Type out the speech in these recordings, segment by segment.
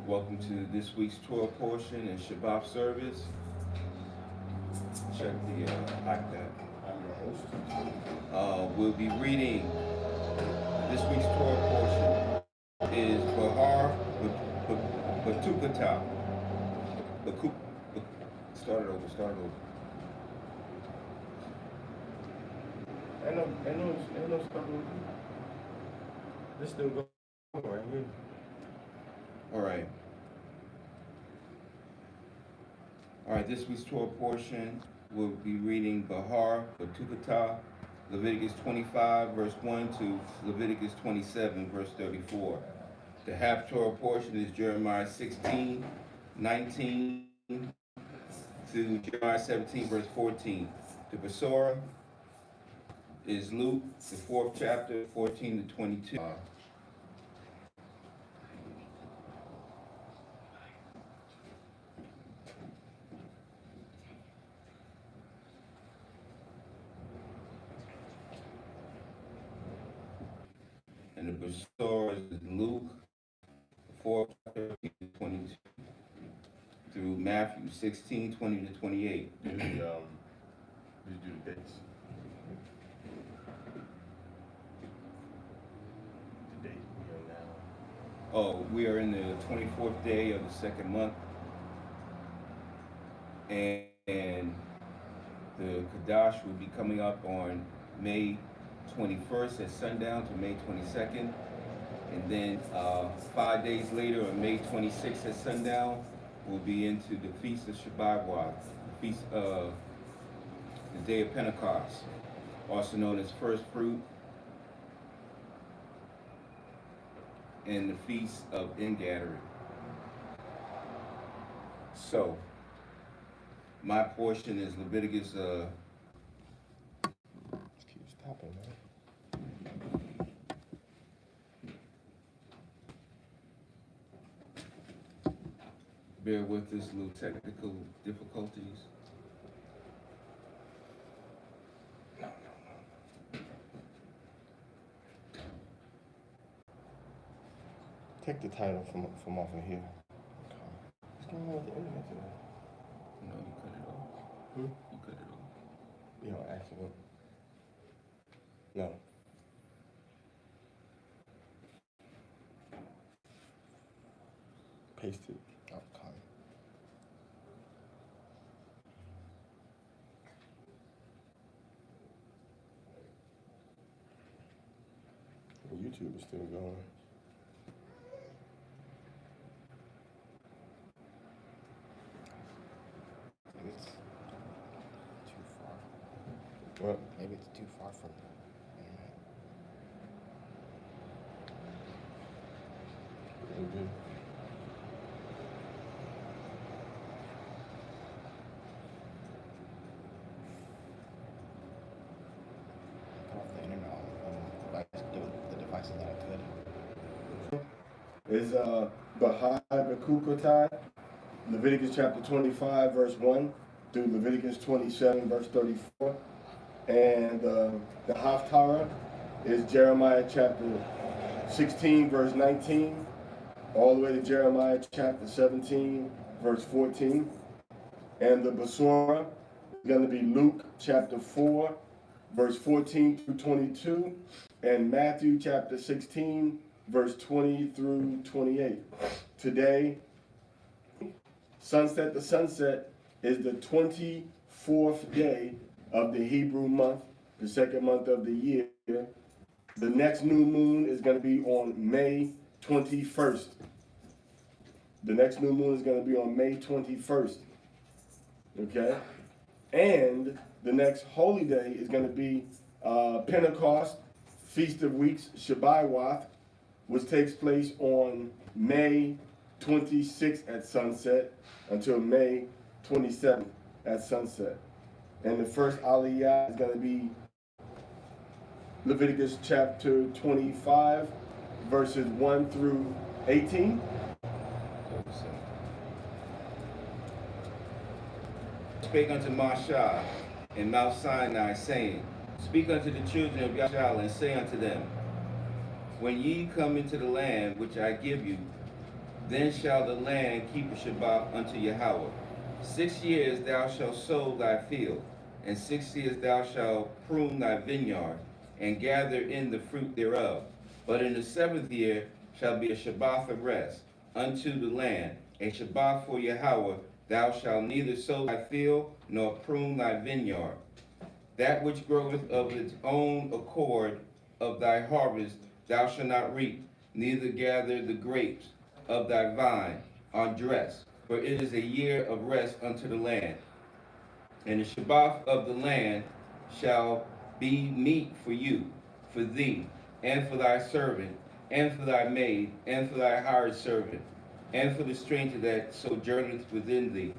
Welcome to this week's Torah portion and Shabbat service. Check the iPad. I'm your host. We'll be reading this week's Torah portion is Behar-Bechukotai. Start it over. Ain't no stuff with you. This still going right here. All right. This week's Torah portion, we'll be reading Behar-Bechukotai, Leviticus 25, verse 1 to Leviticus 27, verse 34. The half Torah portion is Jeremiah 16, 19 to Jeremiah 17, verse 14. The Besorah is Luke, the 4th chapter, 14 to 22. And the Besorah is Luke, the 4th chapter, 22 through Matthew 16, 20 to 28. Did you do the dates? The date we are now. Oh, we are in the 24th day of the second month. And the Kadash will be coming up on May 21st at sundown to May 22nd. And then 5 days later, on May 26th at sundown, we'll be into the Feast of Shabbat, the Feast of the Day of Pentecost, also known as First Fruit, and the Feast of Ingathering. So, my portion is Leviticus. Keep stopping, man. Bear with this little technical difficulties. No. Take the title from off of here. What's going on with the internet today? No, you cut it off. Hmm? You cut it off. You know, accident. No. Paste it. Oh, come. YouTube is still going. Maybe it's too far. What? Maybe it's too far from the internet. Maybe. Cut off the internet on the devices that I could. Is Behar-Bechukotai, Leviticus chapter 25, verse 1 through Leviticus 27, verse 34. And the Haftarah is Jeremiah chapter 16, verse 19, all the way to Jeremiah chapter 17, verse 14. And the Besorah is going to be Luke chapter 4, verse 14 through 22, and Matthew chapter 16, verse 20 through 28. Today, sunset to sunset, is the 24th day of the Hebrew month, the second month of the year. The next new moon is going to be on May 21st. The next new moon is going to be on May 21st. Okay? And the next holy day is going to be Pentecost, Feast of Weeks, Shabbat, which takes place on May 26th at sunset until May 27th at sunset. And the first Aliyah is going to be Leviticus chapter 25, verses 1 through 18. Spake unto Mashah in Mount Sinai, saying, Speak unto the children of Yashal, and say unto them, When ye come into the land which I give you, Then shall the land keep a Shabbat unto Yahweh. 6 years thou shalt sow thy field, and 6 years thou shalt prune thy vineyard, and gather in the fruit thereof. But in the 7th year shall be a Shabbat of rest unto the land, a Shabbat for Yahweh. Thou shalt neither sow thy field, nor prune thy vineyard. That which groweth of its own accord of thy harvest thou shalt not reap, neither gather the grapes of thy vine on dress, for it is a year of rest unto the land. And the Shabbat of the land shall be meat for you, for thee, and for thy servant, and for thy maid, and for thy hired servant, and for the stranger that sojourneth within thee,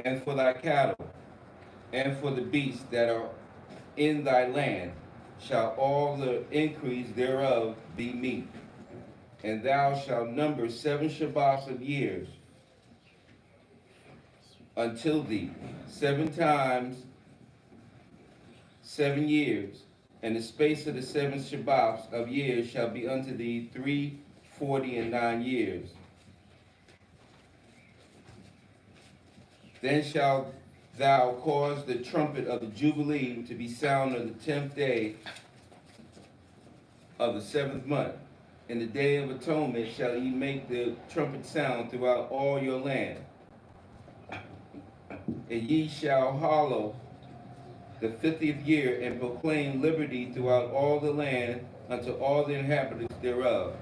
and for thy cattle, and for the beasts that are in thy land, shall all the increase thereof be meat. And thou shalt number 7 Shabbats of years until thee, 7 times 7 years, and the space of the 7 Shabbats of years shall be unto thee 349 years. Then shalt thou cause the trumpet of the Jubilee to be sounded on the 10th day of the 7th month. In the day of atonement shall ye make the trumpet sound throughout all your land. And ye shall hallow the 50th year, and proclaim liberty throughout all the land unto all the inhabitants thereof.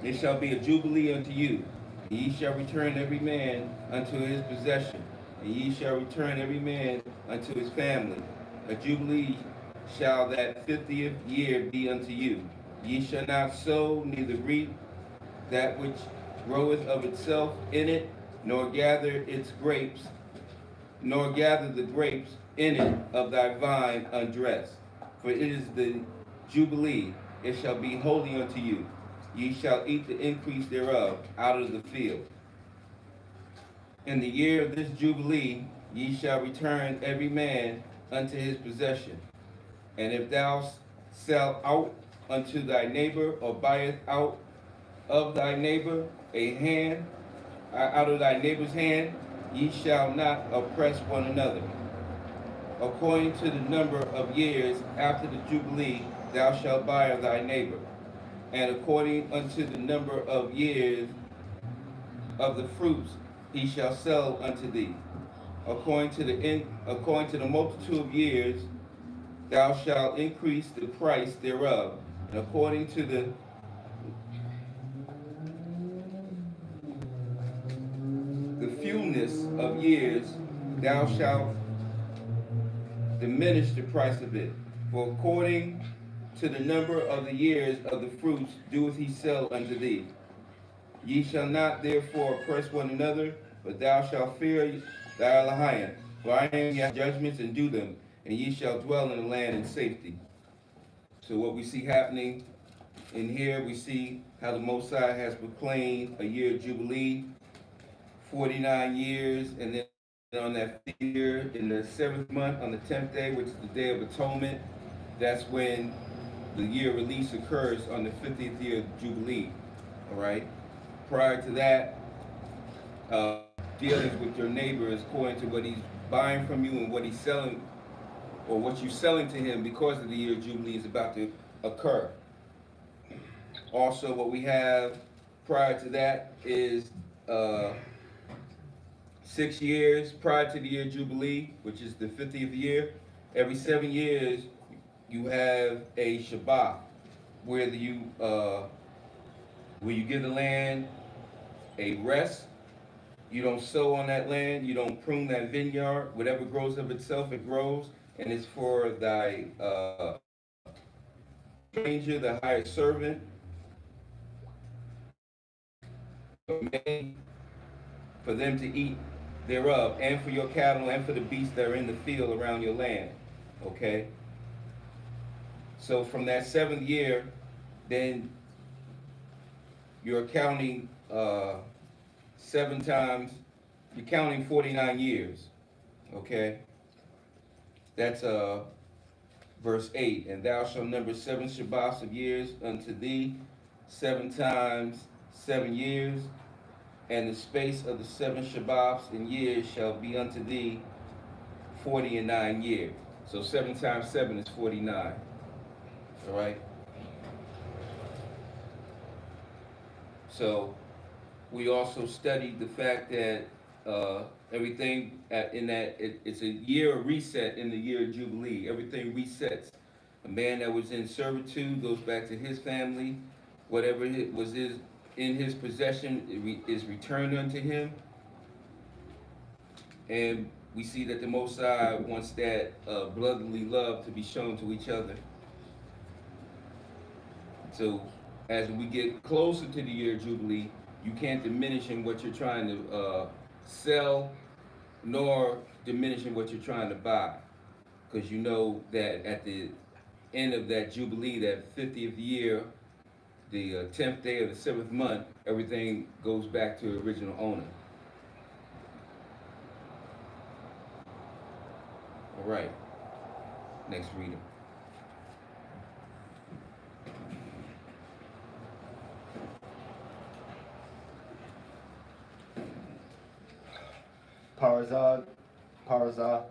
It shall be a jubilee unto you. And ye shall return every man unto his possession, and ye shall return every man unto his family. A jubilee shall that 50th year be unto you. Ye shall not sow, neither reap that which groweth of itself in it, nor gather its grapes, nor gather the grapes in it of thy vine undressed. For it is the Jubilee, it shall be holy unto you. Ye shall eat the increase thereof out of the field. In the year of this Jubilee ye shall return every man unto his possession. And if thou sell out unto thy neighbor, or buyest out of thy neighbor a hand, out of thy neighbor's hand, ye shall not oppress one another. According to the number of years after the Jubilee thou shalt buy of thy neighbor, and according unto the number of years of the fruits he shall sell unto thee. According to the multitude of years thou shalt increase the price thereof, and according to the fewness of years thou shalt diminish the price of it. For according to the number of the years of the fruits doeth he sell unto thee. Ye shall not therefore oppress one another, but thou shalt fear thy Elohim. For I am your judgments, and do them, and ye shall dwell in the land in safety. So what we see happening in here, we see how the Most High has proclaimed a year of Jubilee, 49 years, and then on that year, in the 7th month, on the 10th day, which is the Day of Atonement, that's when the year release occurs on the 50th year of Jubilee. All right. Prior to that, dealings with your neighbor is according to what he's buying from you and what he's selling, or what you're selling to him because of the year of Jubilee is about to occur. Also, what we have prior to that is 6 years prior to the year Jubilee, which is the 50th year. Every 7 years, you have a Shabbat where you give the land a rest. You don't sow on that land. You don't prune that vineyard. Whatever grows of itself, it grows, and it's for thy stranger, the hired servant, for them to eat thereof, and for your cattle, and for the beasts that are in the field around your land. Okay? So from that 7th year, then you're counting 7 times, you're counting 49 years. Okay? That's verse 8. And thou shalt number 7 Shabbats of years unto thee, 7 times 7 years, and the space of the 7 Shabbats and years shall be unto thee 40 and 9 years. So 7 times 7 is 49. All right. So we also studied the fact that everything in that it's a year of reset in the year of Jubilee. Everything resets. A man that was in servitude goes back to his family. Whatever was in his possession is returned unto him. And we see that the Most High wants that brotherly love to be shown to each other. So as we get closer to the year of Jubilee, you can't diminish in what you're trying to sell, nor diminish in what you're trying to buy. Because you know that at the end of that Jubilee, that 50th year, the 10th day of the 7th month, everything goes back to the original owner. All right, next reading. Parazah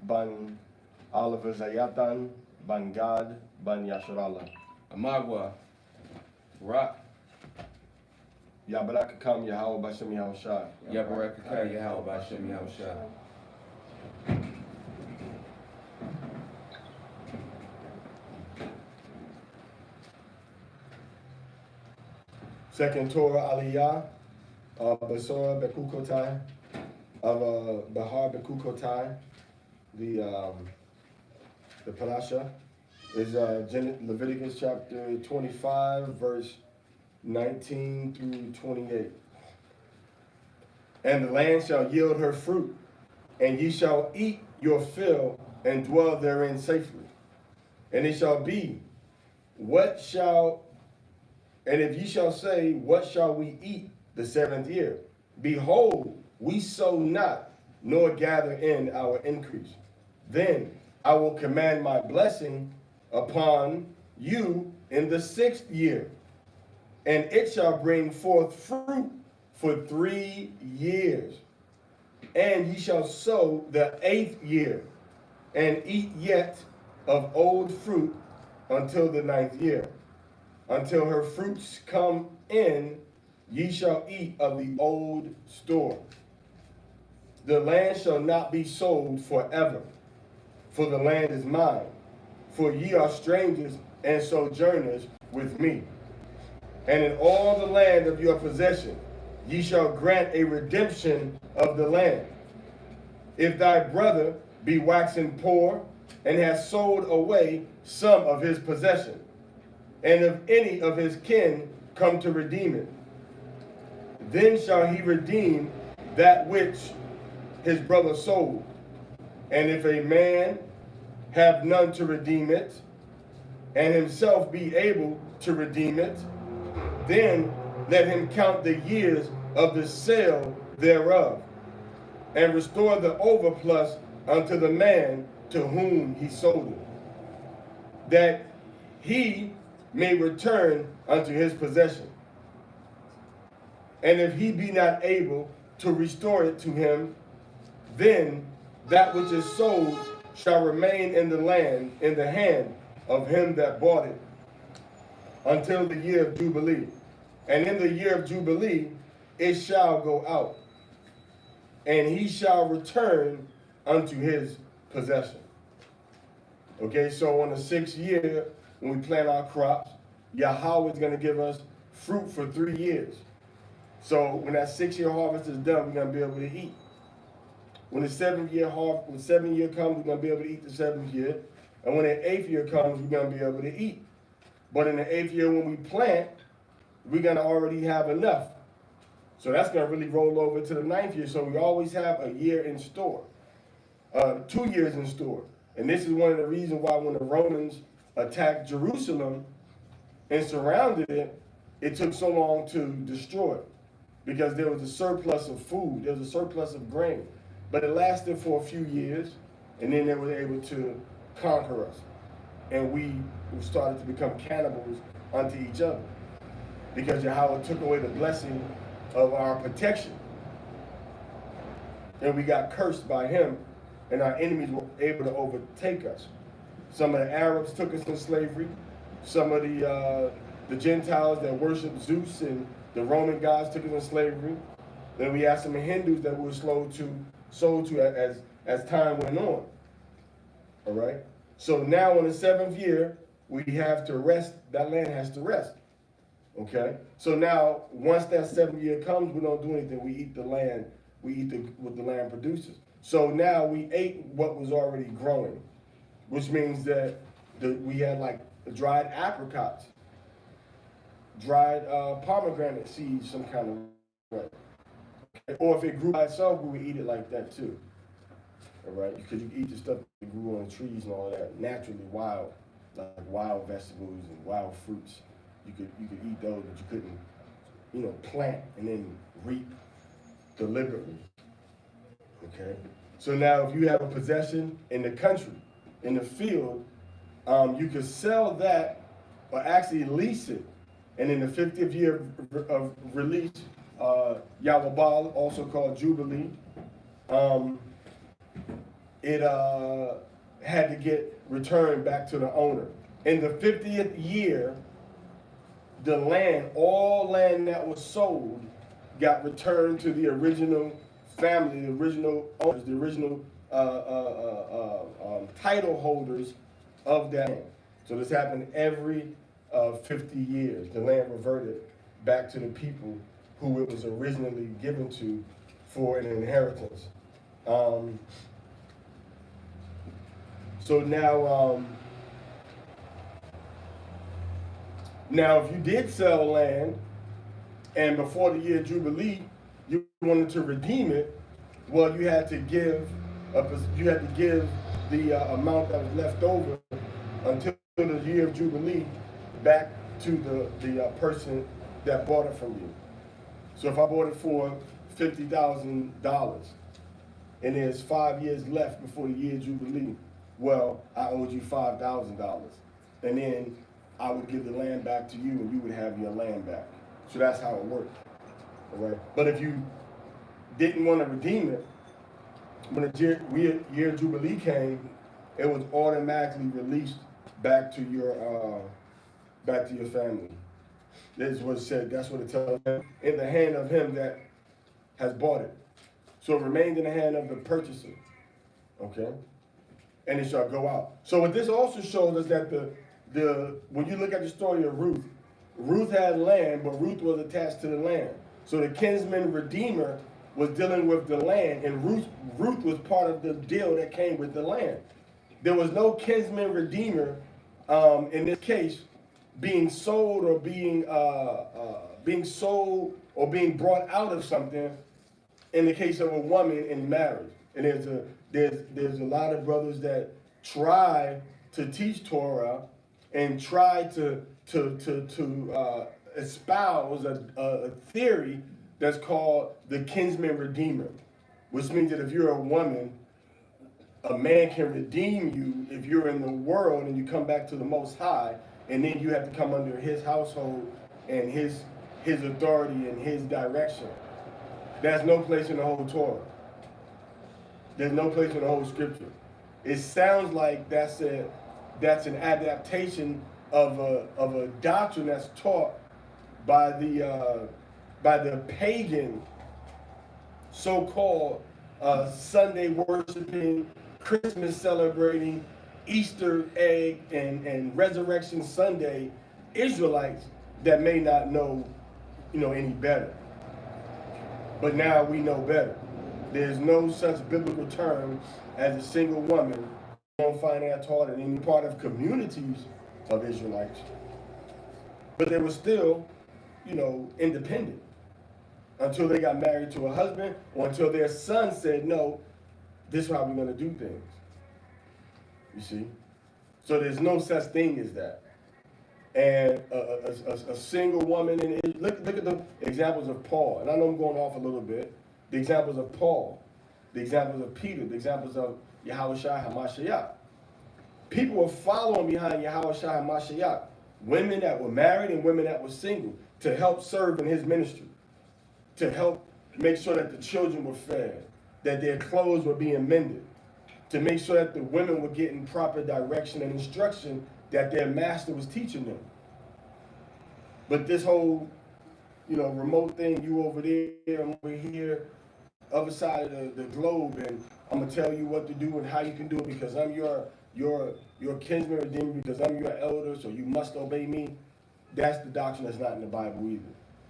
ban Alvazayatan ban Gad ban Yasharallah. Amagwa, Rock, Yabarakakam Yahweh Bashem Yahushai. Yabarakakah Yahweh Bashem Yahushai. Second Torah Aliyah of Behar-Bechukotai, of Behar-Bechukotai, the parasha is Leviticus chapter 25, verse 19 through 28. And the land shall yield her fruit, and ye shall eat your fill and dwell therein safely. And it shall be, and if ye shall say, what shall we eat the 7th year? Behold, we sow not, nor gather in our increase. Then I will command my blessing upon you in the 6th year, and it shall bring forth fruit for 3 years. And ye shall sow the 8th year, and eat yet of old fruit until the 9th year. Until her fruits come in, ye shall eat of the old store. The land shall not be sold forever, for the land is mine. For ye are strangers and sojourners with me. And in all the land of your possession, ye shall grant a redemption of the land. If thy brother be waxen poor, and has sold away some of his possession, and if any of his kin come to redeem it, then shall he redeem that which his brother sold. And if a man have none to redeem it, and himself be able to redeem it, then let him count the years of the sale thereof, and restore the overplus unto the man to whom he sold it, that he may return unto his possession. And if he be not able to restore it to him, then that which is sold shall remain in the land, in the hand of him that bought it, until the year of Jubilee. And in the year of Jubilee it shall go out, and he shall return unto his possession. Okay, so on the 6th year, when we plant our crops, Yahweh is going to give us fruit for 3 years. So when that 6-year harvest is done, we're going to be able to eat. When the 7th year when the 7th year comes, we're going to be able to eat the 7th year. And when the 8th year comes, we're going to be able to eat. But in the 8th year, when we plant, we're going to already have enough. So that's going to really roll over to the 9th year. So we always have a year in store, 2 years in store. And this is one of the reasons why when the Romans attacked Jerusalem and surrounded it, it took so long to destroy it, because there was a surplus of food, there was a surplus of grain. But it lasted for a few years, and then they were able to conquer us. And we started to become cannibals unto each other. because Yahweh took away the blessing of our protection. And we got cursed by him, and our enemies were able to overtake us. Some of the Arabs took us into slavery. Some of the Gentiles that worshiped Zeus and the Roman gods took us into slavery. Then we had some Hindus that we were sold to as time went on. All right? So now in the 7th year, we have to rest. That land has to rest. Okay? So now, once that 7th year comes, we don't do anything. We eat the land. We eat what the land produces. So now we ate what was already growing, which means that we had like dried apricots, dried pomegranate seeds, some kind of way. Okay? Or if it grew by itself, we would eat it like that too. All right? Because you can eat the stuff that grew on the trees and all that naturally wild, like wild vegetables and wild fruits. You could eat those, but you couldn't, plant and then reap deliberately. Okay? So now if you have a possession in the country, in the field, you could sell that or actually lease it. And in the 50th year of release, Yahweh, also called Jubilee, it had to get returned back to the owner. In the 50th year, the land, all land that was sold, got returned to the original family, the original owners, the original title holders of that land. So this happened every 50 years. The land reverted back to the people who it was originally given to for an inheritance. So now if you did sell land and before the year Jubilee, you wanted to redeem it, well, you had to give the amount that was left over until the year of Jubilee back to the person that bought it from you. So if I bought it for $50,000 and there's 5 years left before the year of Jubilee, well, I owed you $5,000. And then I would give the land back to you and you would have your land back. So that's how it worked. All right? But if you didn't want to redeem it, when the year of Jubilee came, it was automatically released back to your family. This is what it said. That's what it tells them. In the hand of him that has bought it. So it remained in the hand of the purchaser. Okay? And it shall go out. So what this also shows us that when you look at the story of Ruth, Ruth had land, but Ruth was attached to the land. So the kinsman redeemer was dealing with the land, and Ruth was part of the deal that came with the land. There was no kinsman redeemer in this case being sold or being brought out of something in the case of a woman in marriage. And there's a lot of brothers that try to teach Torah and try to espouse a theory that's called the kinsman redeemer, which means that if you're a woman, a man can redeem you if you're in the world and you come back to the Most High, and then you have to come under his household and his authority and his direction. There's no place in the whole Torah. There's no place in the whole scripture. It sounds like that's an adaptation of a doctrine that's taught by the pagan, so-called Sunday worshiping, Christmas celebrating, Easter egg and Resurrection Sunday Israelites that may not know, any better. But now we know better. There's no such biblical term as a single woman. You won't find that taught in any part of communities of Israelites. But they were still, independent until they got married to a husband or until their son said, no, this is how we're going to do things. You see? So there's no such thing as that. And a single woman, and look at the examples of Paul. And I know I'm going off a little bit. The examples of Paul, the examples of Peter, the examples of Yahushua HaMashiach. People were following behind Yahushua HaMashiach. Women that were married and women that were single. to help serve in his ministry, to help make sure that the children were fed, that their clothes were being mended, to make sure that the women were getting proper direction and instruction that their master was teaching them. But this whole, remote thing, you over there, I'm over here, other side of the globe, and I'm gonna tell you what to do and how you can do it because I'm your kinsman redeemer, because I'm your elder, so you must obey me. That's the doctrine that's not in the Bible either.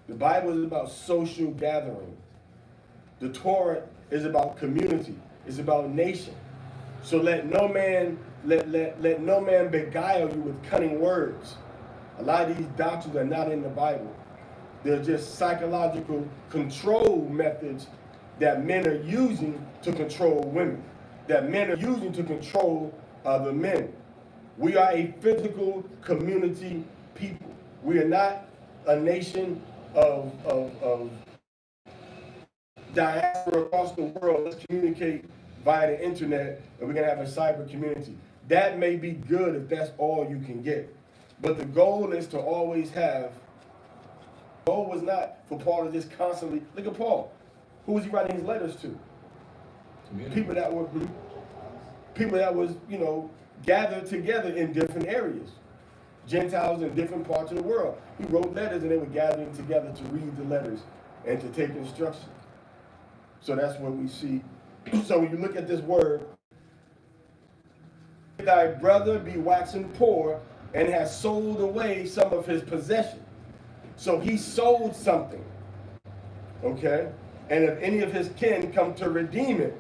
The Bible is about social gathering. The Torah is about community. It's about nation. So let no man beguile you with cunning words. A lot of these doctrines are not in the Bible. They're just psychological control methods that men are using to control women, that men are using to control other men. We are a physical community people. We are not a nation of diaspora across the world. Let's communicate via the internet and we're going to have a cyber community. That may be good if that's all you can get. But the goal is to always have, the goal was not for Paul to just constantly, look at Paul. Who was he writing his letters to? People that was, gathered together in different areas. Gentiles in different parts of the world. He wrote letters and they were gathering together to read the letters and to take instruction. So that's what we see. So when you look at this word, thy brother be waxing poor and has sold away some of his possession. So he sold something. Okay? And if any of his kin come to redeem it,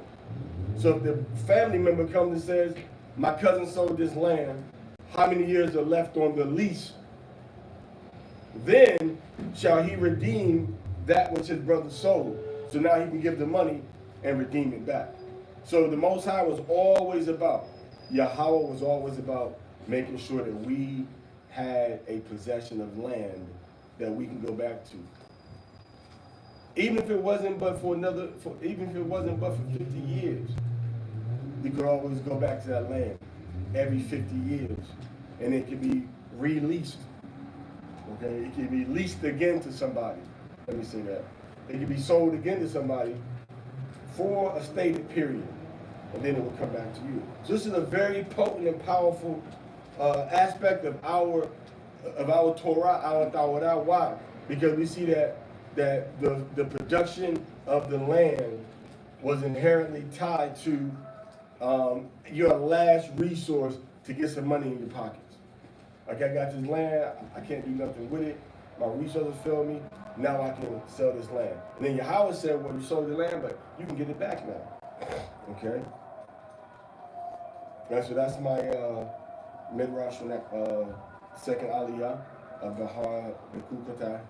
so if the family member comes and says, my cousin sold this land, how many years are left on the lease? Then shall he redeem that which his brother sold. So now he can give the money and redeem it back. So the Most High was always about, Yahweh was always about making sure that we had a possession of land that we can go back to. Even if it wasn't but for 50 years, we could always go back to that land every 50 years. And it can be released. Okay, it can be leased again to somebody. Let me say that. It can be sold again to somebody for a stated period, and then it will come back to you. So this is a very potent and powerful aspect of our Torah, our Tawara. Why? Because we see that the production of the land was inherently tied to your last resource to get some money in your pockets. Like, I got this land, I can't do nothing with it. My resources fail me. Now I can sell this land. And then Yahweh said, well, you sold the land, but you can get it back now. Okay? So that's my midrash from that second aliyah of Behar-Bechukotai.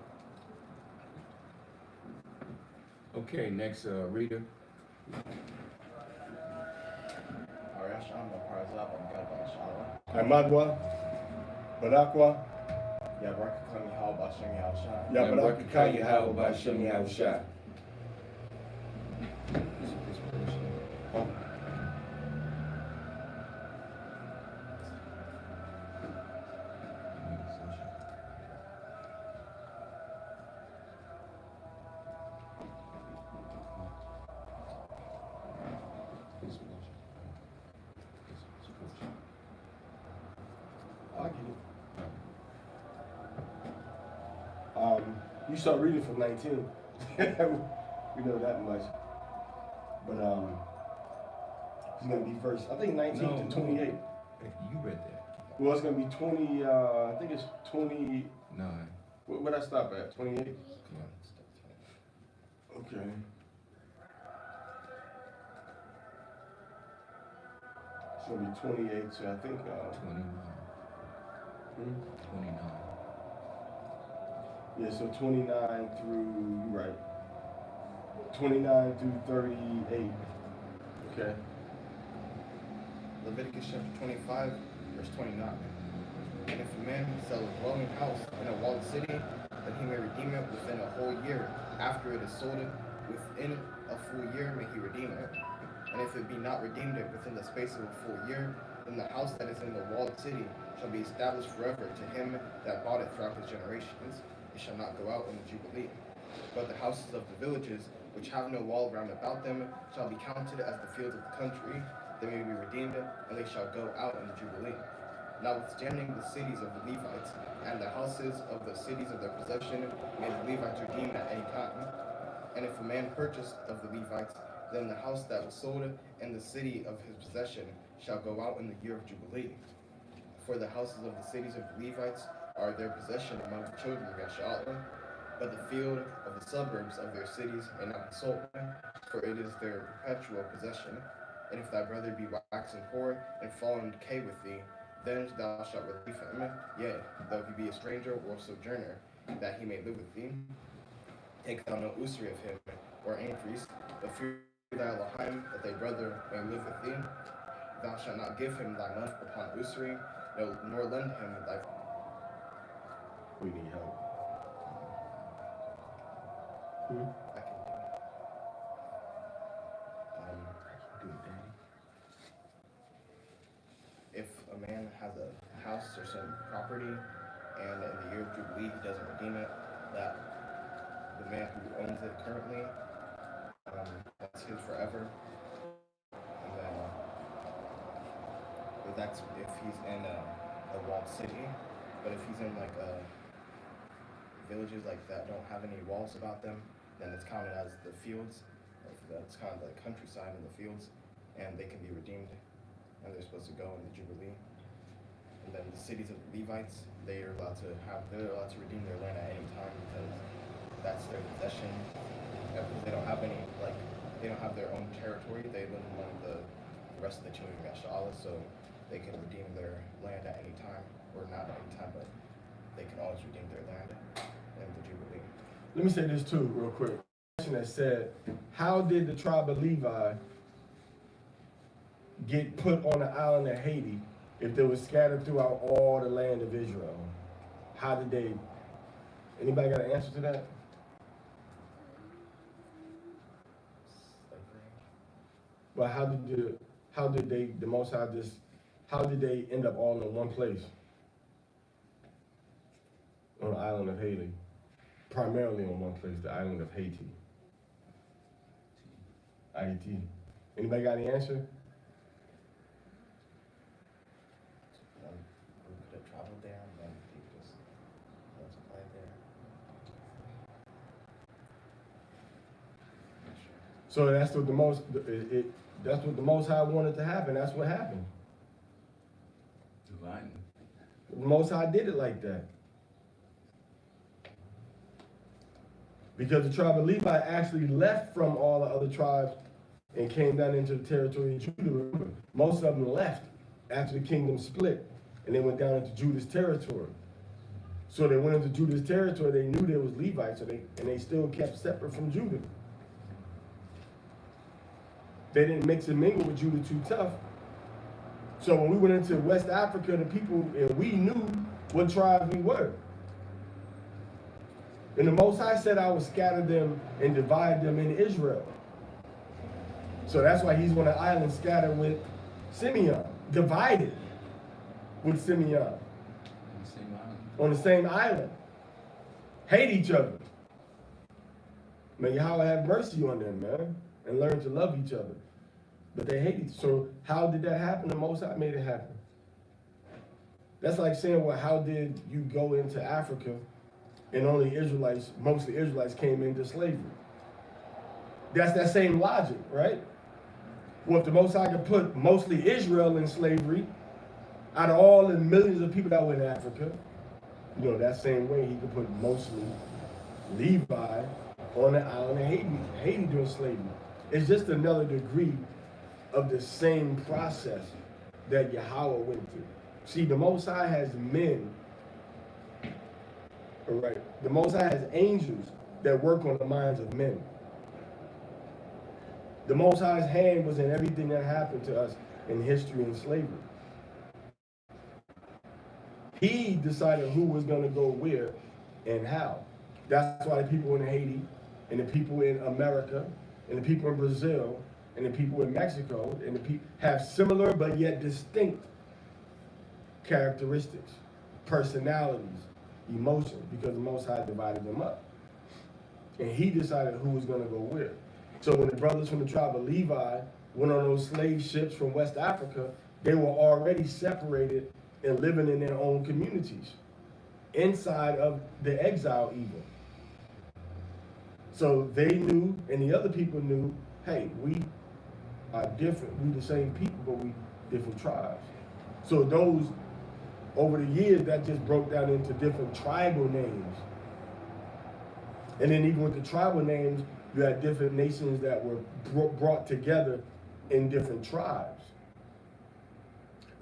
Okay, next reader. Amadwa, Barakwa, Yabarakakah Yahweh B'Shem Yahushua. You start reading from 19. We know that much. But it's going to be verse, I think 19 to 28. You read that. Well, it's going to be 20, I think it's 29. Where'd I stop at? 28? Come on. Okay. It's going to be 28, so I think... 29. 29. Yeah, so 29 through, you're right, 29 through 38. Okay. Leviticus chapter 25, verse 29. And if a man sell a dwelling house in a walled city, then he may redeem it within a whole year. After it is sold, within a full year may he redeem it. And if it be not redeemed within the space of a full year, then the house that is in the walled city shall be established forever to him that bought it throughout his generations. they shall not go out in the Jubilee. But the houses of the villages, which have no wall round about them, shall be counted as the fields of the country. They may be redeemed, and they shall go out in the Jubilee. Notwithstanding the cities of the Levites, and the houses of the cities of their possession, may the Levites redeem at any time. And if a man purchased of the Levites, then the house that was sold and the city of his possession shall go out in the year of Jubilee. For the houses of the cities of the Levites are their possession among the children of Yashalah, but the field of the suburbs of their cities may not be sold, for it is their perpetual possession. And if thy brother be waxen poor and fall in decay with thee, then thou shalt relieve him, yea, though he be a stranger or sojourner, that he may live with thee. Take thou no usury of him, or increase, but fear thy Elohim, that thy brother may live with thee. Thou shalt not give him thy month upon usury, no, nor lend him thy. We need help. I can do it. If a man has a house or some property, and in the year of Jubilee he doesn't redeem it, that the man who owns it currently, that's his forever. And then, but that's if he's in a walled city. But if he's in like villages like that don't have any walls about them, then it's counted as the fields. That's kind of the countryside in the fields, and they can be redeemed, and they're supposed to go in the Jubilee. And then the cities of the Levites, they're allowed to redeem their land at any time because that's their possession. Because they don't have any, like, they don't have their own territory. They live among the rest of the children of Yashalah, so they can redeem their land at any time, or not at any time, but they can always redeem their land in the Jubilee. Let me say this too, real quick. That said, how did the tribe of Levi get put on the island of Haiti if they were scattered throughout all the land of Israel? How did they? Anybody got an answer to that? Well, how did the Most High how did they end up all in one place on the island of Haiti? Primarily on one place, the island of Haiti. Haiti. Anybody got any answer? We could have traveled there, and then they just multiplied there. Not sure. So that's what that's what the Most High wanted to happen. That's what happened. Divine. The Most High did it like that. Because the tribe of Levi actually left from all the other tribes and came down into the territory of Judah. Remember, most of them left after the kingdom split, and they went down into Judah's territory. So they went into Judah's territory. They knew there was Levites, and they still kept separate from Judah. They didn't mix and mingle with Judah too tough. So when we went into West Africa, the people, and we knew what tribe we were. And the Most High said I would scatter them and divide them in Israel. So that's why he's on the island scattered with Simeon, divided with Simeon. On the same island. Hate each other. May Yahweh have mercy on them, man, and learn to love each other. But they hate each other. So how did that happen? The Most High made it happen. That's like saying, well, how did you go into Africa and only Israelites, mostly Israelites, came into slavery? That's that same logic, right? Well, if the Most High could put mostly Israel in slavery, out of all the millions of people that were in Africa, you know, that same way he could put mostly Levi on the island of Haiti during slavery. It's just another degree of the same process that Yahweh went through. See, the Most High has men, all right? The Most High has angels that work on the minds of men. The Most High's hand was in everything that happened to us in history and slavery. He decided who was going to go where and how. That's why the people in Haiti and the people in America and the people in Brazil and the people in Mexico and the people have similar but yet distinct characteristics, personalities, emotions because the Most High divided them up. And he decided who was going to go where. So when the brothers from the tribe of Levi went on those slave ships from West Africa, they were already separated and living in their own communities inside of the exile even. So they knew, and the other people knew, hey, we are different. We the same people, but we different tribes. So those, over the years, that just broke down into different tribal names. And then even with the tribal names, you had different nations that were brought together in different tribes.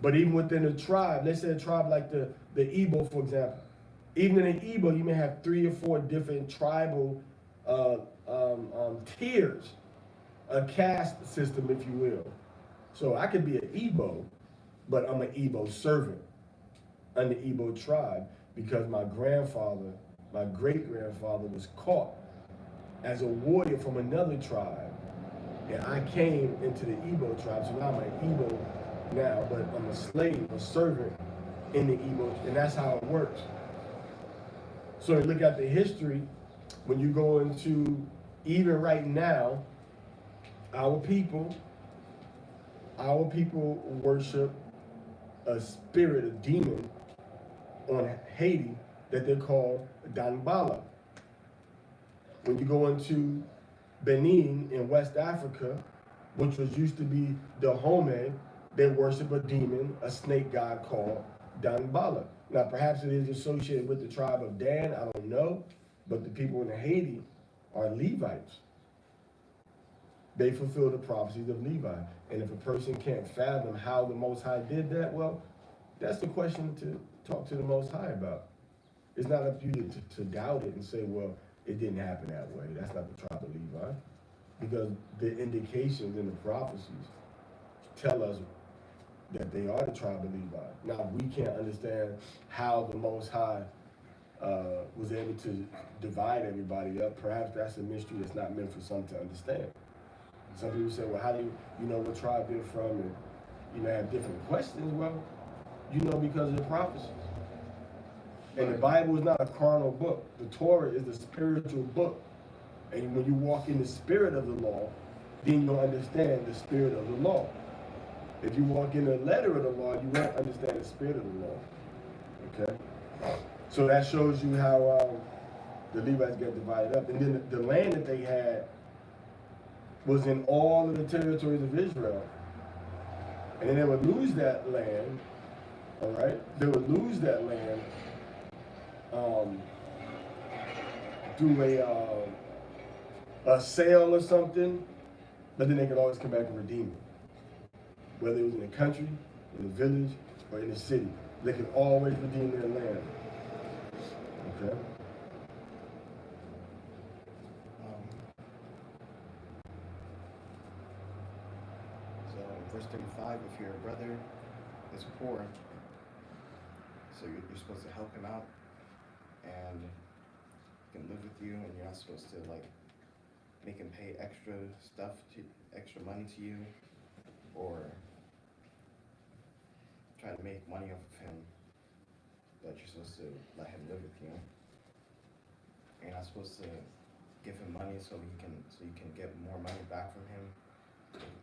But even within a tribe, let's say a tribe like the Igbo, for example. Even in the Igbo, you may have 3 or 4 different tribal tiers, a caste system, if you will. So I could be an Igbo, but I'm an Igbo servant under Igbo tribe because my grandfather, my great-grandfather was caught as a warrior from another tribe. And I came into the Igbo tribe, so now I'm an Igbo now, but I'm a slave, a servant in the Igbo, and that's how it works. So you look at the history, when you go into, even right now, our people worship a spirit, a demon on Haiti that they call Danbala. When you go into Benin in West Africa, which was used to be Dahomey, they worship a demon, a snake god called Danbala. Now, perhaps it is associated with the tribe of Dan, I don't know, but the people in Haiti are Levites. They fulfill the prophecies of Levi. And if a person can't fathom how the Most High did that, well, that's the question to talk to the Most High about. It's not up to you to doubt it and say, well, it didn't happen that way. That's not the tribe of Levi. Because the indications in the prophecies tell us that they are the tribe of Levi. Now, we can't understand how the Most High was able to divide everybody up. Perhaps that's a mystery that's not meant for some to understand. Some people say, well, how do you know what tribe they're from and, have different questions? Well, because of the prophecies. And the Bible is not a carnal book. The Torah is a spiritual book. And when you walk in the spirit of the law, then you'll understand the spirit of the law. If you walk in the letter of the law, you won't understand the spirit of the law. Okay? So that shows you how the Levites get divided up. And then the land that they had was in all of the territories of Israel. And then they would lose that land, all right? They would lose that land through a sale or something, but then they could always come back and redeem it. Whether it was in the country, in the village, or in the city, they could always redeem their land. Okay? So verse 35, if your brother is poor, so you're supposed to help him out, and he can live with you, and you're not supposed to make him pay extra money to you, or try to make money off of him, but you're supposed to let him live with you. You're not supposed to give him money so you can get more money back from him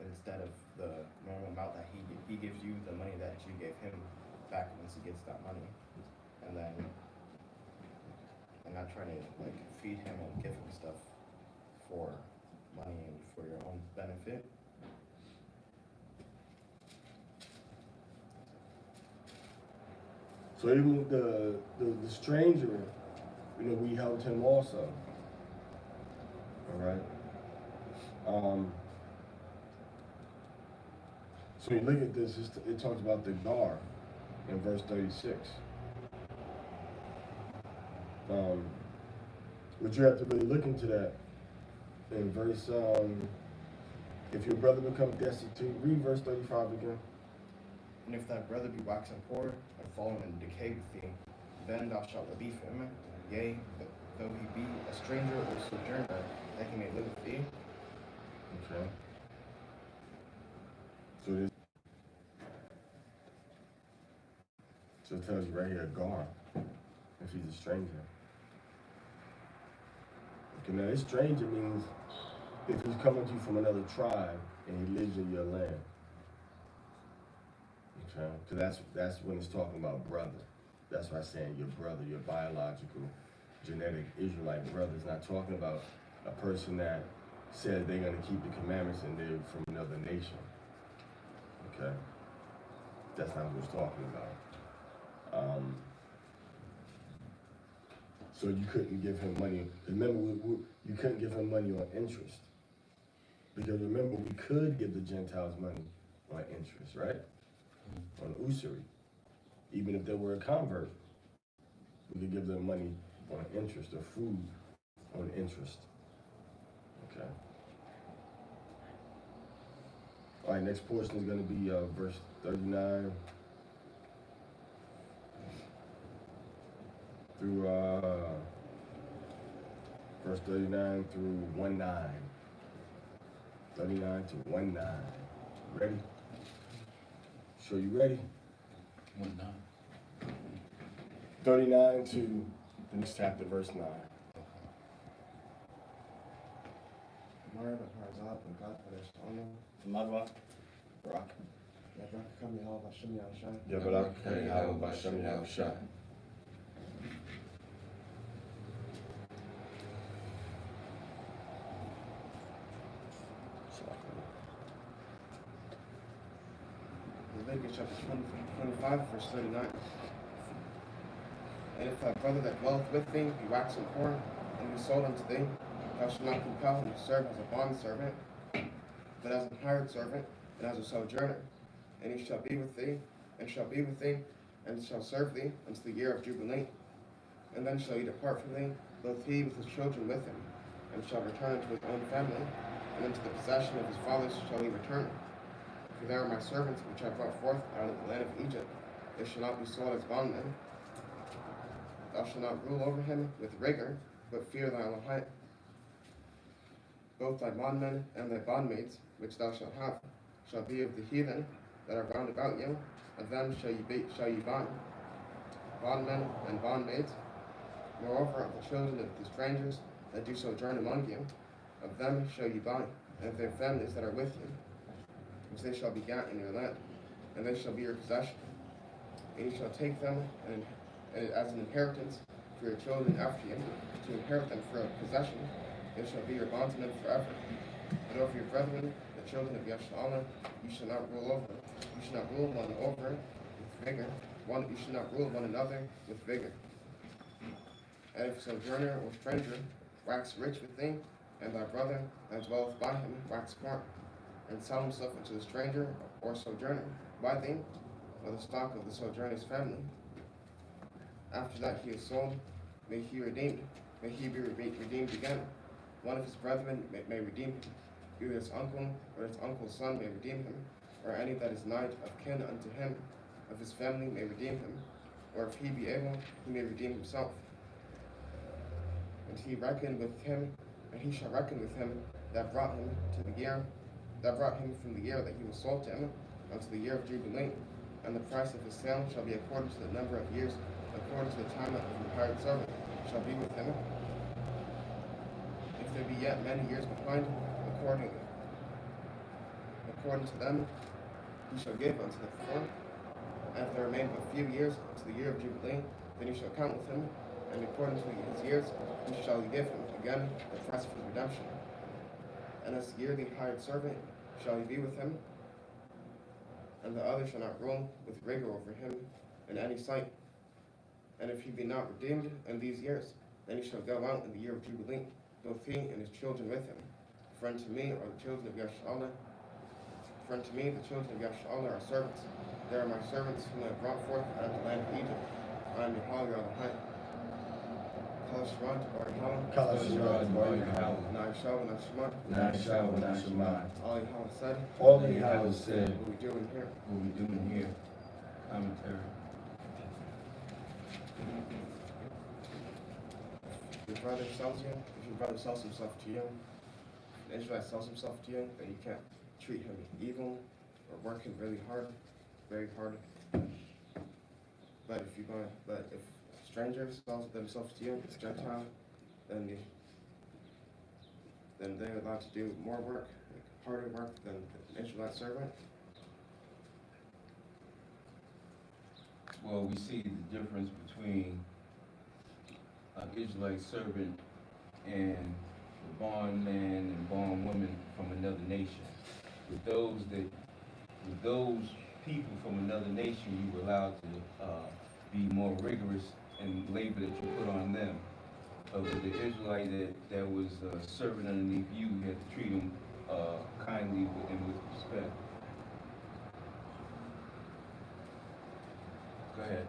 instead of the normal amount that he gives you, the money that you gave him back once he gets that money. And then not trying to feed him and give him stuff for money and for your own benefit. So even with the stranger, we helped him also. All right. So you look at this, it talks about the gar in verse 36. But you have to really look into that in verse, if your brother becomes destitute, read verse 35 again. And if thy brother be waxen poor and fallen in decay with thee, then thou shalt relieve him, yea, though he be a stranger or sojourner, that he may live with thee. Okay. So it tells you right here, gar. if he's a stranger. Okay, now, a stranger means if he's coming to you from another tribe and he lives in your land. Okay, because that's when it's talking about brother. That's why I'm saying your brother, your biological, genetic Israelite brother. It's not talking about a person that says they're going to keep the commandments and they're from another nation. Okay, that's not what it's talking about. So you couldn't give him money. Remember, you couldn't give him money on interest. Because remember, we could give the Gentiles money on interest, right? On usury. Even if they were a convert, we could give them money on interest or food on interest. Okay. All right, next portion is going to be verse 39 through verse 39 through 1:9. 39 to 1:9. Ready? Sure you ready? 1:9. 39 to the next chapter, verse 9. Mara Barzab and God Padashana, Madwa? Barak. Yabrak Kami Hal Bashim Yashan. Yabarak Kayal Basham Yahusha. Leviticus chapter 25, verse 39. And if thy brother that dwelleth with thee be waxen poor, and be sold unto thee, thou shalt not compel him to serve as a bondservant, but as an hired servant, and as a sojourner. And he shall be with thee, and shall be with thee, and shall serve thee unto the year of Jubilee. And then shall he depart from thee, both he with his children with him, and shall return unto his own family, and into the possession of his fathers shall he return. For they are my servants which I brought forth out of the land of Egypt. They shall not be sold as bondmen. Thou shalt not rule over him with rigor, but fear thy Elohim. Both thy bondmen and thy bondmaids, which thou shalt have, shall be of the heathen that are round about you. Of them shall ye buy bondmen and bondmaids. Moreover, of the children of the strangers that do sojourn among you, of them shall ye buy, and of their families that are with you, which they shall begat in your land, and they shall be your possession. And ye shall take them and as an inheritance for your children after you, to inherit them for a possession. They shall be your bondsmen forever. But over your brethren, the children of Yashalom, you shall not rule over. You shall not rule one over with vigor. You shall not rule one another with vigor. And if a sojourner or stranger wax rich with thee, and thy brother that dwelleth by him wax poor, and sell himself unto the stranger or sojourner by thee, or the stock of the sojourner's family, after that he is sold, may he be redeemed again. One of his brethren may redeem him, either his uncle or his uncle's son may redeem him, or any that is nigh of kin unto him of his family may redeem him, or if he be able, he may redeem himself. And he shall reckon with him that brought him from the year that he was sold to him unto the year of Jubilee, and the price of his sale shall be according to the number of years, according to the time of the hired servant shall be with him. If there be yet many years behind, according to them, he shall give unto the poor. And if there remain but few years unto the year of Jubilee, then he shall count with him, and according to his years, he shall give him again the price of his redemption. And as the yearly hired servant shall he be with him, and the other shall not rule with rigor over him in any sight. And if he be not redeemed in these years, then he shall go out in the year of Jubilee, both he and his children with him. For unto me are the children of Yashalom. For unto me the children of Yashalom are servants. They are my servants whom I brought forth out of the land of Egypt. I am Behar Elohim. Kalashran to Bar Halom. Kalashran to Bar Halom. Na'ishah and Nashma. Na'ishah and Nashma. All Yahweh said. All Yahweh said. What we doing here? What we doing here? Commentary. If your brother sells himself to you, an Israelite sells himself to you, then you can't treat him evil or work him very hard. But if a stranger sells themselves to you, it's Gentile, then they're allowed to do more work, like harder work than the Israelite servant. Well, we see the difference between an Israelite servant and a bondman and bondwoman from another nation. With those people from another nation, you were allowed to be more rigorous in labor that you put on them. But with the Israelite that was serving underneath you, you had to treat them kindly and with respect. Go ahead.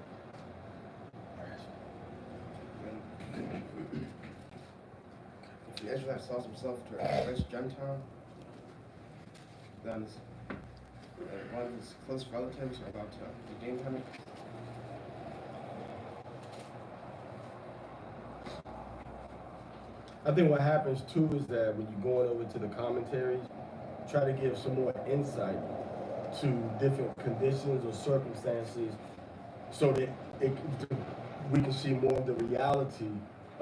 If the Israelite sells himself to a rich Gentile, then one of his close relatives are about to redeem him. I think what happens too is that when you're going over to the commentaries, try to give some more insight to different conditions or circumstances so that we can see more of the reality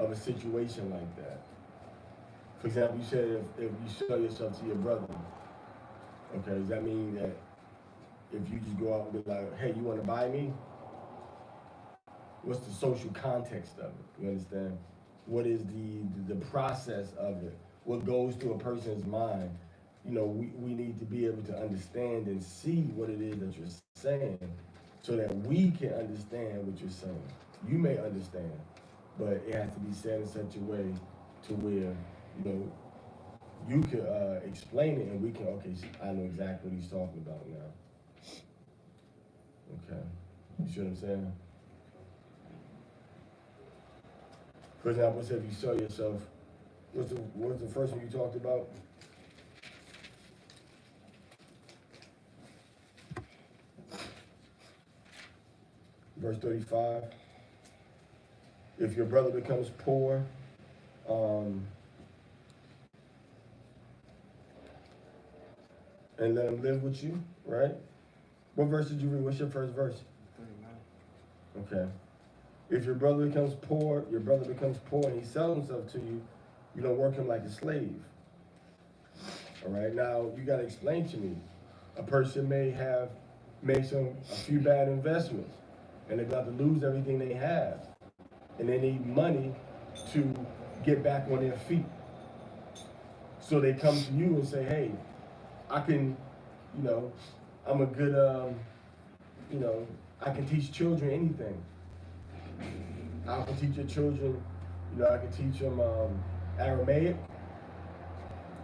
of a situation like that. For example, you said if you sell yourself to your brother, okay, does that mean that if you just go out and be like, hey, you want to buy me? What's the social context of it? You understand? What is the process of it? What goes through a person's mind? You know, we need to be able to understand and see what it is that you're saying so that we can understand what you're saying. You may understand, but it has to be said in such a way to where, you know, you can explain it and we can, okay, I know exactly what he's talking about now. Okay, you see what I'm saying? For example, if you sell yourself, what's the first one you talked about? Verse 35. If your brother becomes poor, and let him live with you, right? What verse did you read? What's your first verse? 39. Okay. If your brother becomes poor and he sells himself to you, you don't work him like a slave. All right, now you gotta explain to me. A person may have made a few bad investments and they're about to lose everything they have. And they need money to get back on their feet. So they come to you and say, hey, I can, you know, I'm a good, you know, I can teach children anything. I can teach your children, you know, I can teach them Aramaic.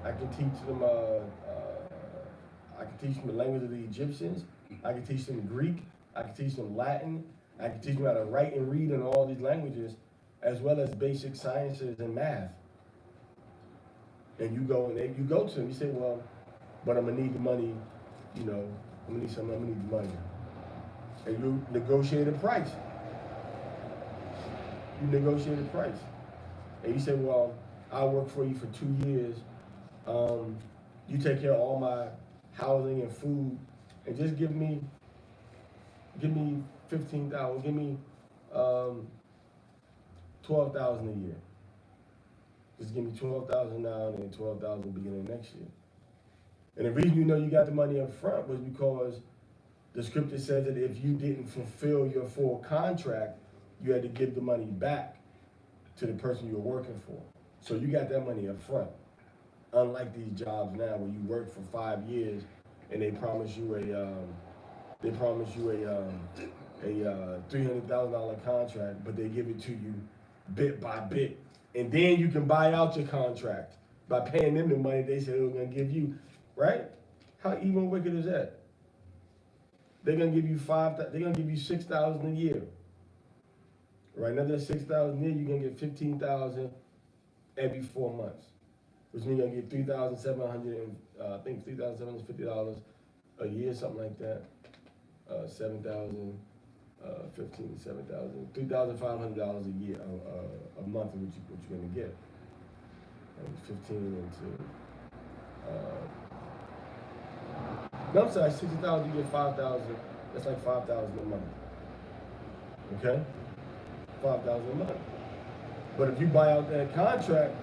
I can teach them, the language of the Egyptians. I can teach them Greek. I can teach them Latin. I can teach them how to write and read in all these languages, as well as basic sciences and math. And you go to them, you say, well, but I'm gonna need the money, you know, I'm gonna need the money. And you negotiate a price. You negotiate a price. And you say, well, I'll work for you for 2 years. You take care of all my housing and food, and just give me 15,000. Give me 12,000 a year. Just give me 12,000 now and then 12,000 beginning next year. And the reason you know you got the money up front was because the scripture says that if you didn't fulfill your full contract, you had to give the money back to the person you were working for. So you got that money up front. Unlike these jobs now where you work for 5 years and they promise you a $300,000 contract, but they give it to you bit by bit. And then you can buy out your contract by paying them the money they said they were gonna give you, right? How even wicked is that? They're gonna give you $6,000 a year. Right, another $6,000 a year, you're gonna get $15,000 every 4 months. Which means you're gonna get $3,750 a year, something like that. 7,000, 15, 7,000, $3,500 a year, a month, what you're gonna get. And 15 into, no, I'm sorry, 60,000, you get 5,000. That's like 5,000 a month. Okay? $5,000 a month. But if you buy out that contract,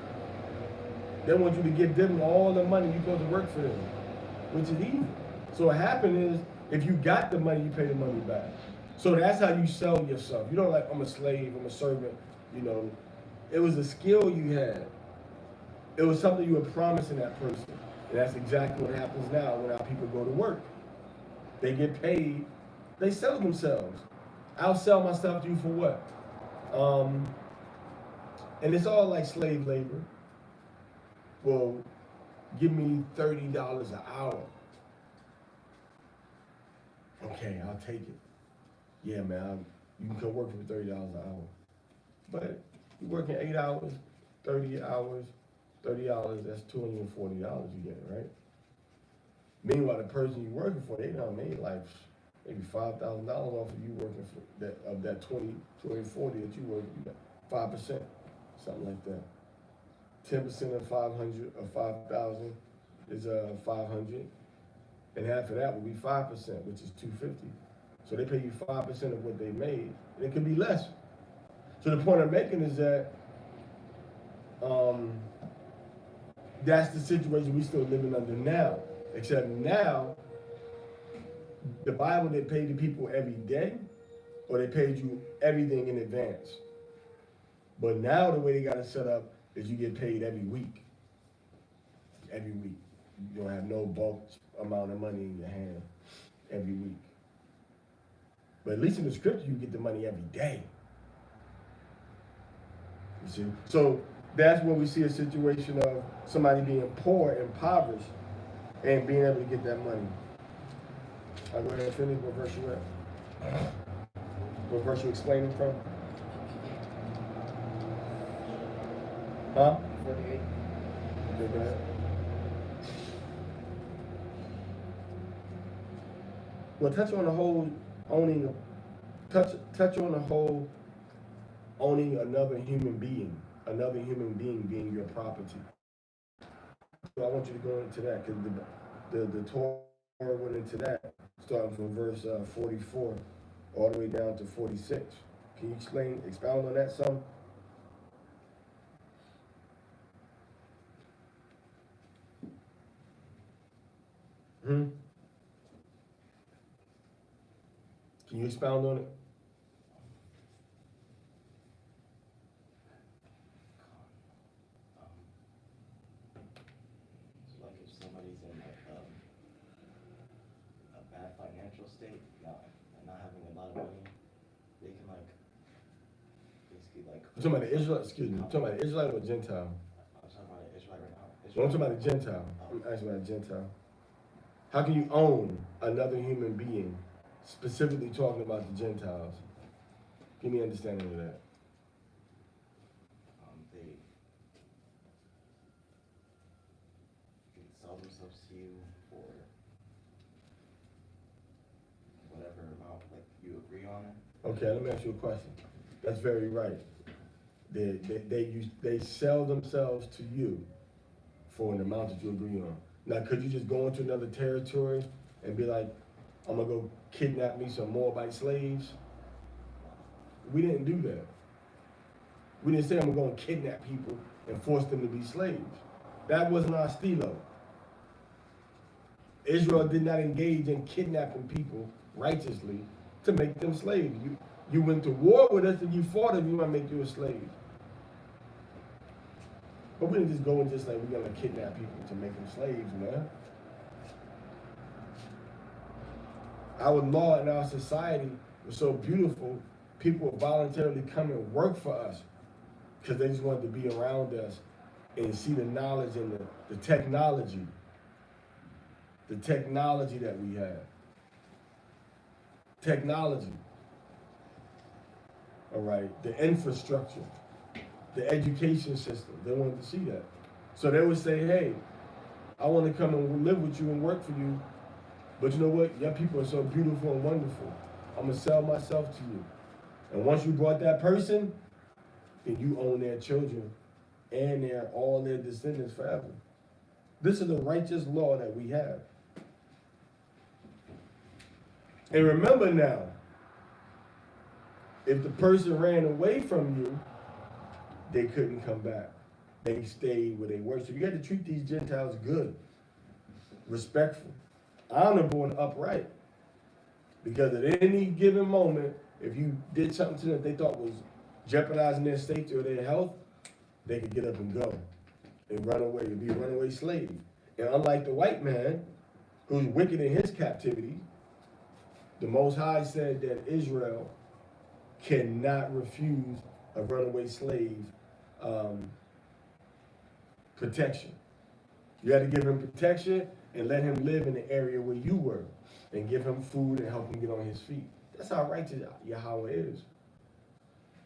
they want you to give them all the money you supposed to work for them, which is evil. So what happened is, if you got the money, you pay the money back. So that's how you sell yourself. You don't like, I'm a slave, I'm a servant, you know. It was a skill you had. It was something you were promising that person. And that's exactly what happens now when our people go to work. They get paid, they sell themselves. I'll sell myself to you for what? And it's all like slave labor. Well, give me $30 an hour. Okay, I'll take it. Yeah, man, you can come work for $30 an hour. But you're working 8 hours, 30 hours, $30, that's $240 you get, right? Meanwhile, the person you're working for, they done made like maybe $5,000 off of you working for that, of that 240 that you work, you got 5%, something like that. 10% of 500 or 5,000 is 500, and half of that would be 5%, which is 250. So they pay you 5% of what they made, and it could be less. So the point I'm making is that that's the situation we still living under now. Except now, the Bible, they paid the people every day, or they paid you everything in advance. But now the way they got it set up is you get paid every week. Every week. You don't have no bulk amount of money in your hand every week. But at least in the scripture, you get the money every day. You see? So that's when we see a situation of somebody being poor, impoverished, and being able to get that money. I'll go ahead and finish. What verse you at? What verse you explaining from? Huh? 48. Okay, go ahead. Well, touch on the whole owning, touch on the whole owning another human being being your property. So I want you to go into that, because the Torah went into that, starting from verse 44 all the way down to 46. Can you expound on that some? Can you expound on it? So like if somebody's in like a bad financial state, not having a lot of money, they can like basically like. I'm talking about the Israelite, excuse me, I'm talking about the Israelite or Gentile? I'm talking about the Israelite right now. Well, I'm talking about the Gentile. I'm asking about the Gentile. How can you own another human being, specifically talking about the Gentiles? Give me an understanding of that. They can sell themselves to you for whatever amount like you agree on it. Okay, let me ask you a question. That's very right. They sell themselves to you for an amount that you agree on. Now, could you just go into another territory and be like, I'm gonna go kidnap me some Moabite slaves? We didn't do that. We didn't say I'm gonna go and kidnap people and force them to be slaves. That wasn't our stilo. Israel did not engage in kidnapping people righteously to make them slaves. You went to war with us and you fought us, we want to make you a slave. But we didn't just go and just like, we're gonna kidnap people to make them slaves, man. Our law and our society was so beautiful, people would voluntarily come and work for us because they just wanted to be around us and see the knowledge and the technology that we have. Technology. All right, the infrastructure, the education system, they wanted to see that. So they would say, hey, I want to come and live with you and work for you, but you know what? Your people are so beautiful and wonderful. I'm going to sell myself to you. And once you brought that person, then you own their children and all their descendants forever. This is the righteous law that we have. And remember now, If the person ran away from you, they couldn't come back. They stayed where they were. So you got to treat these Gentiles good, respectful, honorable, and upright. Because at any given moment, if you did something to them that they thought was jeopardizing their safety or their health, they could get up and go and run away and be a runaway slave. And unlike the white man, who's wicked in his captivity, the Most High said that Israel cannot refuse a runaway slave protection. You had to give him protection and let him live in the area where you were and give him food and help him get on his feet. That's how righteous Yahweh is.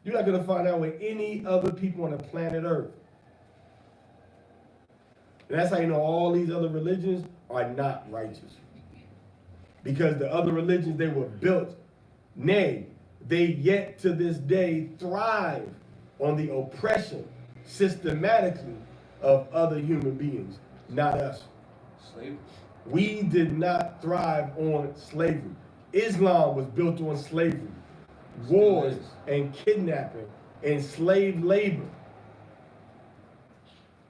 You're not going to find out with any other people on the planet Earth. And that's how you know all these other religions are not righteous. Because the other religions, they were built. Nay, they yet to this day thrive on the oppression systematically of other human beings, not us. Slavery. We did not thrive on slavery. Islam was built on slavery, wars and kidnapping and slave labor,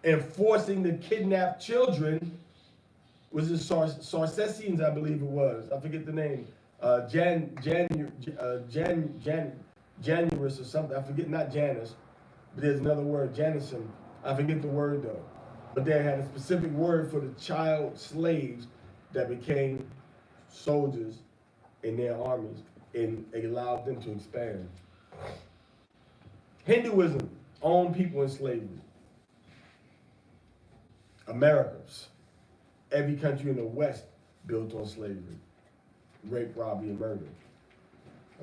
and forcing the kidnapped children. Was it Saracens, I believe it was. I forget the name. Janus or something. I forget, not Janus, but there's another word, Janison. I forget the word though. But they had a specific word for the child slaves that became soldiers in their armies, and it allowed them to expand. Hinduism owned people in slavery. Americas, every country in the West built on slavery, rape, robbery, and murder.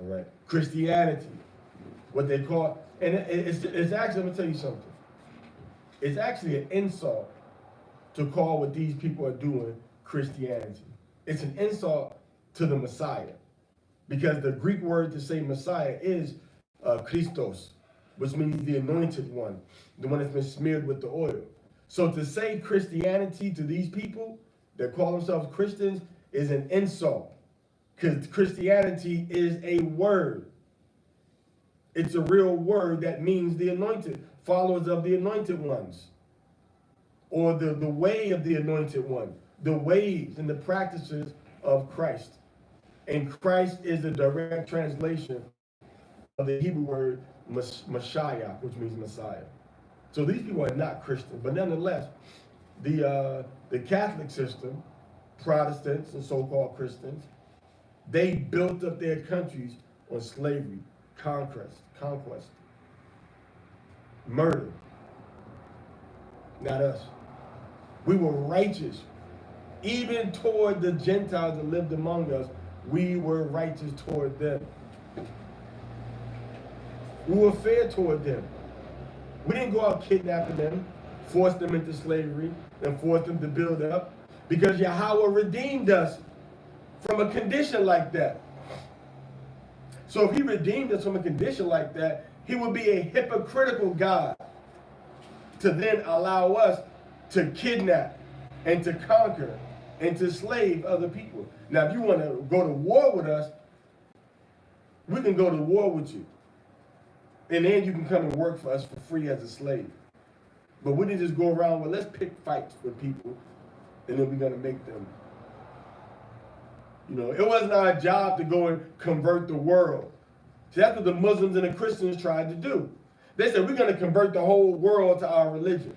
All right. Christianity, what they call, and it's actually, let me tell you something. It's actually an insult to call what these people are doing Christianity. It's an insult to the Messiah, because the Greek word to say Messiah is Christos, which means the anointed one, the one that's been smeared with the oil. So to say Christianity to these people that call themselves Christians is an insult, because Christianity is a word. It's a real word that means the anointed, followers of the anointed ones, or the way of the anointed one, the ways and the practices of Christ. And Christ is a direct translation of the Hebrew word Mashiach, which means Messiah. So these people are not Christian, but nonetheless, the Catholic system, Protestants and so-called Christians, they built up their countries on slavery, conquest, murder. Not us. We were righteous. Even toward the Gentiles that lived among us, we were righteous toward them. We were fair toward them. We didn't go out kidnapping them, force them into slavery, and force them to build up, because Yahweh redeemed us from a condition like that. So if he redeemed us from a condition like that, he would be a hypocritical God to then allow us to kidnap and to conquer and to slave other people. Now, if you want to go to war with us, we can go to war with you. And then you can come and work for us for free as a slave. But we didn't just go around, well, let's pick fights with people, and then we're going to make them. You know, it wasn't our job to go and convert the world. See, that's what the Muslims and the Christians tried to do. They said, we're going to convert the whole world to our religion.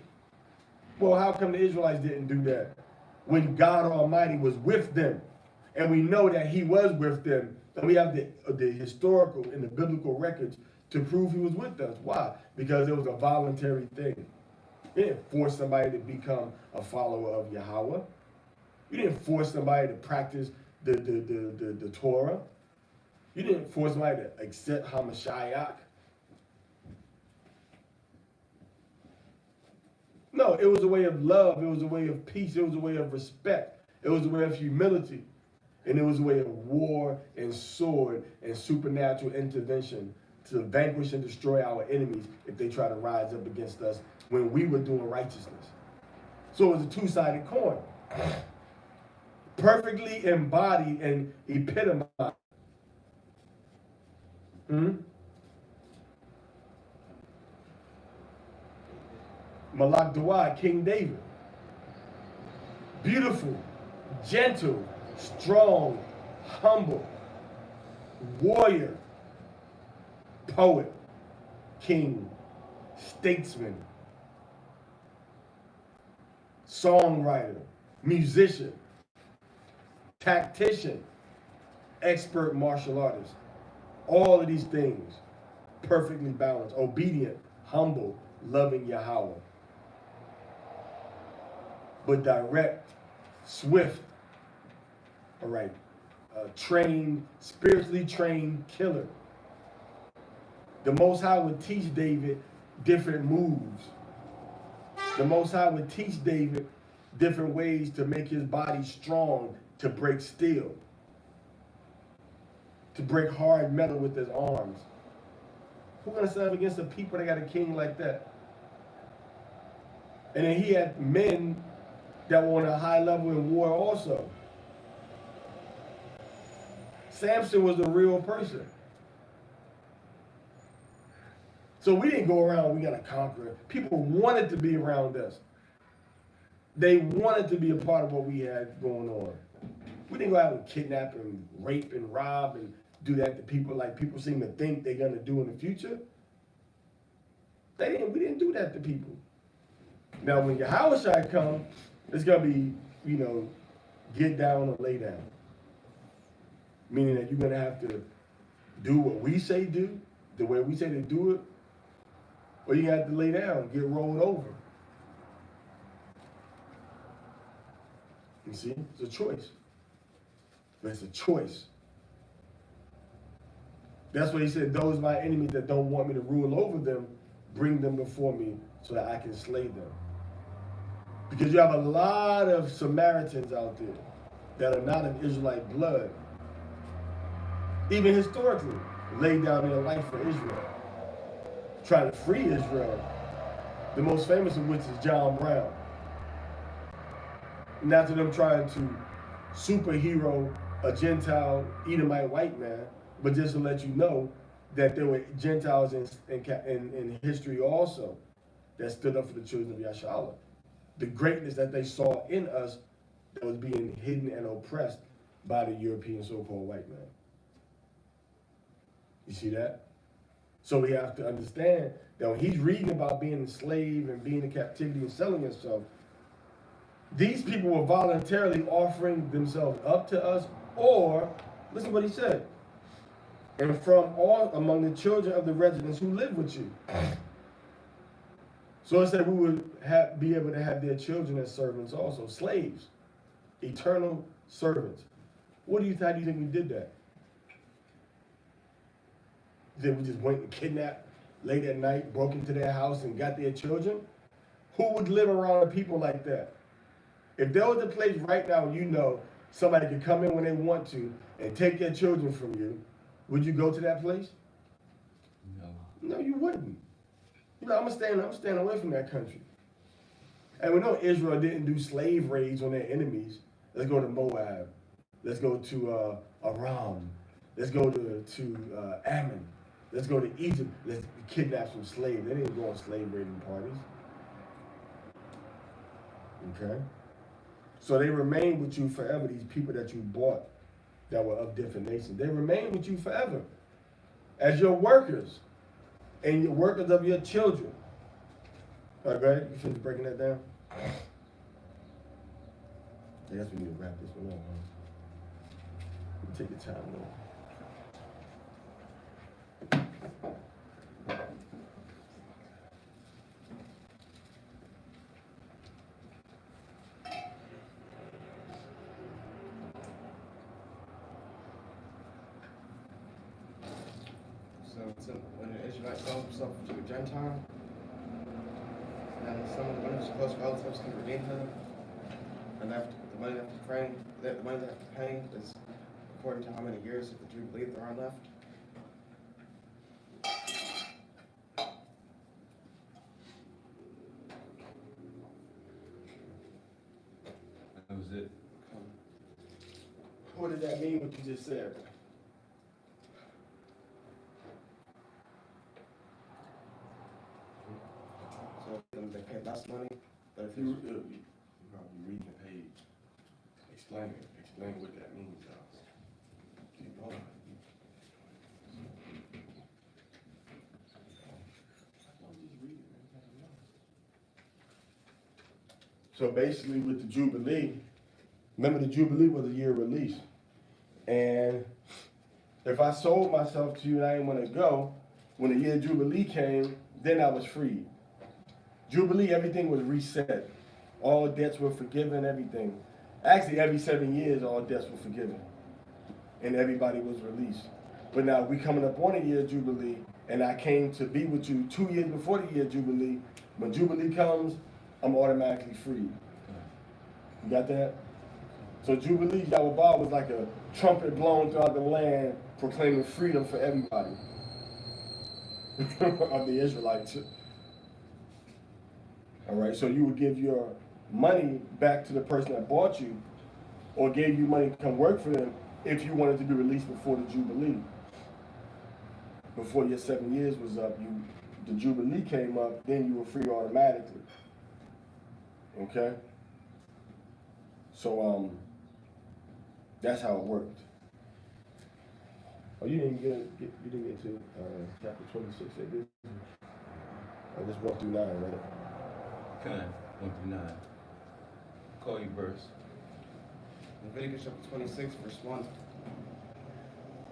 Well, how come the Israelites didn't do that when God Almighty was with them? And we know that he was with them. And we have the historical and the biblical records to prove he was with us. Why? Because it was a voluntary thing. You didn't force somebody to become a follower of Yahweh. You didn't force somebody to practice the Torah. You didn't force somebody to accept Hamashiach. No, it was a way of love. It was a way of peace. It was a way of respect. It was a way of humility. And it was a way of war and sword and supernatural intervention to vanquish and destroy our enemies if they try to rise up against us when we were doing righteousness. So it was a two-sided coin. Perfectly embodied and epitomized. Malak Dawad, King David. Beautiful, gentle, strong, humble, warrior, poet, king, statesman, songwriter, musician, tactician, expert martial artist. All of these things perfectly balanced, obedient, humble, loving Yahweh. But direct, swift, all right, trained, spiritually trained killer. The Most High would teach David different moves. The Most High would teach David different ways to make his body strong, to break steel, to break hard metal with his arms. Who's gonna stand up against the people that got a king like that? And then he had men that were on a high level in war also. Samson was a real person. So we didn't go around, we gotta conquer. People wanted to be around us. They wanted to be a part of what we had going on. We didn't go out and kidnap and rape and rob and do that to people like people seem to think they're gonna do in the future. We didn't do that to people. Now when Yahushua come, it's gonna be, get down or lay down. Meaning that you're gonna have to do what we say do, the way we say to do it, or you have to lay down, get rolled over. You see, it's a choice. But it's a choice. That's why he said, those my enemies that don't want me to rule over them, bring them before me so that I can slay them. Because you have a lot of Samaritans out there that are not of Israelite blood, even historically, laid down their life for Israel, trying to free Israel, the most famous of which is John Brown. And after them trying to superhero a Gentile Edomite white man, but just to let you know that there were Gentiles in history also that stood up for the children of Yashala. The greatness that they saw in us that was being hidden and oppressed by the European so-called white man. You see that? So we have to understand that when he's reading about being enslaved and being in captivity and selling himself, these people were voluntarily offering themselves up to us, or, listen to what he said, and from all among the children of the residents who live with you. So it said we would be able to have their children as servants also, slaves, eternal servants. How do you think we did that? That we just went and kidnapped late at night, broke into their house and got their children? Who would live around people like that? If there was a place right now, somebody could come in when they want to and take their children from you, would you go to that place? No. No, you wouldn't. I'm gonna stand away from that country. And we know Israel didn't do slave raids on their enemies. Let's go to Moab. Let's go to Aram. Let's go to Ammon. Let's go to Egypt. Let's kidnap some slaves. They didn't go on slave raiding parties. Okay? So they remain with you forever, these people that you bought that were of different nations. They remain with you forever as your workers and your workers of your children. All right, go ahead. You finish breaking that down? I guess we need to wrap this one up, huh? Take your time, though. So when an Israelite sells himself to a Gentile, and one of his close relatives can redeem him, and the money they have to pay is according to how many years of the Jubilee there are left. That was it. What did that mean, what you just said? So they pay less money If you probably read the page, explain what that means, y'all. Keep going. So basically with the Jubilee, remember the Jubilee was a year of release. And if I sold myself to you and I didn't want to go, when the year Jubilee came, then I was freed. Jubilee, everything was reset. All debts were forgiven, everything. Actually, every 7 years, all debts were forgiven. And everybody was released. But now we coming up on a year of Jubilee, and I came to be with you 2 years before the year of Jubilee. When Jubilee comes, I'm automatically freed. You got that? So Jubilee, Yahweh was like a trumpet blown throughout the land, proclaiming freedom for everybody of the Israelites. All right, so you would give your money back to the person that bought you, or gave you money to come work for them if you wanted to be released before the Jubilee. Before your 7 years was up, the Jubilee came up, then you were free automatically. Okay? So that's how it worked. Oh, you didn't get to chapter 26, did you? I just 1 through 9, right? Kind, 1 through 9. Call your verse. Leviticus chapter 26, verse 1.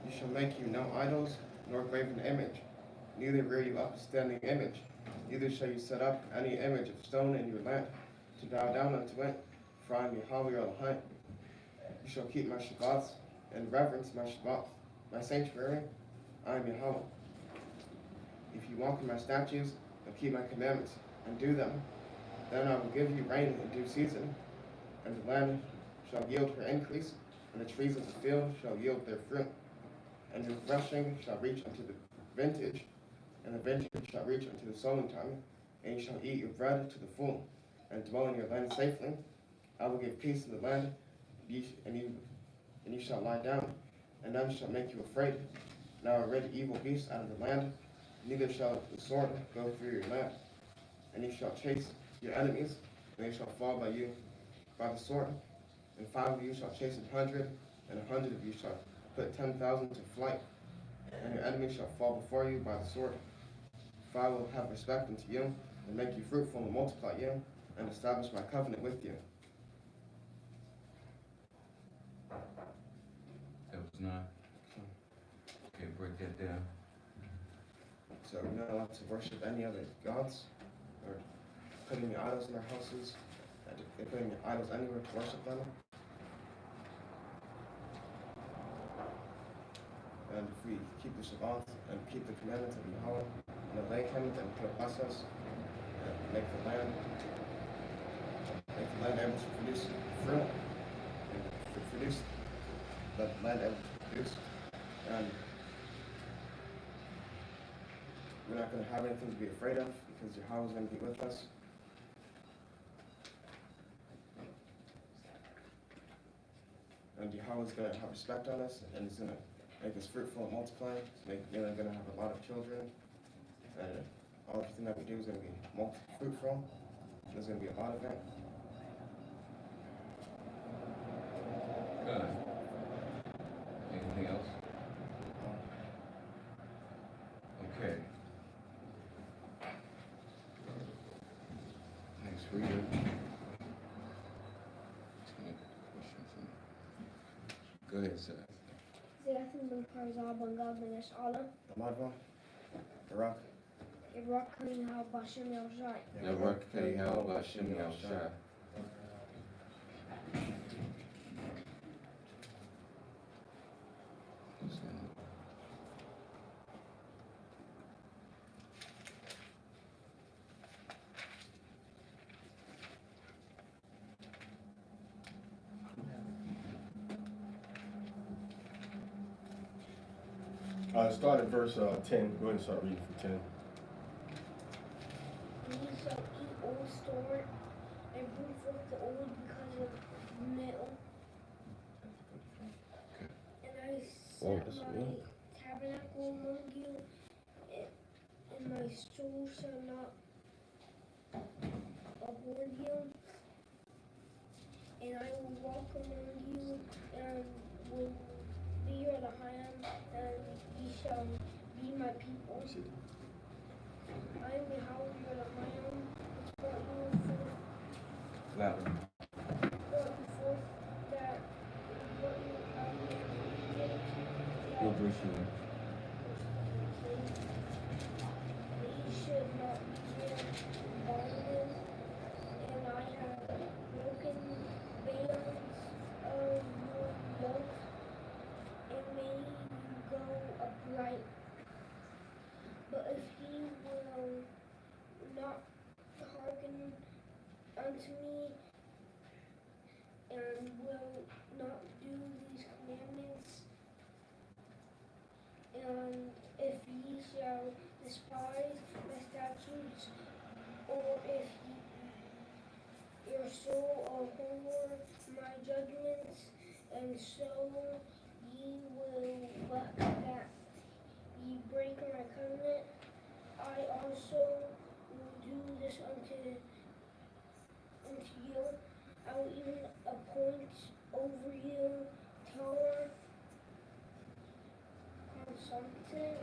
You shall make you no idols, nor graven image, neither rear you up a standing image, neither shall you set up any image of stone in your land, to bow down unto it, for I am Yahweh your Elohim. You shall keep my Shabbats, and reverence my Shabbat, my sanctuary, I am Yahweh. If you walk in my statutes, and keep my commandments, and do them, then I will give you rain in due season, and the land shall yield her increase, and the trees of the field shall yield their fruit. And your threshing shall reach unto the vintage, and the vintage shall reach unto the sowing time, and you shall eat your bread to the full, and dwell in your land safely. I will give peace in the land, and you shall lie down, and none shall make you afraid. And I will rid evil beasts out of the land, neither shall the sword go through your land. And you shall chase your enemies, and they shall fall by you by the sword. And 5 of you shall chase 100, and 100 of you shall put 10,000 to flight. And your enemies shall fall before you by the sword. For I will have respect unto you, and make you fruitful and multiply you, and establish my covenant with you. That was 9. Okay, break that down. So we're not allowed to worship any other gods, or put any idols in our houses, and if put any idols anywhere to worship them. And if we keep the Shabbat and keep the commandments of Yahweh and obey Him, then He'll bless us and make the land able to produce fruit and produce the land able to produce. And we're not going to have anything to be afraid of because Yahweh is going to be with us. And Yahweh is going to have respect on us, and He's going to make us fruitful and multiply. We're going to have a lot of children, and everything that we do is going to be fruitful. There's going to be a lot of it. Good. Anything else? Okay. Next reader. Go ahead, sir. Zeytin bin Parza Bangal Beneş Ala Amadva, Iraq, Iraq Kayha Bashim Yavşay Yarakay Hal Bashim Yahshai. Start at verse 10. Go ahead and start reading from 10. Ye shall eat old store and bring forth the old because of metal. And I set my tabernacle among you, and my soul shall not abhor you. and I will walk among you, and will be your Elohim, and ye shall be my people. I am Behar, your Elohim, which brought you forth, Louder. that brought you out of Egypt. What verse you in? Ye should not fear violence, and I have broken bands of your yoke, and made you go upright. But if he will not hearken unto me, and will not do these commandments, and if ye shall despise my statutes, or if your soul abhor my judgments, and so ye will but that ye break my covenant, I also will do this unto you. I will even appoint over you Torah, consumption,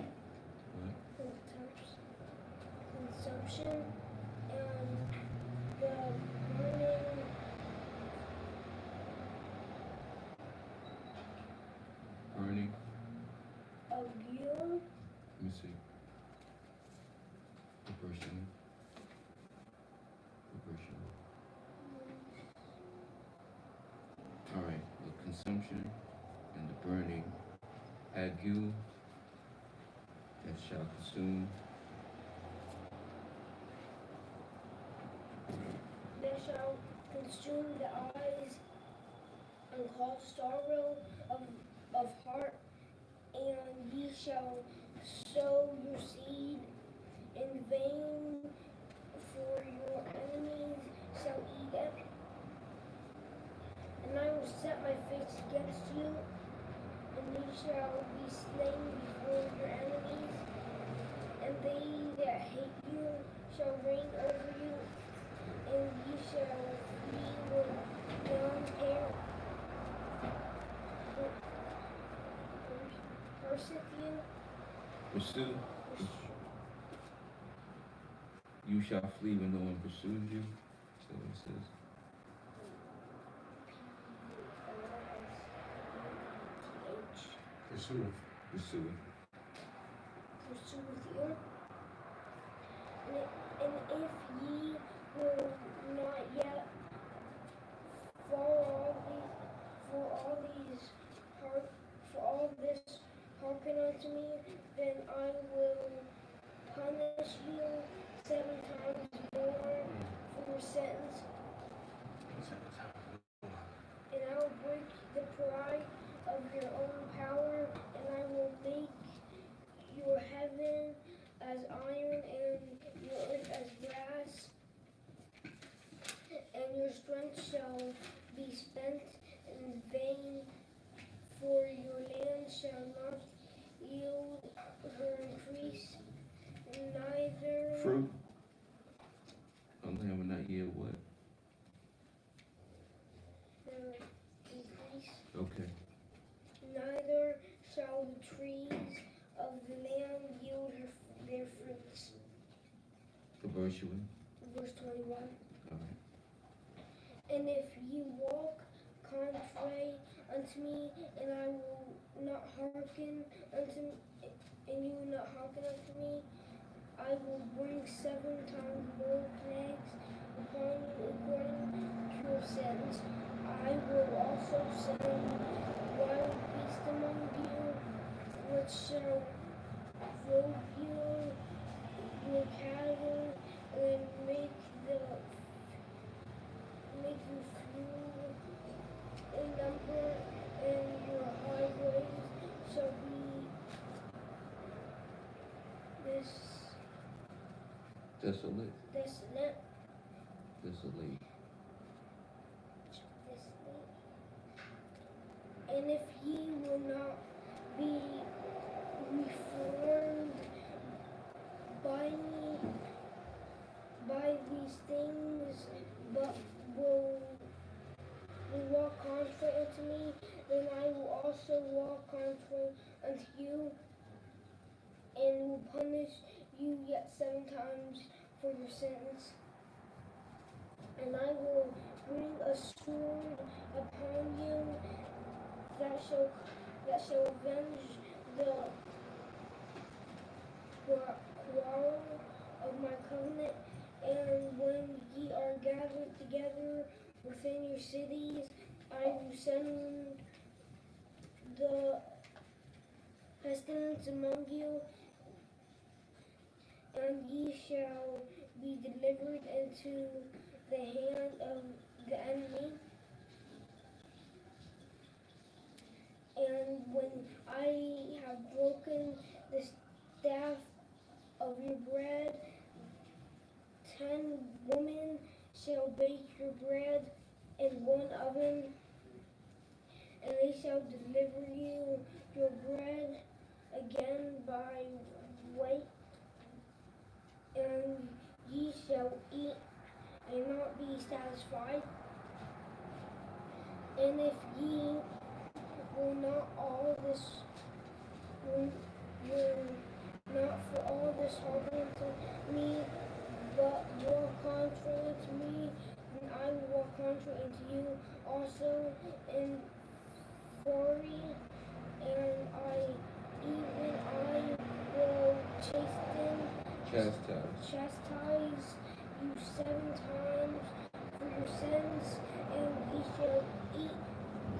and the burning Burning. of you. Let me see. What verse you in? What verse you in? All right. The consumption and the burning. Ague that shall consume. They shall consume the eyes and cause sorrow of heart, and ye shall sow your seed in vain, for your enemies shall eat it. And I will set my face against you, and ye shall be slain before your enemies, and they that hate you shall reign over you, and ye shall flee with young hair. Persecute. Pursue. You shall flee when no one pursues you. So it says. Pursue. Pursue. Pursue with you. And if ye will not yet for all this hearken unto me, then I will punish you 7 times more for your sins, and I will break the pride of your own power, and I will make your heaven as iron and your earth as brass, and your strength shall be spent in vain, for your land shall not yield her increase, neither Fruit. A land will not yield what? her increase, Okay. neither shall the trees of the land yield their fruits. The verse you in? Verse 21. All right. And if ye walk contrary unto me, and I will not hearken unto me, and you will not hearken unto me, I will bring 7 times more plagues upon you according to your sins. I will also send wild beasts among you, which shall rob your cattle, and make you few in number, and your highways shall be Desolate. desolate. And if ye will not be reformed by me, by these things, but will you walk contrary unto me, then I will also walk contrary unto you, and will punish you yet 7 times for your sins. And I will bring a sword upon you that shall avenge the quarrel of my covenant. And when ye are gathered together within your cities, I will send the pestilence among you, and ye shall be delivered into the hand of the enemy. And when I have broken the staff of your bread, 10 women shall bake your bread in one oven, and they shall deliver you your bread again by weight, and ye shall eat and not be satisfied. And if ye will not all this will not for all this hearken unto me, but walk contrary to me, then I will walk contrary unto you also in fury, and even I will chastise you 7 times for your sins, and ye shall eat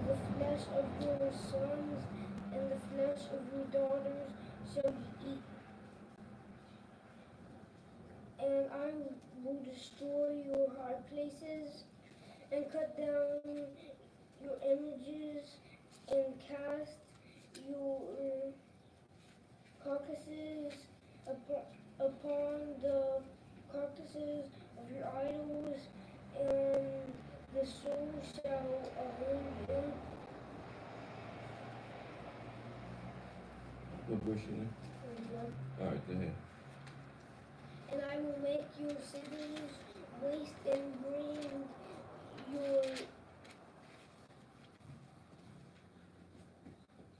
the flesh of your sons, and the flesh of your daughters shall ye eat. And I will destroy your high places, and cut down your images, and cast your carcasses upon the carcasses of your idols, and the soul shall avenge them. What verse you in? All right, go ahead. And I will make your cities waste and bring your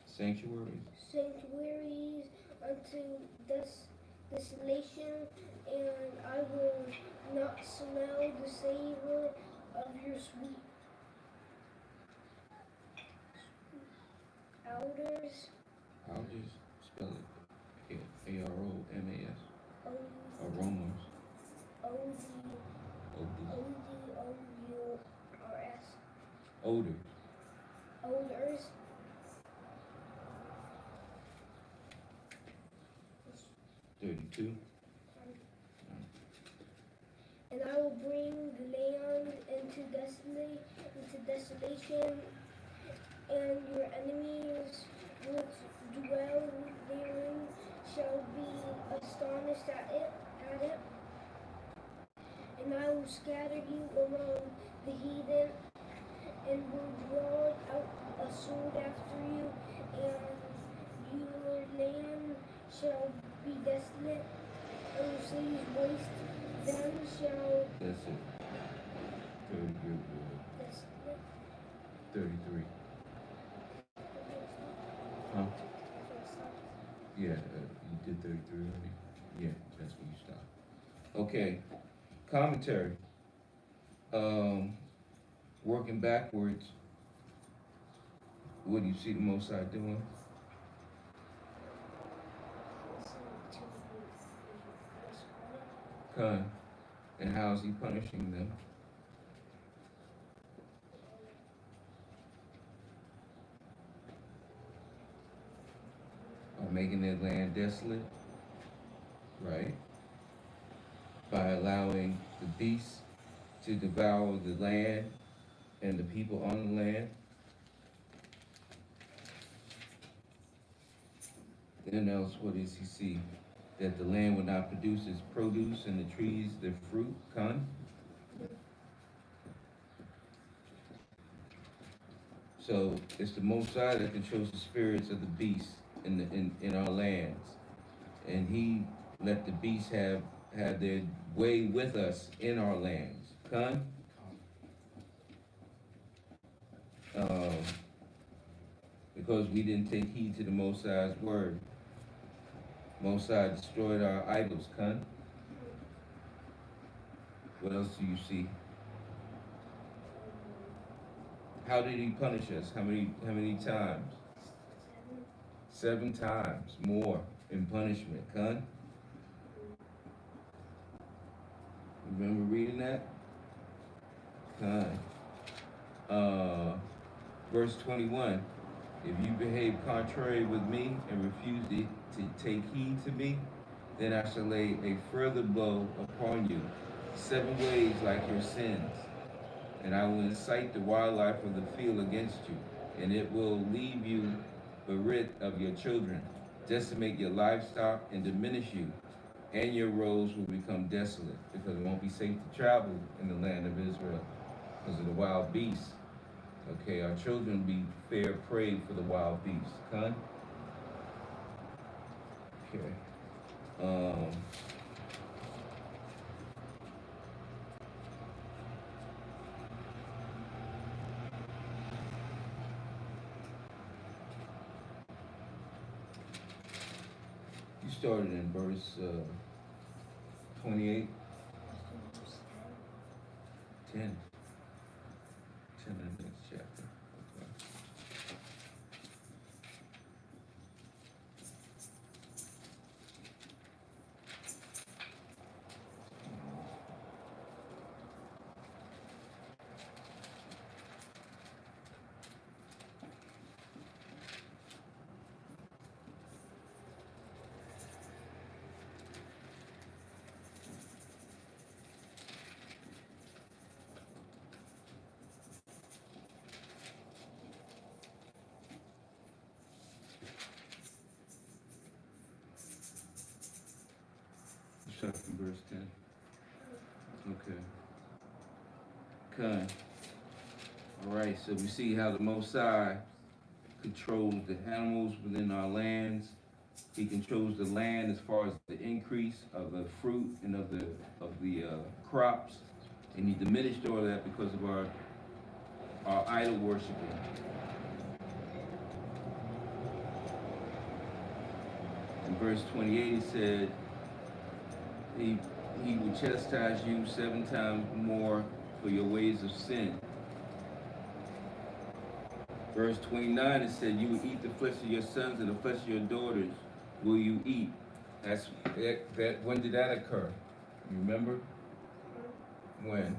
Sanctuaries. sanctuaries unto desolation, and I will not smell the savor of your sweet odors. I'll just spell it Aromas. Aromas. O-D-O-U-R-S. Odors. Odors. 32. And I will bring the land into desolation, and your enemies which dwell therein shall be astonished at it. And I will scatter you among the heathen, and will draw out a sword after you, and your land shall be desolate, and your cities waste. Then shall That's it. 30, desolate. 33. Huh? Yeah, you did 33 already? Yeah, that's where you stopped. Okay, commentary. Working backwards, what do you see the Most High doing? Con. And how is he punishing them? By making their land desolate, right? By allowing the beasts to devour the land and the people on the land. Then else, what does he see? That the land will not produce its produce and the trees their fruit. Con. So it's the Most High that controls the spirits of the beasts in our lands, and He let the beasts have their way with us in our lands. Con. because we didn't take heed to the Most High's word. Most High destroyed our idols, Con. What else do you see? How did he punish us? How many times? 7 times more in punishment, Con. Remember reading that? Con. Verse 21. If you behave contrary with me and refuse to take heed to me, then I shall lay a further blow upon you, 7 ways like your sins. And I will incite the wildlife of the field against you, and it will leave you bereft of your children, decimate your livestock, and diminish you, and your roads will become desolate, because it won't be safe to travel in the land of Israel because of the wild beasts. Okay, our children be fair prey for the wild beasts. Con? Okay. You started in verse 28, 10. 10 in the next chapter. Okay. Start from verse 10. Okay. Okay. All right, so we see how the Most High controls the animals within our lands. He controls the land as far as the increase of the fruit and of the crops, and he diminished all that because of our idol worshiping. In verse 28, he said, He will chastise you 7 times more for your ways of sin. Verse 29, it said, you will eat the flesh of your sons and the flesh of your daughters will you eat. That when did that occur? You remember? When?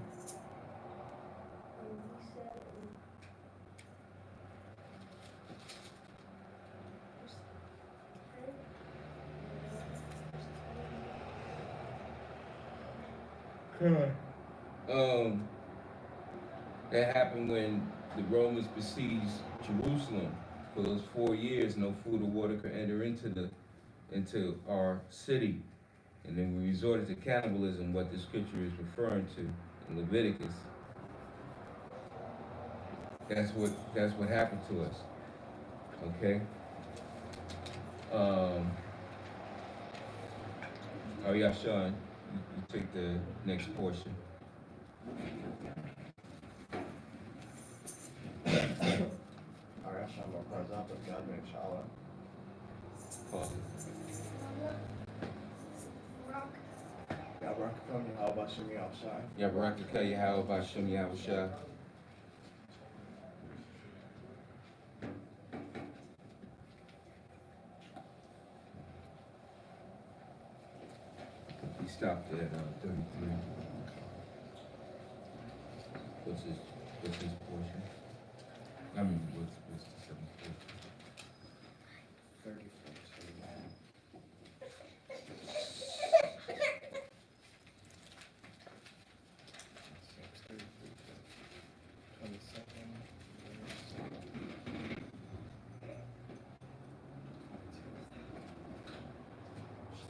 That happened when the Romans besieged Jerusalem. For those 4 years, no food or water could enter into our city. And then we resorted to cannibalism, what the scripture is referring to in Leviticus. That's what happened to us. Okay? Yeah, Sean, you take the next portion. Alright, Shalom, Barzah, God, Inshallah. Pause it. Yabarakam, Yahweh Shem Yahushai. Yabarakaka Yahweh Bashem Yahushua. He stopped at 33. What's his portion? I mean, what's the 7th portion? 34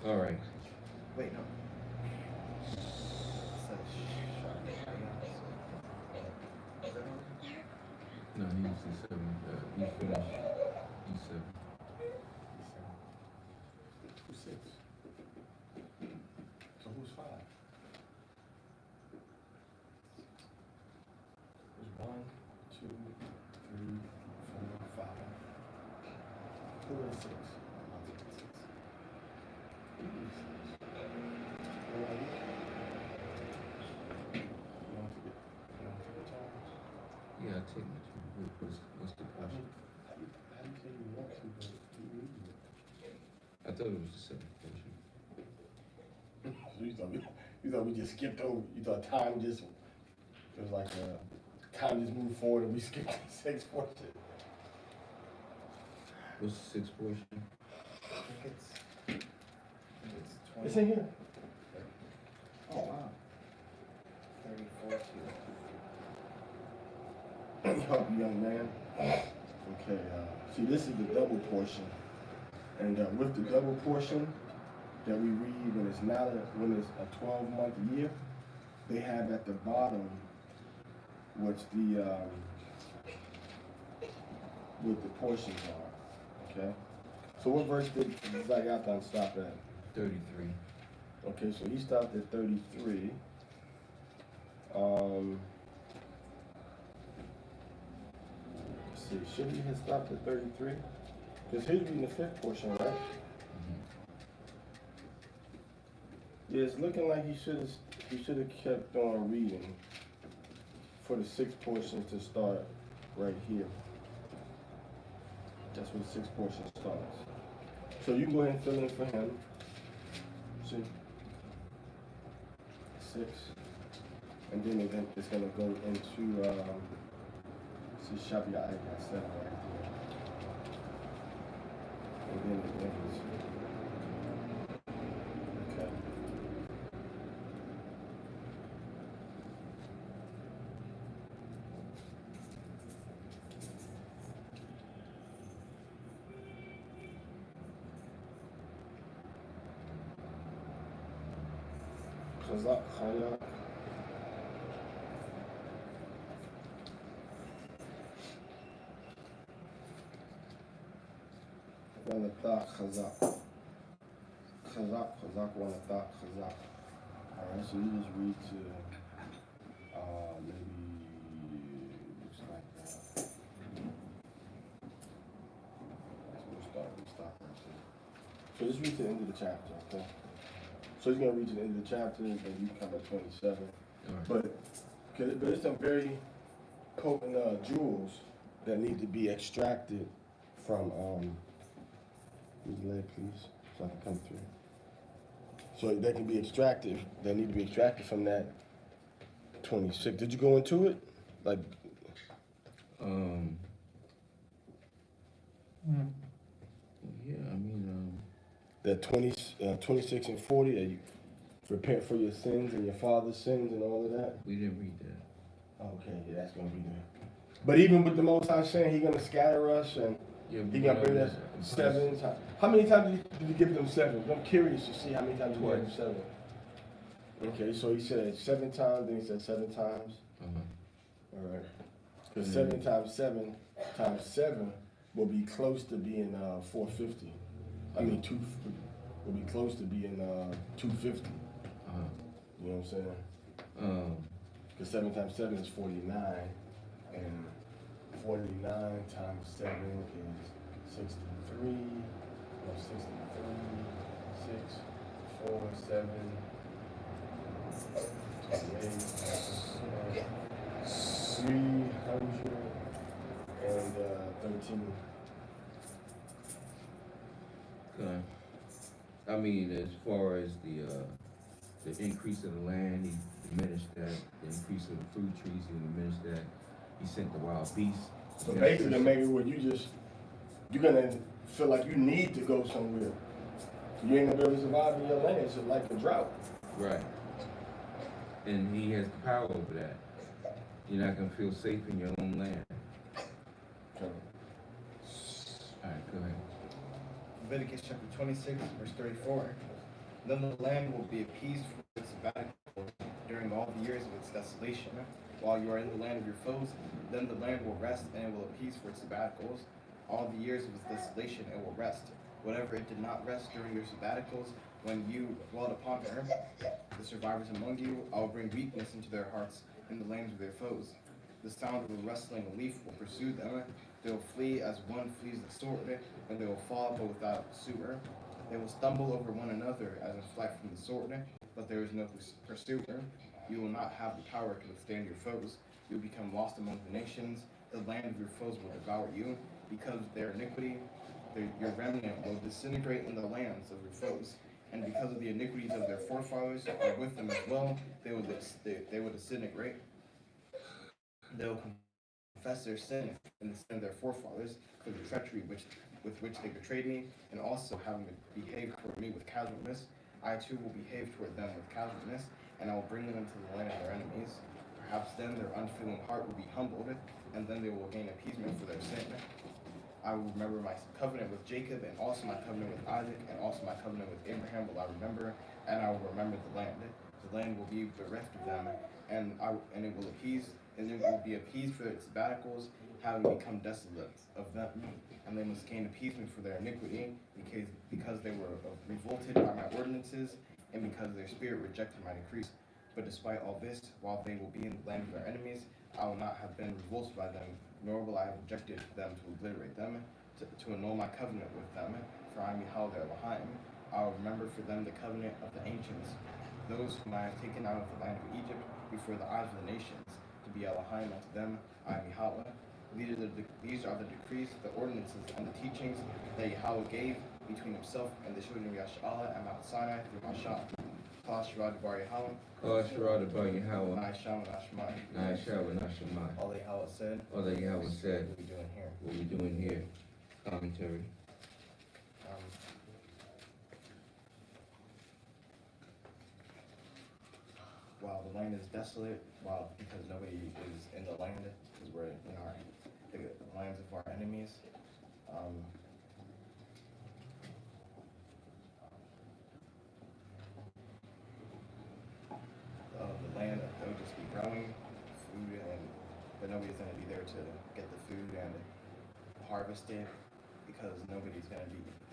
All right. Wait, no. No, he's the 7th. He finished. He's 7. 6. So who's 5? There's 1, 2, 3, 4, 5. go to 6. I'll take the 6. Yeah, I take my turn. What's the portion? How do you say you want to, but you read it? I thought it was the seventh portion. So you thought we just skipped over, you thought time just, it was like, time just moved forward and we skipped the 6th portion. What's the sixth portion? I think it's 20. It's in here. Oh, wow. 34 to Let me help you, young man. Okay, see, this is the double portion. And with the double portion that we read when it's not when it's a 12-month year, they have at the bottom what's the what the portions are. Okay. So what verse did Zayatan stop at? 33. Okay, so he stopped at 33. Let's see, should he have stopped at 33? Because he's reading the 5th portion, right? Yeah, it's looking like he should have kept on reading for the 6th portion to start right here. That's where the 6th portion starts. So you can go ahead and fill in for him. See? 6. And then it's going to go into, see, Shabbat, I got 7 right there. And then it ends. Okay. Chazak, Chayak. Wanatah, Chazak. Chazak, Wanatah, Chazak. Alright, so you just read to, maybe, looks like that. So we stop right there. So just read to the end of the chapter, okay? So he's gonna read to the end of the chapter, and then you come at 27. All right. But there's some very potent jewels that need to be extracted from, use the lead, please, so I can come through. So they can be extracted, they need to be extracted from that 26. Did you go into it? Like, Yeah, I mean, that 26 and 40, that you repent for your sins and your father's sins and all of that? we didn't read that. Okay, yeah, that's gonna be there. But even with the Most High saying He's gonna scatter us and Yeah, He gonna bring us 7 times. How many times did He give them 7? I'm curious to see how many times He gave them 7. Okay, so He said 7 times, then He said 7 times. All right. Because 7 times 7 times 7 will be close to being 450. I mean, will be close to being 250. You know what I'm saying? Because 7 times 7 is 49, and 49 times 7 is 63. No, 63, 6, 4, 7, 28, 313. Okay. I mean, as far as the increase of the land, he diminished that. The increase of the fruit trees, he diminished that. He sent the wild beasts. So basically, maybe what you're gonna feel like you need to go somewhere. You ain't gonna be able to survive in your land. It's like a drought. Right. And he has the power over that. You're not gonna feel safe in your own land. Okay. All right, go ahead. Leviticus chapter 26, verse 34. Then the land will be appeased for its sabbatical during all the years of its desolation. While you are in the land of your foes, then the land will rest and it will appease for its sabbaticals. All the years of its desolation it will rest. Whatever it did not rest during your sabbaticals, when you dwelled upon her, the survivors among you, I will bring weakness into their hearts in the lands of their foes. The sound of a rustling leaf will pursue them, They will flee as one flees the sword, and they will fall but without pursuer. They will stumble over one another as in flight from the sword, but there is no pursuer. You will not have the power to withstand your foes. You will become lost among the nations. The land of your foes will devour you. Because of their iniquity, your remnant will disintegrate in the lands of your foes. And because of the iniquities of their forefathers are with them as well, they will disintegrate. They will confess their sin and the sin of their forefathers for the treachery with which they betrayed me, and also having behaved toward me with casualness. I too will behave toward them with casualness, and I will bring them into the land of their enemies. Perhaps then their unfeeling heart will be humbled, and then they will gain appeasement for their sin. I will remember my covenant with Jacob, and also my covenant with Isaac, and also my covenant with Abraham will I remember, and I will remember the land. The land will be bereft of them, and it will be appeased for its battles, having become desolate of them, and they must gain appeasement for their iniquity, because they were revolted by my ordinances, and because their spirit rejected my decrees. But despite all this, while they will be in the land of their enemies, I will not have been revolted by them, nor will I have rejected them to obliterate them, to annul my covenant with them, for I am Yahweh their Elohim. I will remember for them the covenant of the ancients, those whom I have taken out of the land of Egypt before the eyes of the nations, to be Elohim unto them. I am Yahweh. These are the decrees, the ordinances, and the teachings that Yahweh gave between himself and the children of Yash'Allah at Mount Sinai through Mashah. Kal Shirah Debar Yahweh. Kal Shirah Debar Yahweh. Na'isham Nashmai. Na'isham Nashmai. All that Yahweh said. All that Yahweh said. What we doing here? What we doing here? Commentary. While the land is desolate, because nobody is in the land, because we're in the lands of our enemies. The land, they'll just be growing food, but nobody's going to be there to get the food and harvest it, because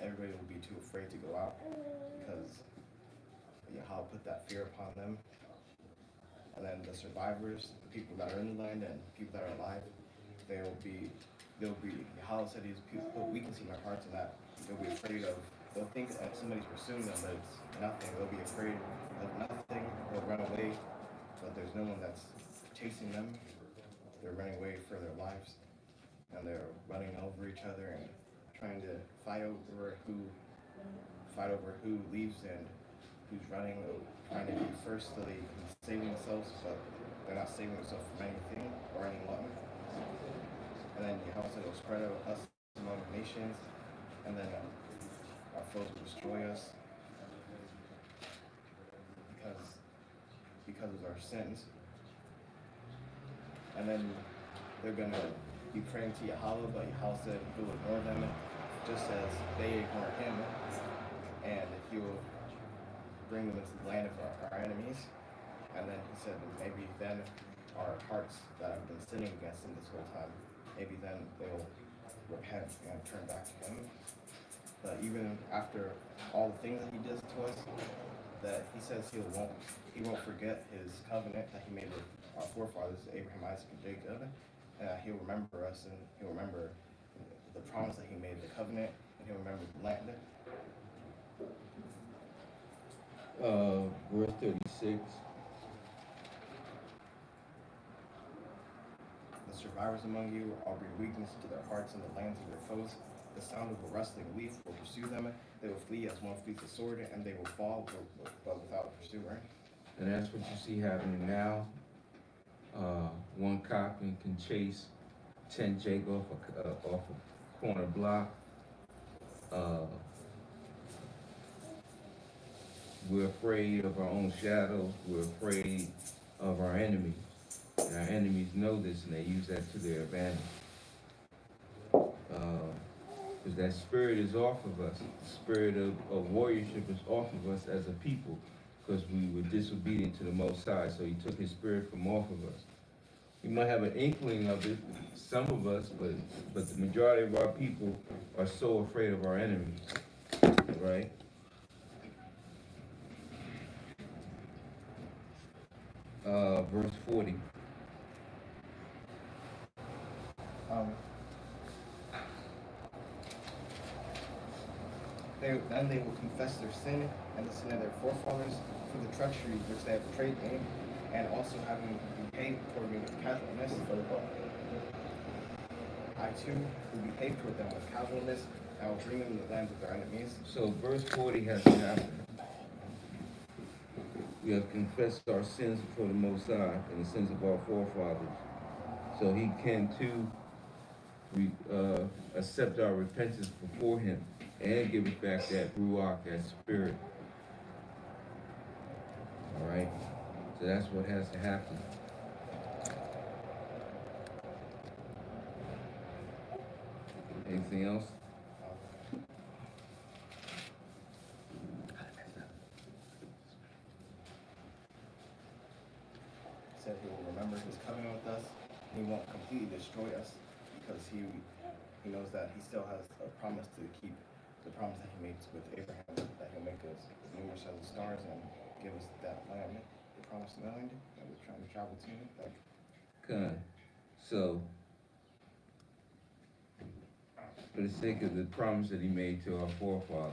everybody will be too afraid to go out, because Yahweh put that fear upon them. And then the survivors, the people that are in the land and people that are alive, they'll be, Yahweh said these people put weakness in their hearts, and that they'll be afraid of, they'll think that somebody's pursuing them, but it's nothing. They'll be afraid of nothing. They'll run away, but there's no one that's chasing them. They're running away for their lives, and they're running over each other and trying to fight over who leaves and who's running, trying to be first so they can save themselves, but they're not saving themselves from anything or anyone. And then Yahweh said, will spread out us among the nations, and then our foes will destroy us because of our sins. And then they're going to be praying to Yahweh, but Yahweh said he will ignore them just as they ignore him, and he will bring them into the land of our enemies. And then he said, maybe then our hearts that have been sinning against him this whole time, maybe then they will repent and turn back to him. But even after all the things that he does to us, that he says he won't forget his covenant that he made with our forefathers, Abraham, Isaac, and Jacob. He'll remember us, and he'll remember the promise that he made, the covenant, and he'll remember the land. Verse 36. The survivors among you, I'll bring weakness to their hearts and the lands of their foes. The sound of a rustling leaf will pursue them. They will flee as one flees the sword, and they will fall, but without a pursuer. And that's what you see happening now. One Cochran can chase 10 Jake off a corner block. We're afraid of our own shadows. We're afraid of our enemies. And our enemies know this, and they use that to their advantage. Because that spirit is off of us. The spirit of warriorship is off of us as a people, because we were disobedient to the Most High, so he took his spirit from off of us. We might have an inkling of it, some of us, but the majority of our people are so afraid of our enemies, right? Verse 40. Then they will confess their sin and the sin of their forefathers for the treachery which they have betrayed me, and also having behaved toward me with casualness. I too will behave toward them with casualness. I will bring them in the land of their enemies. So verse 40 has to happen. We have confessed our sins before the Most High and the sins of our forefathers. So he can too accept our repentance before him and give us back that ruach, that spirit. All right? So that's what has to happen. Anything else? Said he will remember his covenant with us. He won't completely destroy us because he knows that he still has a promise to keep, the promise that he made with Abraham, that he'll make us numerous as the stars and give us that land, the promised land that we're trying to travel to. Like, Good. So, for the sake of the promise that he made to our forefathers,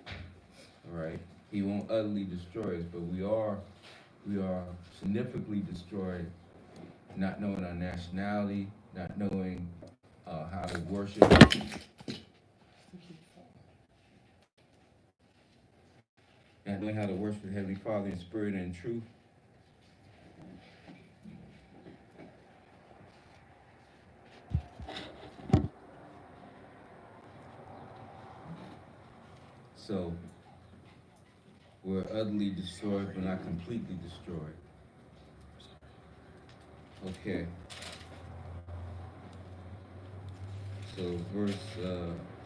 all right, he won't utterly destroy us, but we are significantly destroyed, not knowing our nationality, not knowing how to worship, not knowing how to worship the Heavenly Father in spirit and in truth. So, we're utterly destroyed, but not completely destroyed. Okay. So verse,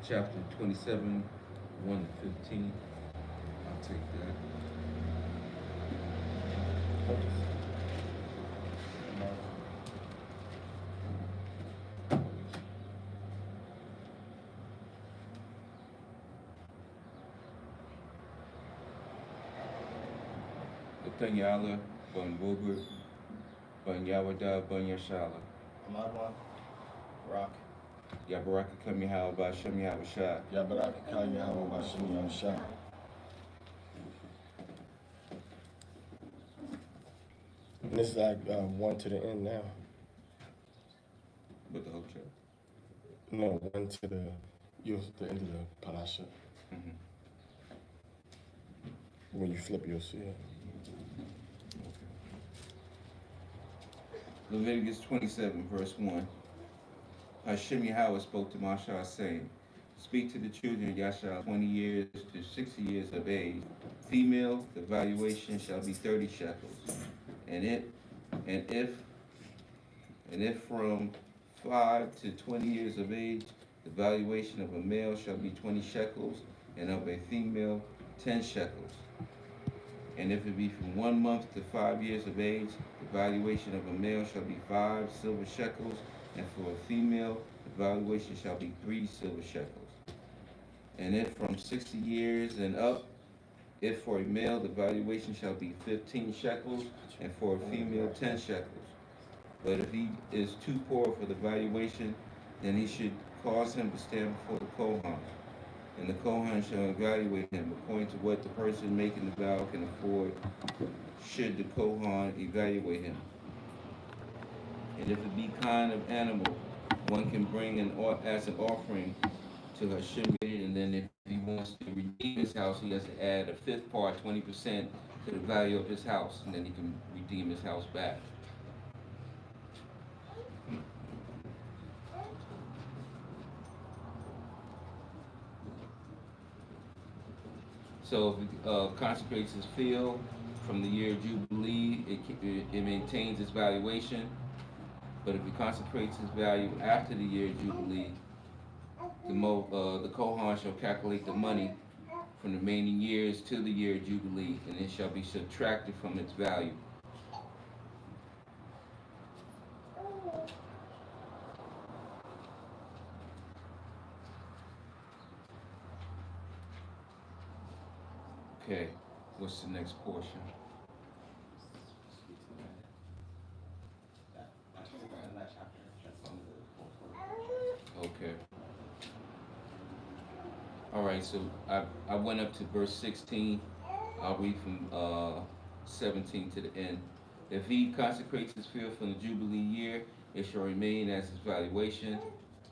chapter 27, 1 to 15. I'll take that. Batanyala, Bun Wilbur, Bun Yawada, Bun Yashala. Amadwan, Rock, Yabaraka Kamihal Bashem Yahweh. Yabaraka Kaya Hawashim Yamsha. And this is like one to the end now. With the whole chapter. No, one to the end of the parasha. Mm-hmm. When you flip, you'll see it. Leviticus 27, verse 1. Hashem Yahweh spoke to Mashah, saying, speak to the children of Yashar 20 years to 60 years of age. Female, the valuation shall be 30 shekels. And if from 5 to 20 years of age, the valuation of a male shall be 20 shekels, and of a female 10 shekels. And if it be from 1 month to 5 years of age, the valuation of a male shall be 5 silver shekels, and for a female, the valuation shall be 3 silver shekels. And if from 60 years and up, if for a male, the valuation shall be 15 shekels, and for a female 10 shekels. But if he is too poor for the valuation, then he should cause him to stand before the Kohan. And the Kohan shall evaluate him according to what the person making the vow can afford, should the Kohan evaluate him. And if it be kind of animal, one can bring as an offering to Hashem, and then if he wants to redeem his house, he has to add a fifth part, 20%, to the value of his house, and then he can redeem his house back. So if it consecrates his field from the year of Jubilee, it maintains its valuation. But if it consecrates his value after the year of Jubilee, the Kohan shall calculate the money from the remaining years to the year of Jubilee, and it shall be subtracted from its value. Okay, what's the next portion? That chapter, that's on the fourth. Okay. All All right, so I went up to verse 16. I'll read from 17 to the end. If he consecrates his field from the Jubilee year, it shall remain as his valuation.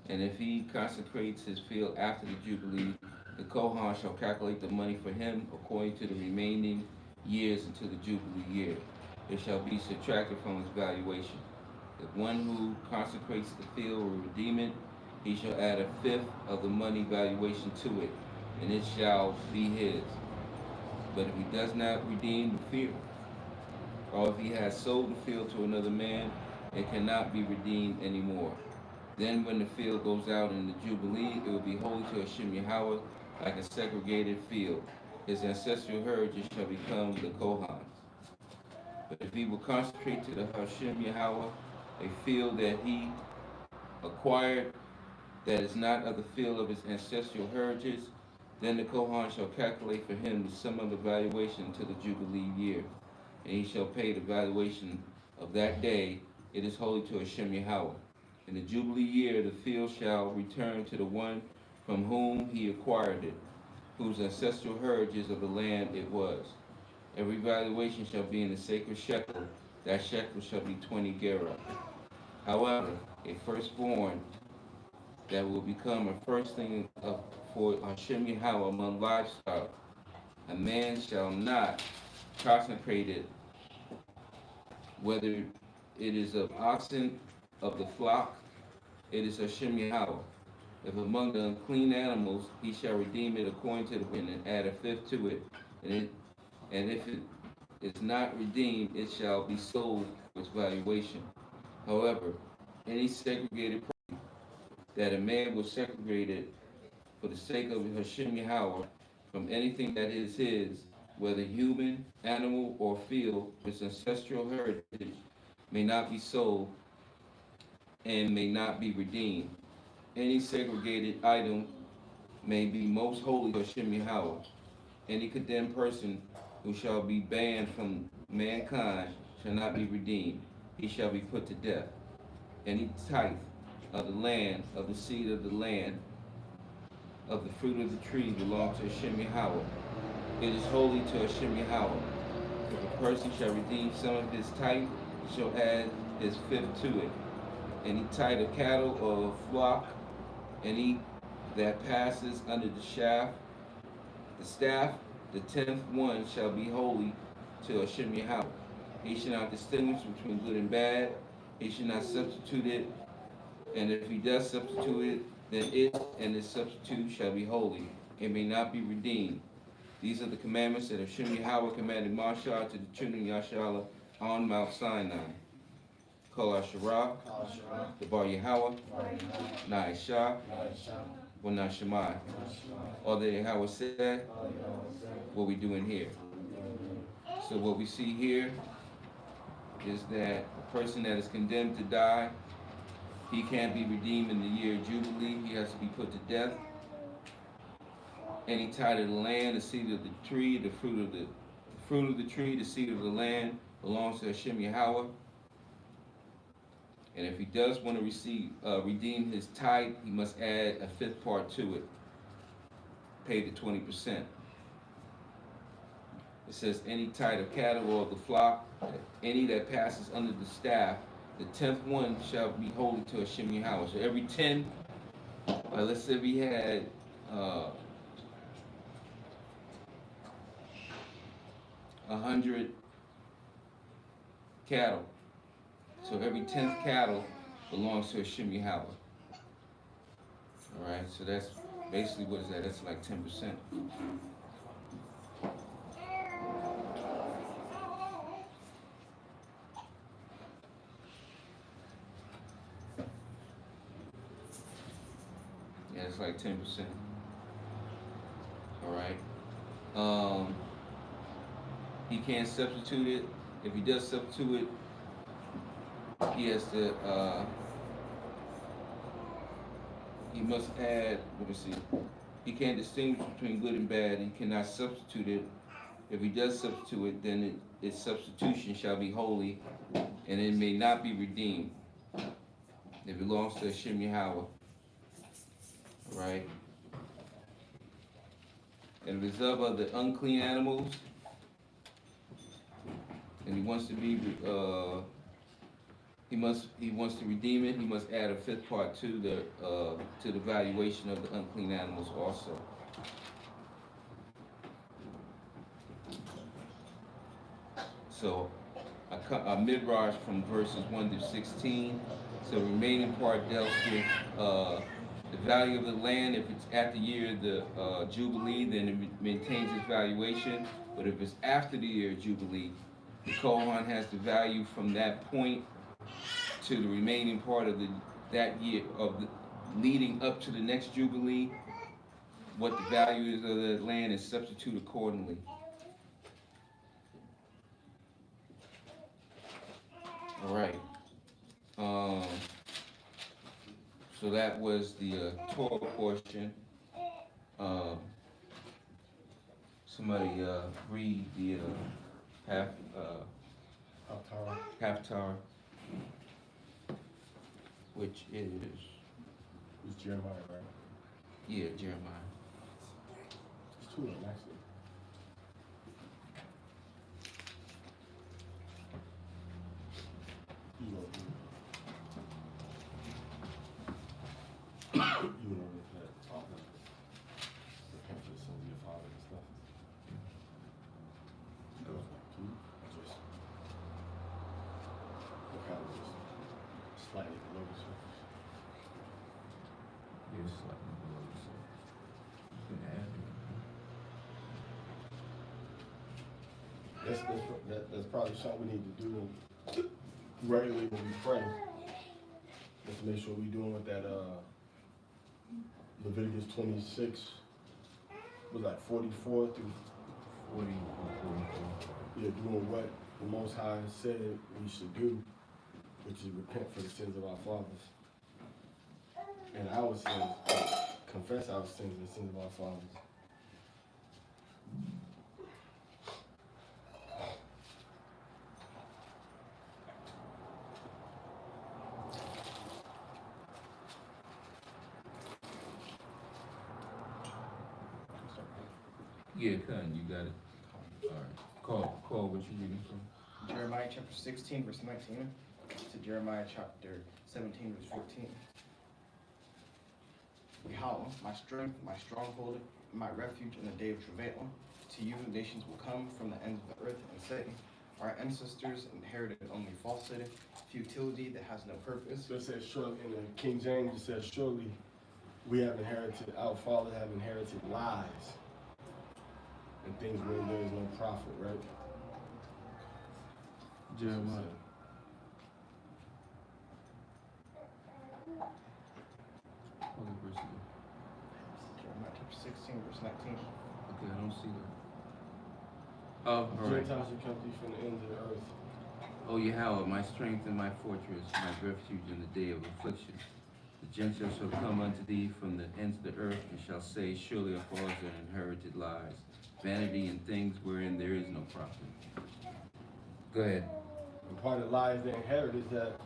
And if he consecrates his field after the Jubilee, the Kohan shall calculate the money for him according to the remaining years until the Jubilee year. It shall be subtracted from his valuation. If one who consecrates the field will redeem it, he shall add a fifth of the money valuation to it, and it shall be his. But if he does not redeem the field, or if he has sold the field to another man, it cannot be redeemed anymore. Then when the field goes out in the Jubilee, it will be holy to Hashem Yahweh like a segregated field. His ancestral heritage shall become the Kohans. But if he will consecrate to the Hashem Yahweh a field that he acquired that is not of the field of his ancestral heritage, then the Kohan shall calculate for him the sum of the valuation to the Jubilee year, and he shall pay the valuation of that day. It is holy to Hashem Yahweh. In the Jubilee year, the field shall return to the one from whom he acquired it, whose ancestral heritage of the land it was. Every valuation shall be in the sacred shekel. That shekel shall be 20 gerah. However, a firstborn that will become a firstling for Hashem Yahweh among livestock, a man shall not consecrate it, whether it is of oxen of the flock, it is Hashem Yahweh. If among the unclean animals, he shall redeem it according to the wind and add a fifth to it, and if it is not redeemed, it shall be sold for its valuation. However, any segregated property that a man will segregate it for the sake of Hashem Yahweh from anything that is his, whether human, animal, or field, its ancestral heritage may not be sold and may not be redeemed. Any segregated item may be most holy to Hashem Yahweh. Any condemned person who shall be banned from mankind shall not be redeemed. He shall be put to death. Any tithe of the land, of the seed of the land, of the fruit of the tree belongs to Hashem Yahweh. It is holy to Hashem Yahweh. If a person shall redeem some of his tithe, he shall add his fifth to it. Any tithe of cattle or flock, any that passes under the staff, the 10th one shall be holy to Hashem Yahweh. He shall not distinguish between good and bad. He shall not substitute it. And if he does substitute it, then it and its substitute shall be holy. It may not be redeemed. These are the commandments that Hashem Yahweh commanded Moshe to the children of Yashala on Mount Sinai. Kol Asherah, the Bar Yahweh, Na'ishah, Wanashemai. All that Yahweh said, what we doing here. So what we see here is that a person that is condemned to die, he can't be redeemed in the year of Jubilee. He has to be put to death. Any tithe of the land, the seed of the tree, the fruit of the tree, the seed of the land belongs to Hashem Yahweh. And if he does want to redeem his tithe, he must add a fifth part to it, pay the 20%. It says any tithe of cattle or of the flock, any that passes under the staff, the 10th one shall be holy to Hashem Yahweh. So every 10, let's say we had 100 cattle. So every 10th cattle belongs to Hashem Yahweh. All right, so that's basically what is that? That's like 10%. Yeah, it's like 10%. All right. He can't substitute it. If he does substitute it, he has to, he must add, let me see, he can't distinguish between good and bad. He cannot substitute it. If he does substitute it, then its substitution shall be holy, and it may not be redeemed. It belongs to Hashem Yahweh. Right? and if it's of the unclean animals, and he wants to be, he wants to redeem it, he must add a fifth part to the valuation of the unclean animals also. So, a midrash from verses 1 to 16. So the remaining part deals with the value of the land. If it's at the year of the Jubilee, then it maintains its valuation. But if it's after the year of Jubilee, the Kohan has the value from that point to the remaining part of that year of the leading up to the next Jubilee. What the value is of the land is substituted accordingly. All right. So that was the Torah portion. Somebody read the Haftarah, which is It's Jeremiah, right? yeah, Jeremiah. It's two of them, actually. You know, with that talk, repent for the sins of your father and stuff. That was like two, just, what kind of just slightly below the surface. Yes, like below the surface. You can add it. That's probably something we need to do regularly when we pray. Just to make sure we're doing what that Leviticus 26 was like 44 through 44. yeah, doing what the Most High said we should do, which is repent for the sins of our fathers. And our sins, confess our sins and the sins of our fathers. Yeah, Cotton, you got it. All right. Call what you reading from? Jeremiah chapter 16, verse 19 to Jeremiah chapter 17, verse 14. Yahweh, my strength, my stronghold, my refuge in the day of travail. To you nations will come from the ends of the earth and say, our ancestors inherited only falsehood, futility that has no purpose. So it says, surely, in the King James, it says, surely we have inherited, our fathers have inherited lies and things where there is no profit, right? Jeremiah. What verse is it? Jeremiah chapter 16, verse 19. Okay, I don't see that. Oh, all right. Gentiles shall come to you from the ends of the earth. O Yahweh, my strength and my fortress, my refuge in the day of affliction. The Gentiles shall come unto thee from the ends of the earth, and shall say, surely our fathers are inherited lies, vanity and things wherein there is no profit. Go ahead. And part of the lies they inherit is that,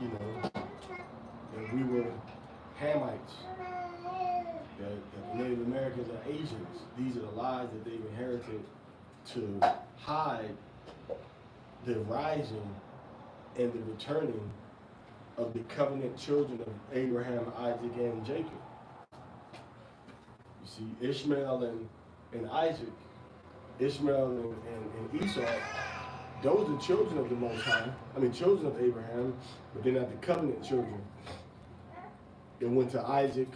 you know, that we were Hamites, that the Native Americans are Asians. These are the lies that they've inherited to hide the rising and the returning of the covenant children of Abraham, Isaac, and Jacob. You see, Ishmael and Isaac, Ishmael and Esau, those are children of the Most High. I mean, children of Abraham, but they're not the covenant children. They went to Isaac,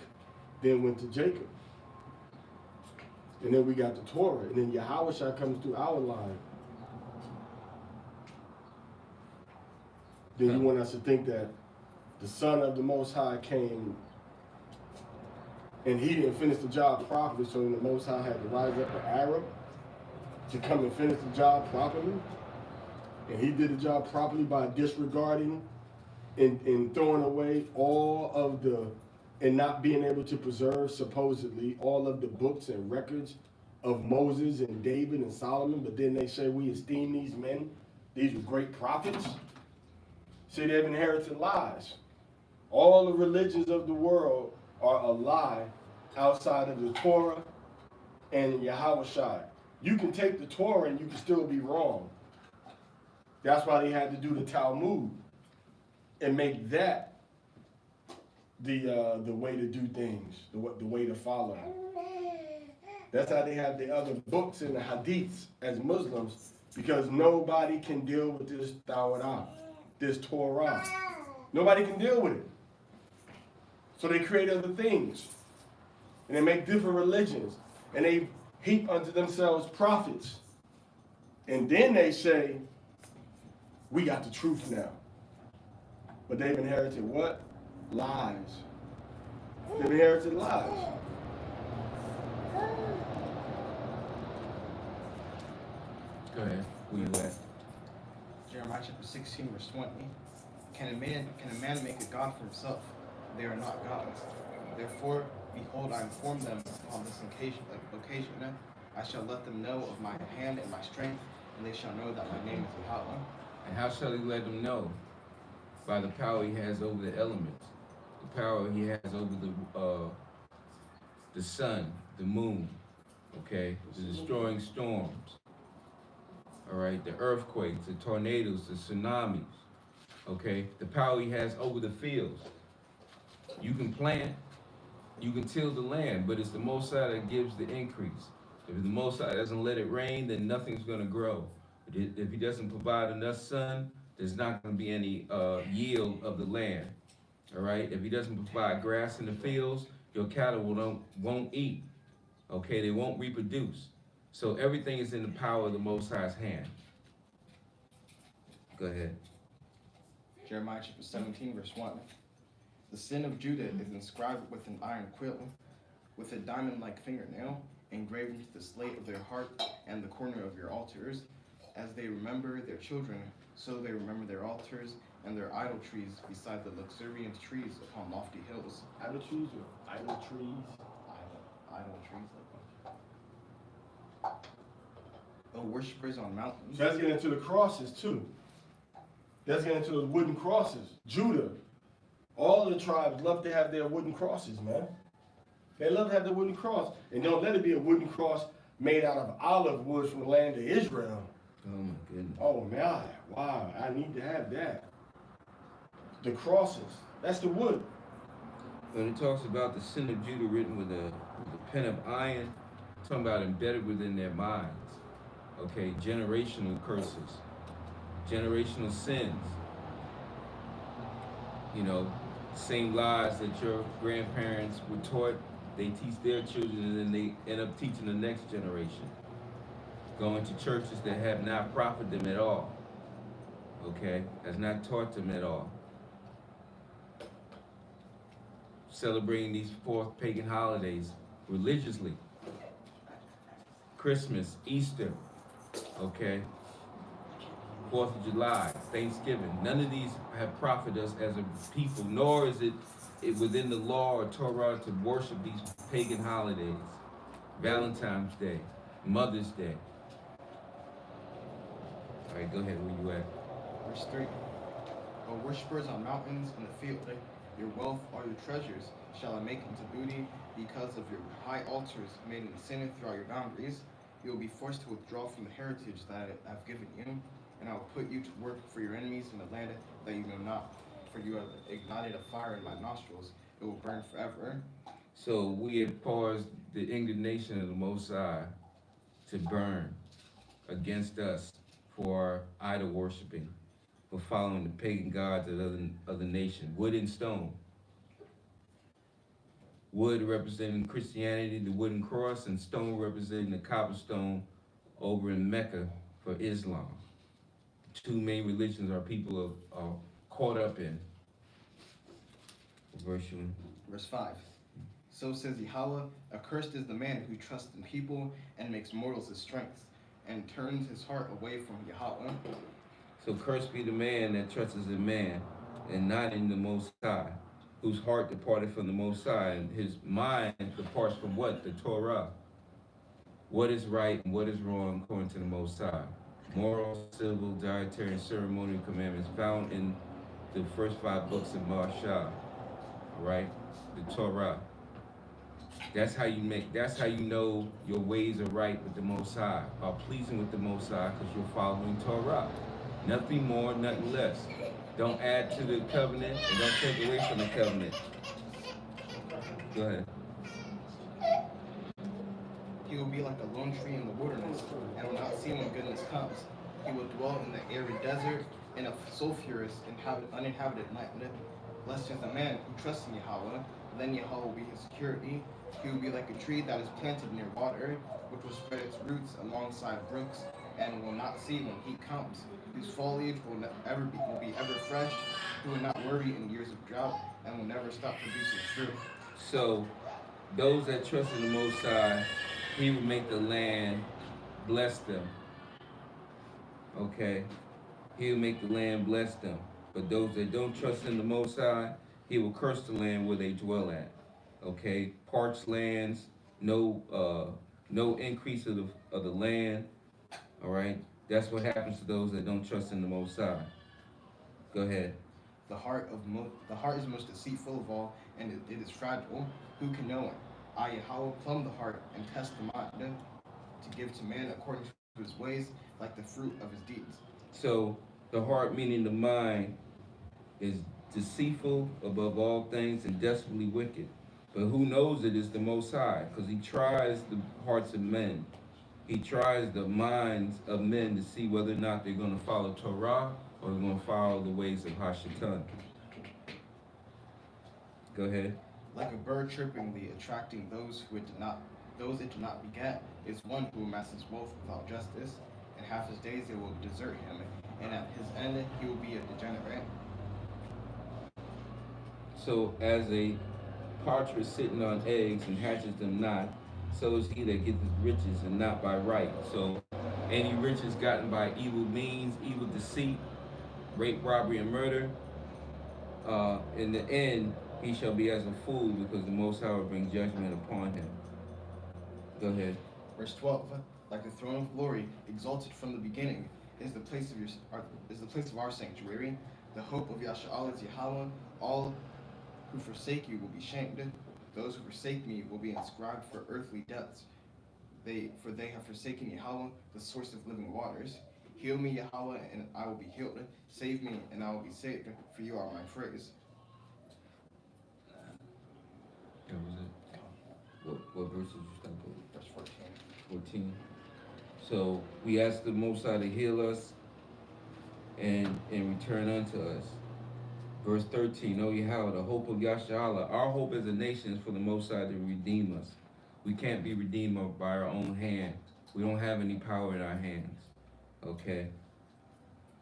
then went to Jacob. And then we got the Torah, and then Yahweh comes through our line. Then you want us to think that the Son of the Most High came and he didn't finish the job properly, so the Most High had to rise up an Arab to come and finish the job properly. And he did the job properly by disregarding and throwing away all of the, and not being able to preserve, supposedly, all of the books and records of Moses and David and Solomon. But then they say we esteem these men, these were great prophets. See, they've inherited lies. All the religions of the world are a lie outside of the Torah and Yahweh Shai. You can take the Torah and you can still be wrong. That's why they had to do the Talmud and make that the way to do things, the way to follow. That's how they have the other books and the hadiths as Muslims, because nobody can deal with this Torah, this Torah. Nobody can deal with it. So they create other things. And they make different religions. And they heap unto themselves prophets. And then they say, we got the truth now. But they've inherited what? Lies. They've inherited lies. Go ahead. Who you at? Jeremiah chapter 16, verse 20. Can a man make a god for himself? They are not gods. Therefore, behold, I inform them upon this occasion. I shall let them know of my hand and my strength, and they shall know that my name is Yahweh. And how shall he let them know? By the power he has over the elements, the power he has over the sun, the moon, okay, the destroying storms, all right, the earthquakes, the tornadoes, the tsunamis, okay, the power he has over the fields. You can plant, you can till the land, but it's the Most High that gives the increase. If the Most High doesn't let it rain, then nothing's going to grow. If he doesn't provide enough sun, there's not going to be any yield of the land. All right. If he doesn't provide grass in the fields, your cattle won't eat. Okay, they won't reproduce. So everything is in the power of the Most High's hand. Go ahead. Jeremiah chapter 17, verse 1. The sin of Judah is inscribed with an iron quill, with a diamond-like fingernail, engraved into the slate of their heart and the corner of your altars. As they remember their children, so they remember their altars and their idol trees beside the luxuriant trees upon lofty hills. Idol trees or idol trees? Idol trees. O worshippers on mountains. So that's getting into the crosses too. That's getting into the wooden crosses. Judah, all the tribes love to have their wooden crosses, man. They love to have the wooden cross. And don't let it be a wooden cross made out of olive wood from the land of Israel. Oh my goodness. Oh man, wow, I need to have that. The crosses, that's the wood. When it talks about the sin of Judah written with a pen of iron, it's talking about embedded within their minds. Okay, generational curses, generational sins. You know, same lies that your grandparents were taught, they teach their children, and then they end up teaching the next generation. Going to churches that have not profited them at all. Okay, has not taught them at all. Celebrating these fourth pagan holidays religiously. Christmas, Easter, okay? 4th of July, Thanksgiving. None of these have profited us as a people, nor is it within the law or Torah to worship these pagan holidays. Valentine's Day, Mother's Day. All right, go ahead, where you at? Verse 3. O worshippers on mountains in the field, your wealth, all your treasures, shall I make into booty because of your high altars made in sin throughout your boundaries. You will be forced to withdraw from the heritage that I have given you, and I will put you to work for your enemies in the land that you know not. For you have ignited a fire in my nostrils, it will burn forever. So we have caused the indignation of the Most High to burn against us for idol worshiping, for following the pagan gods of other nations. Wood and stone. Wood representing Christianity, the wooden cross, and stone representing the cobblestone over in Mecca for Islam. The two main religions our people are caught up in. Verse 5. So says Yahweh, accursed is the man who trusts in people and makes mortals his strength, and turns his heart away from Yahweh. So cursed be the man that trusts in man and not in the Most High, whose heart departed from the Most High, and his mind departs from what? The Torah. What is right and what is wrong according to the Most High. Moral, civil, dietary, and ceremonial commandments found in the first 5 books of Mashah, right? The Torah. That's how you make. That's how you know your ways are right with the Most High, are pleasing with the Most High, because you're following Torah. Nothing more, nothing less. Don't add to the covenant, and don't take away from the covenant. Go ahead. He will be like a lone tree in the wilderness, and will not see when goodness comes. He will dwell in the arid desert, in a sulfurous, uninhabited land. Blessed is the man who trusts in Yahweh, then Yahweh will be his security. He will be like a tree that is planted near water, which will spread its roots alongside brooks, and will not see when heat comes. Whose foliage will be ever fresh, who will not worry in years of drought, and will never stop producing fruit. So, those that trust in the Most High, He will make the land bless them. Okay, He will make the land bless them. But those that don't trust in the Most High, He will curse the land where they dwell at. Okay, parched lands, no increase of the land. All right, that's what happens to those that don't trust in the Most High. Go ahead. The heart is most deceitful of all, and it is fragile. Who can know it? I Yahweh plumb the heart and test the mind, to give to man according to his ways, like the fruit of his deeds. So the heart, meaning the mind, is deceitful above all things and desperately wicked. But who knows it is the Most High, because He tries the hearts of men. He tries the minds of men to see whether or not they're going to follow Torah or they're going to follow the ways of Hashatan. Go ahead. Like a bird chirpingly attracting those it did not beget, is one who amasses wealth without justice, and half his days they will desert him, and at his end he will be a degenerate. So as a partridge sitting on eggs and hatches them not, so is he that getteth riches and not by right. So any riches gotten by evil means, evil deceit, rape, robbery, and murder, in the end he shall be as a fool, because the Most High will bring judgment upon him. Go ahead. Verse 12. Like the throne of glory, exalted from the beginning, is the place of our sanctuary. The hope of Yasha'al is Yahweh. All who forsake you will be shamed. Those who forsake me will be inscribed for earthly depths. For they have forsaken Yahweh, the source of living waters. Heal me, Yahweh, and I will be healed. Save me, and I will be saved, for you are my praise. That was it. What verse did you stop at? Verse 14. 14. So we ask the Most High to heal us and return unto us. Verse 13, O Yahweh, the hope of Yasharallah. Our hope as a nation is for the Most High to redeem us. We can't be redeemed by our own hand. We don't have any power in our hands. Okay?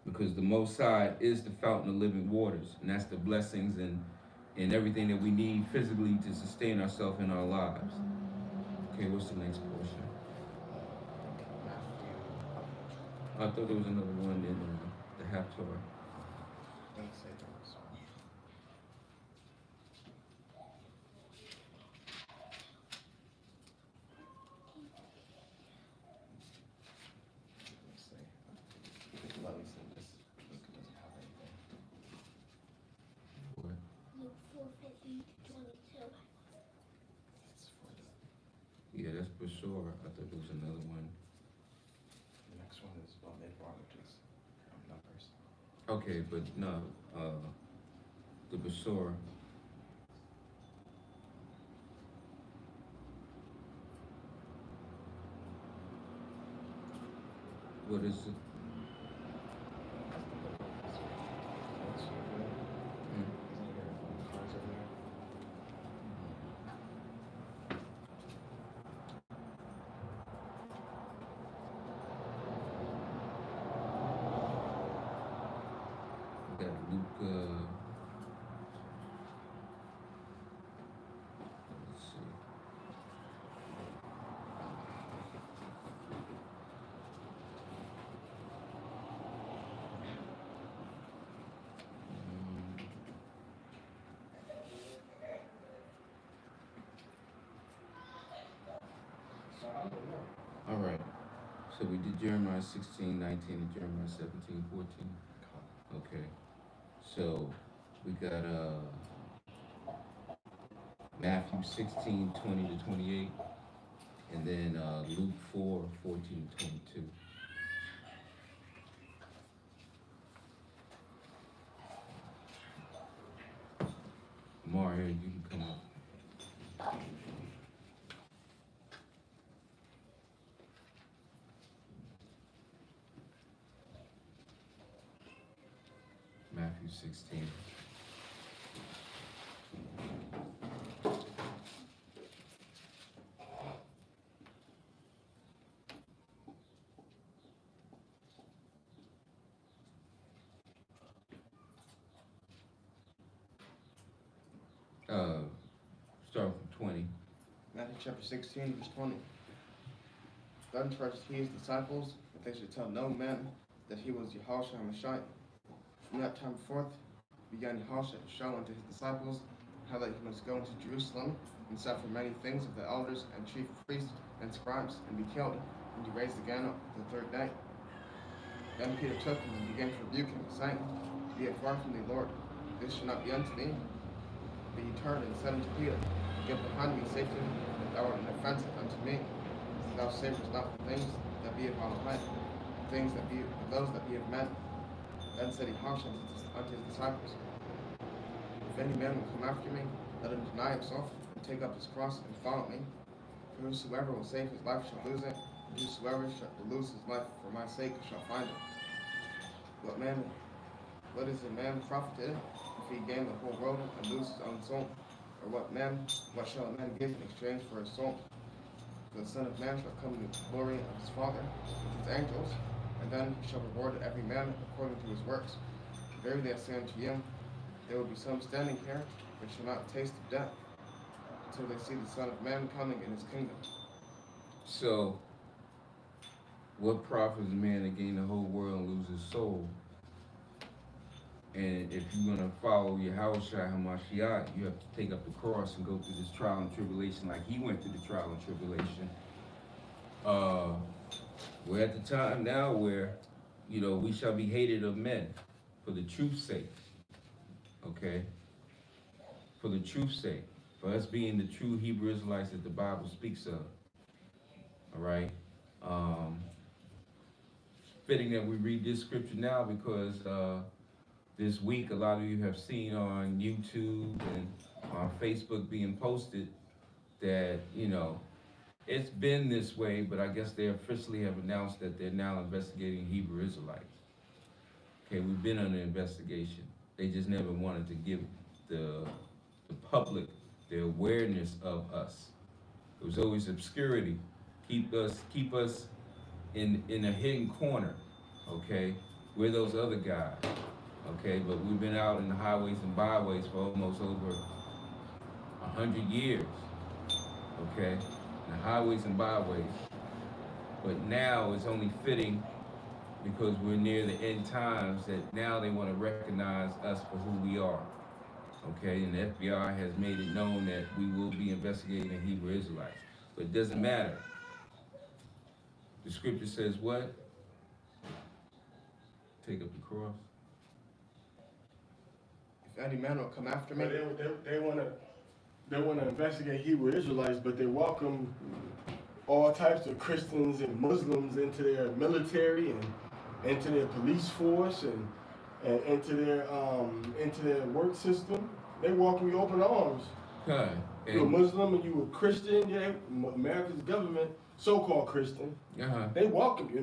Because the Most High is the fountain of living waters, and that's the blessings and everything that we need physically to sustain ourselves in our lives. Okay, what's the next portion? I thought there was another one in the half Torah. Doesn't say there was. Let's see. Let me see. This book doesn't have anything. What? Luke 4:15 to 22. It's for the Yeah, that's Bashor. I thought there was another one. next one is about Midbar, which is numbers. Okay, but no, the Bashor. What is it? We got Luke, let's see. All right. So we did Jeremiah 16:19 and Jeremiah 17:14. Okay. So we got Matthew 16, 20 to 28, and then Luke 4, 14 to 22. Mario, you can come up. Matthew 16. Start from 20. Matthew chapter 16, verse 20. Then charged he his disciples that they should tell no man that he was Yahushua HaMashiach. From that time forth began Yahushua to show unto his disciples how that he must go into Jerusalem and suffer many things of the elders and chief priests and scribes, and be killed, and be raised again the third day. Then Peter took him and began to rebuke him, saying, Be it far from thee, Lord, this shall not be unto thee. But he turned and said unto Peter, Get behind me, Satan, thou art an offense unto me. Thou savorest not the things that be of on high, things that be of those that be of men. Then said he harsh unto his disciples, If any man will come after me, let him deny himself, and take up his cross, and follow me. For whosoever will save his life shall lose it, and whosoever shall lose his life for my sake shall find it. What is a man profited if he gain the whole world and lose his own soul? Or what shall a man give in exchange for his soul? For the Son of Man shall come in the glory of his Father with his angels, and then he shall reward every man according to his works. Verily I say unto you, there will be some standing here which shall not taste of death until they see the Son of Man coming in his kingdom. So, what profits a man to gain the whole world and lose his soul? And if you're going to follow Yahushua HaMashiach, you have to take up the cross and go through this trial and tribulation like he went through the trial and tribulation. We're at the time now where, we shall be hated of men for the truth's sake. Okay? For the truth's sake. For us being the true Hebrew Israelites that the Bible speaks of. All right? Fitting that we read this scripture now because this week a lot of you have seen on YouTube and on Facebook being posted that, it's been this way, but I guess they officially have announced that they're now investigating Hebrew Israelites. Okay, we've been under investigation. They just never wanted to give the public the awareness of us. It was always obscurity. Keep us in a hidden corner, okay? We're those other guys, okay? But we've been out in the highways and byways for almost over 100 years, okay? In the highways and byways. But now it's only fitting because we're near the end times that now they want to recognize us for who we are, okay? And the FBI has made it known that we will be investigating the Hebrew Israelites. But it doesn't matter. The scripture says what? Take up the cross. If any man will come after me, They want to investigate Hebrew Israelites, but they welcome all types of Christians and Muslims into their military and into their police force and into their work system. They welcome you open arms. Okay. You're a Muslim and you a Christian. Yeah, America's government, so-called Christian, they welcome you.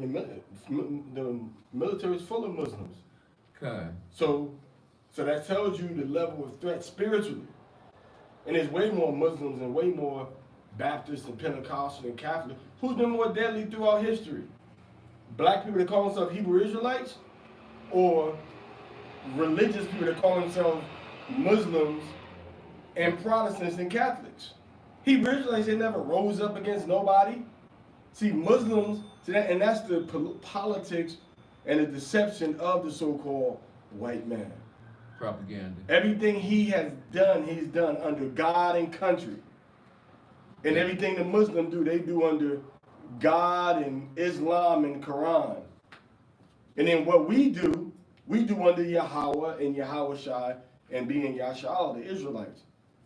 The military is full of Muslims. Okay. So that tells you the level of threat spiritually. And there's way more Muslims and way more Baptists and Pentecostal and Catholic. Who's been more deadly throughout history? Black people that call themselves Hebrew Israelites, or religious people that call themselves Muslims and Protestants and Catholics? Hebrew Israelites, they never rose up against nobody. See, Muslims, and that's the politics and the deception of the so-called white man. Propaganda. Everything he's done under God and country. And everything the Muslims do, they do under God and Islam and Quran. And then what we do under Yahweh and Yahushua and being Yasha'al, the Israelites.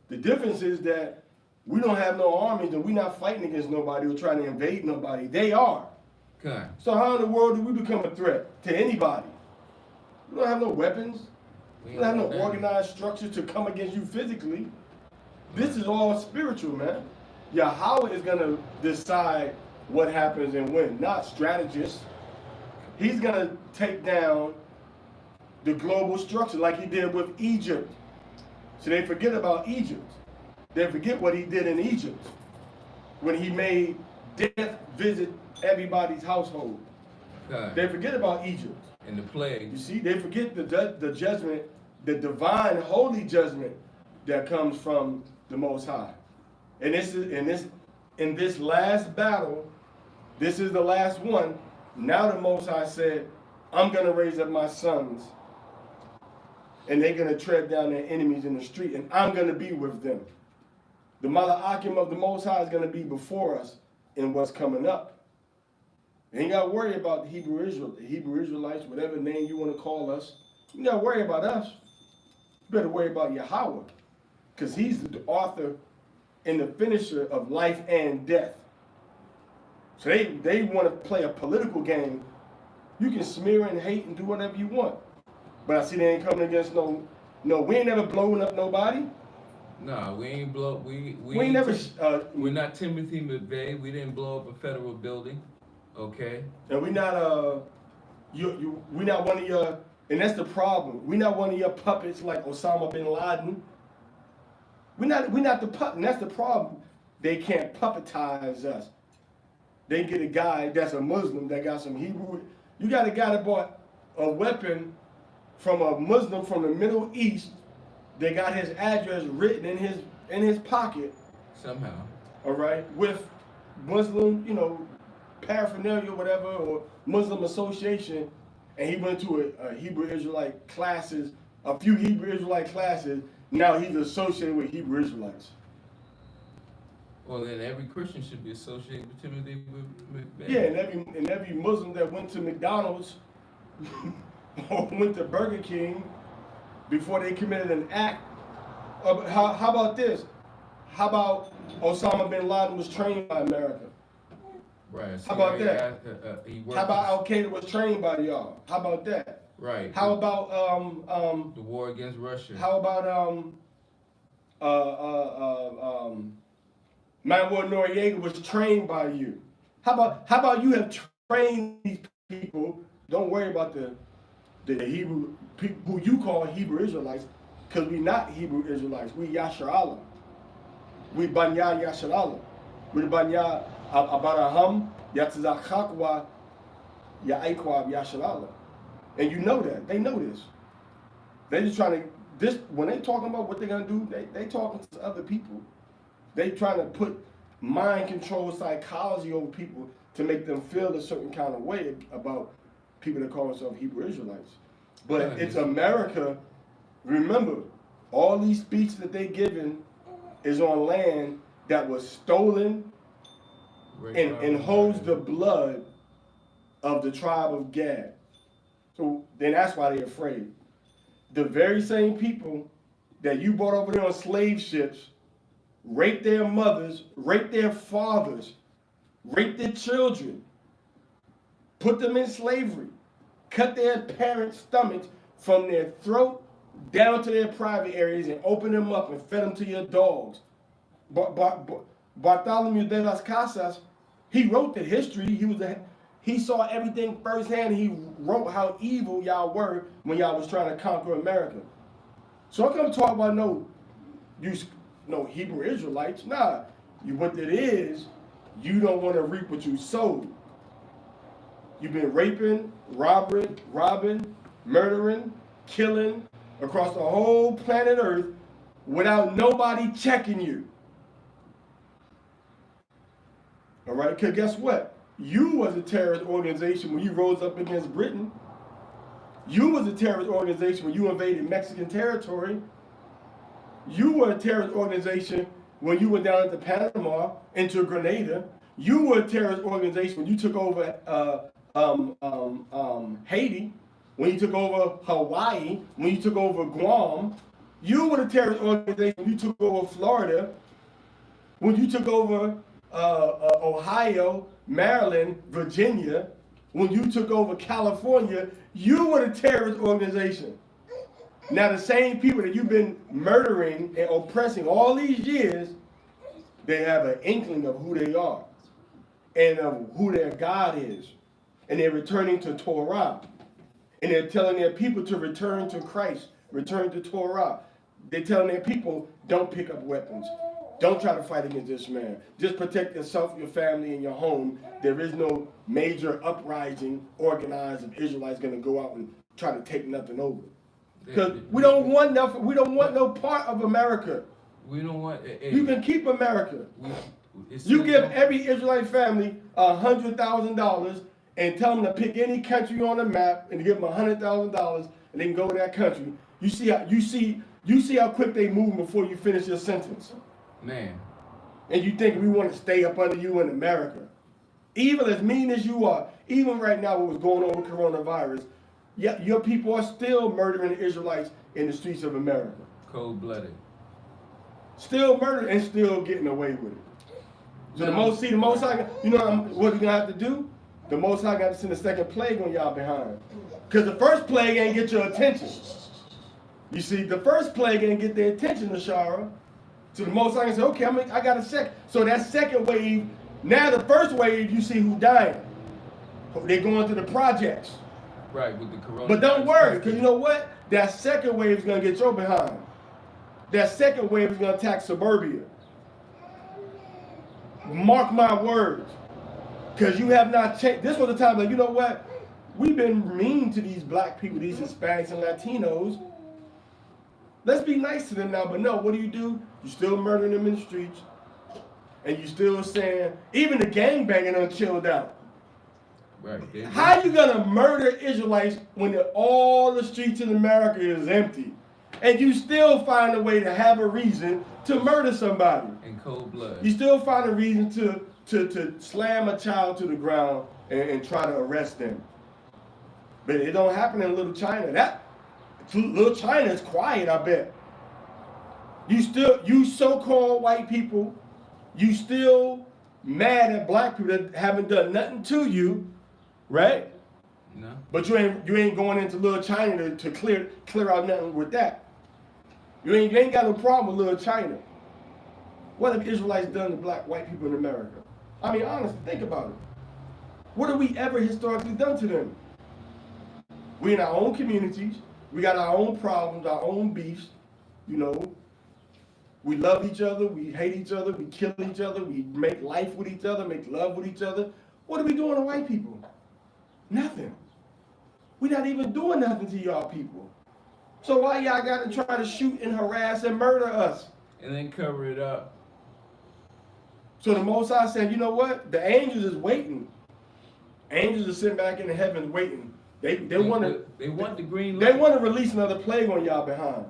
The difference is that We don't have no armies, and we're not fighting against nobody or trying to invade nobody. They are. Okay. So how in the world do we become a threat to anybody? We don't have no weapons. We don't have no organized structure to come against you physically. This is all spiritual, man. Yahweh is going to decide what happens and when, not strategists. He's going to take down the global structure like he did with Egypt. So they forget about Egypt. They forget what he did in Egypt when he made death visit everybody's household. Okay. They forget about Egypt. And the plague. You see, they forget the judgment, the divine holy judgment that comes from the Most High. And this is in this last battle, this is the last one. Now the Most High said, I'm gonna raise up my sons, and they're gonna tread down their enemies in the street, and I'm gonna be with them. The Mala'akim of the Most High is gonna be before us in what's coming up. You ain't got to worry about the Hebrew Israelites, whatever name you want to call us. You got to worry about us. You better worry about Yahweh, because he's the author and the finisher of life and death. So they want to play a political game. You can smear and hate and do whatever you want. But I see they ain't coming against no, we ain't never blowing up nobody. No, we ain't blow. We ain't never. We're not Timothy McVeigh. We didn't blow up a federal building. Okay. And we not we not one of your, and that's the problem. We not one of your puppets like Osama bin Laden. We not the puppet, and that's the problem. They can't puppetize us. They get a guy that's a Muslim that got some Hebrew. You got a guy that bought a weapon from a Muslim from the Middle East. They got his address written in his pocket. Somehow. All right, with Muslim, paraphernalia, whatever, or Muslim association, and he went to a Hebrew Israelite classes, a few Hebrew Israelite classes. Now he's associated with Hebrew Israelites. Well, then every Christian should be associated with Timothy McVeigh. Yeah, and every Muslim that went to McDonald's or went to Burger King before they committed an act. How about this? How about Osama bin Laden was trained by America? Right. So how about that? How about Al Qaeda was trained by y'all? How about that? Right. How about the war against Russia? How about Manuel Noriega was trained by you? How about you have trained these people? Don't worry about the Hebrew people who you call Hebrew Israelites, because we not Hebrew Israelites. We Yashar Allah. We Banya Yashar Allah. We Banya Abaraham Yatzachakwa Ya'ikwa Yashar Allah. And you know that. They know this. They just trying to, when they talking about what they're going to do, they talking to other people. They trying to put mind control psychology over people to make them feel a certain kind of way about people that call themselves Hebrew Israelites. But it's America. Remember, all these speeches that they given is on land that was stolen and holds the blood of the tribe of Gad. So then that's why they're afraid. The very same people that you brought over there on slave ships, raped their mothers, raped their fathers, raped their children, put them in slavery, cut their parents' stomachs from their throat down to their private areas and open them up and fed them to your dogs. Bartholomew de las Casas, he wrote the history. He saw everything firsthand. He wrote how evil y'all were when y'all was trying to conquer America. So I come talk about no Hebrew Israelites. Nah, what it is, you don't want to reap what you sowed. You've been raping, robbing, murdering, killing across the whole planet Earth without nobody checking you. All right, because guess what? You was a terrorist organization when you rose up against Britain. You was a terrorist organization when you invaded Mexican territory. You were a terrorist organization when you went down to Panama, into Grenada. You were a terrorist organization when you took over Haiti, when you took over Hawaii, when you took over Guam. You were a terrorist organization when you took over Florida. When you took over Ohio, Maryland, Virginia, when you took over California, you were the terrorist organization. Now the same people that you've been murdering and oppressing all these years, they have an inkling of who they are and of who their God is. And they're returning to Torah. And they're telling their people to return to Christ, return to Torah. They're telling their people, don't pick up weapons. Don't try to fight against this man. Just protect yourself, your family, and your home. There is no major uprising organized of Israelites going to go out and try to take nothing over. Because we don't want nothing. We don't want no part of America. We don't want. You can keep America. You give every Israelite family $100,000 and tell them to pick any country on the map and give them $100,000 and they can go to that country. You see how quick they move before you finish your sentence. Man. And you think we want to stay up under you in America. Even as mean as you are, even right now what was going on with coronavirus, your people are still murdering Israelites in the streets of America. Cold-blooded. Still murdering and still getting away with it. So the Most High, you know what he's going to have to do? The Most High got to send a second plague on y'all behind. Because the first plague ain't get your attention. You see, the first plague ain't get their attention, Ashara. So the Most High can say, okay, I got a second. So that second wave, now the first wave, you see who dying. They're going to the projects. Right, with the coronavirus. But don't worry, because you know what? That second wave is going to get your behind. That second wave is going to attack suburbia. Mark my words. Because you have not changed. This was the time, like, you know what? We've been mean to these black people, these Hispanics and Latinos. Let's be nice to them now, but no, what do? You still murdering them in the streets. And you still saying, even the gangbanging done chilled out. Right. How you gonna murder Israelites when all the streets in America is empty? And you still find a way to have a reason to murder somebody. In cold blood. You still find a reason to slam a child to the ground and try to arrest them. But it don't happen in Little China. Little China is quiet, I bet. You so-called white people, you still mad at black people that haven't done nothing to you, right? No. But you ain't going into Little China to clear out nothing with that. You ain't got no problem with Little China. What have Israelites done to white people in America? I mean, honestly, think about it. What have we ever historically done to them? We in our own communities. We got our own problems, our own beefs, you know. We love each other, we hate each other, we kill each other, we make life with each other, make love with each other. What are we doing to white people? Nothing. We're not even doing nothing to y'all people. So why y'all got to try to shoot and harass and murder us? And then cover it up. So the Most High said, you know what? The angels is waiting. Angels are sitting back in the heavens waiting. They want the green light. light. They want to release another plague on y'all behind.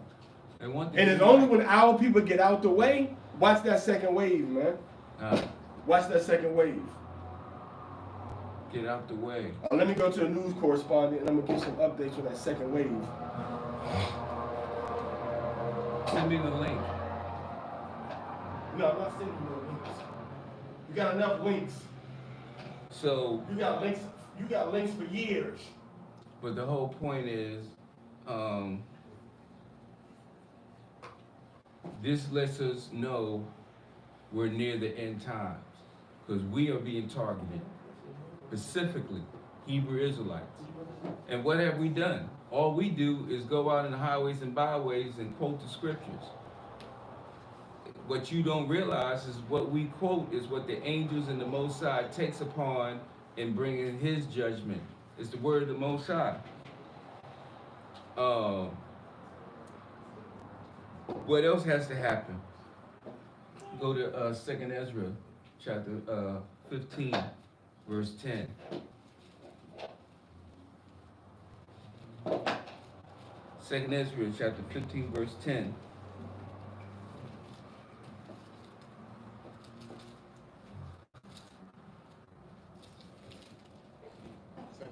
And it's only when our people get out the way. Watch that second wave, man. Watch that second wave. Get out the way. Let me go to the news correspondent and I'm gonna give some updates on that second wave. Send me the link. No, I'm not sending you no links. You got enough links. So you got links. You got links for years. But the whole point is, this lets us know we're near the end times because we are being targeted, specifically Hebrew Israelites. And what have we done? All we do is go out in the highways and byways and quote the scriptures. What you don't realize is what we quote is what the angels and the Most High takes upon in bringing his judgment. It's the word of the Most High. What else has to happen? Go to 2nd Ezra, chapter 15, verse 10. Second Ezra, chapter 15, verse 10.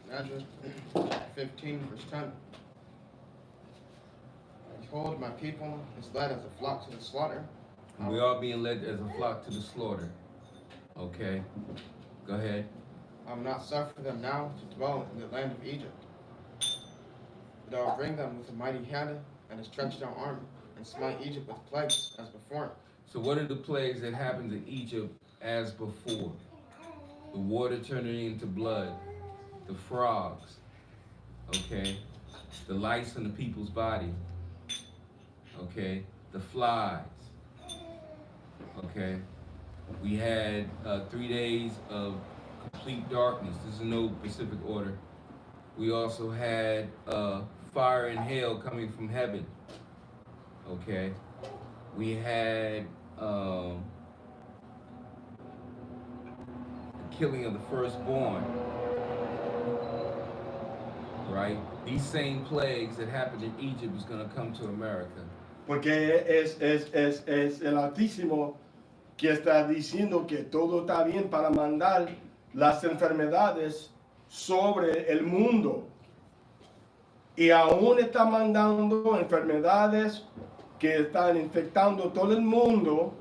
Second Ezra 15, verse 10. Behold, my people is led as a flock to the slaughter. And we are being led as a flock to the slaughter. Okay? Go ahead. I will not suffer them now to dwell in the land of Egypt. But I will bring them with a mighty hand and a stretched out arm, and smite Egypt with plagues as before. So what are the plagues that happened in Egypt as before? The water turning into blood, the frogs, okay? The lice on the people's body, okay? The flies, okay? We had 3 days of complete darkness. This is no specific order. We also had fire and hail coming from heaven, okay? We had the killing of the firstborn, right? These same plagues that happened in Egypt is going to come to America. Porque es el Altísimo que está diciendo que todo está bien para mandar las enfermedades sobre el mundo. Y aún está mandando enfermedades que están infectando todo el mundo.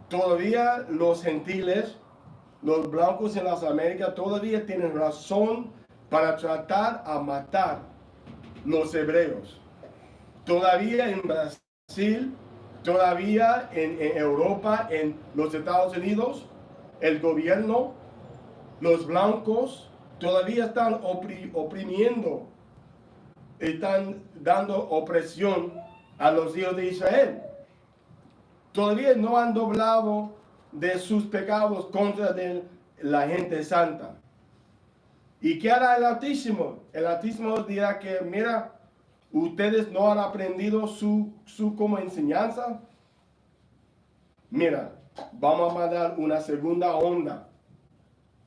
Todavía los gentiles, los blancos en las Américas, todavía tienen razón para tratar a matar los hebreos. Todavía en Brasil, todavía en Europa, en los Estados Unidos, el gobierno, los blancos, todavía están oprimiendo, están dando opresión a los hijos de Israel. Todavía no han doblado de sus pecados contra de la gente santa. ¿Y qué hará el Altísimo? El Altísimo dirá que, mira, ustedes no han aprendido su como enseñanza. Mira, vamos a mandar una segunda onda.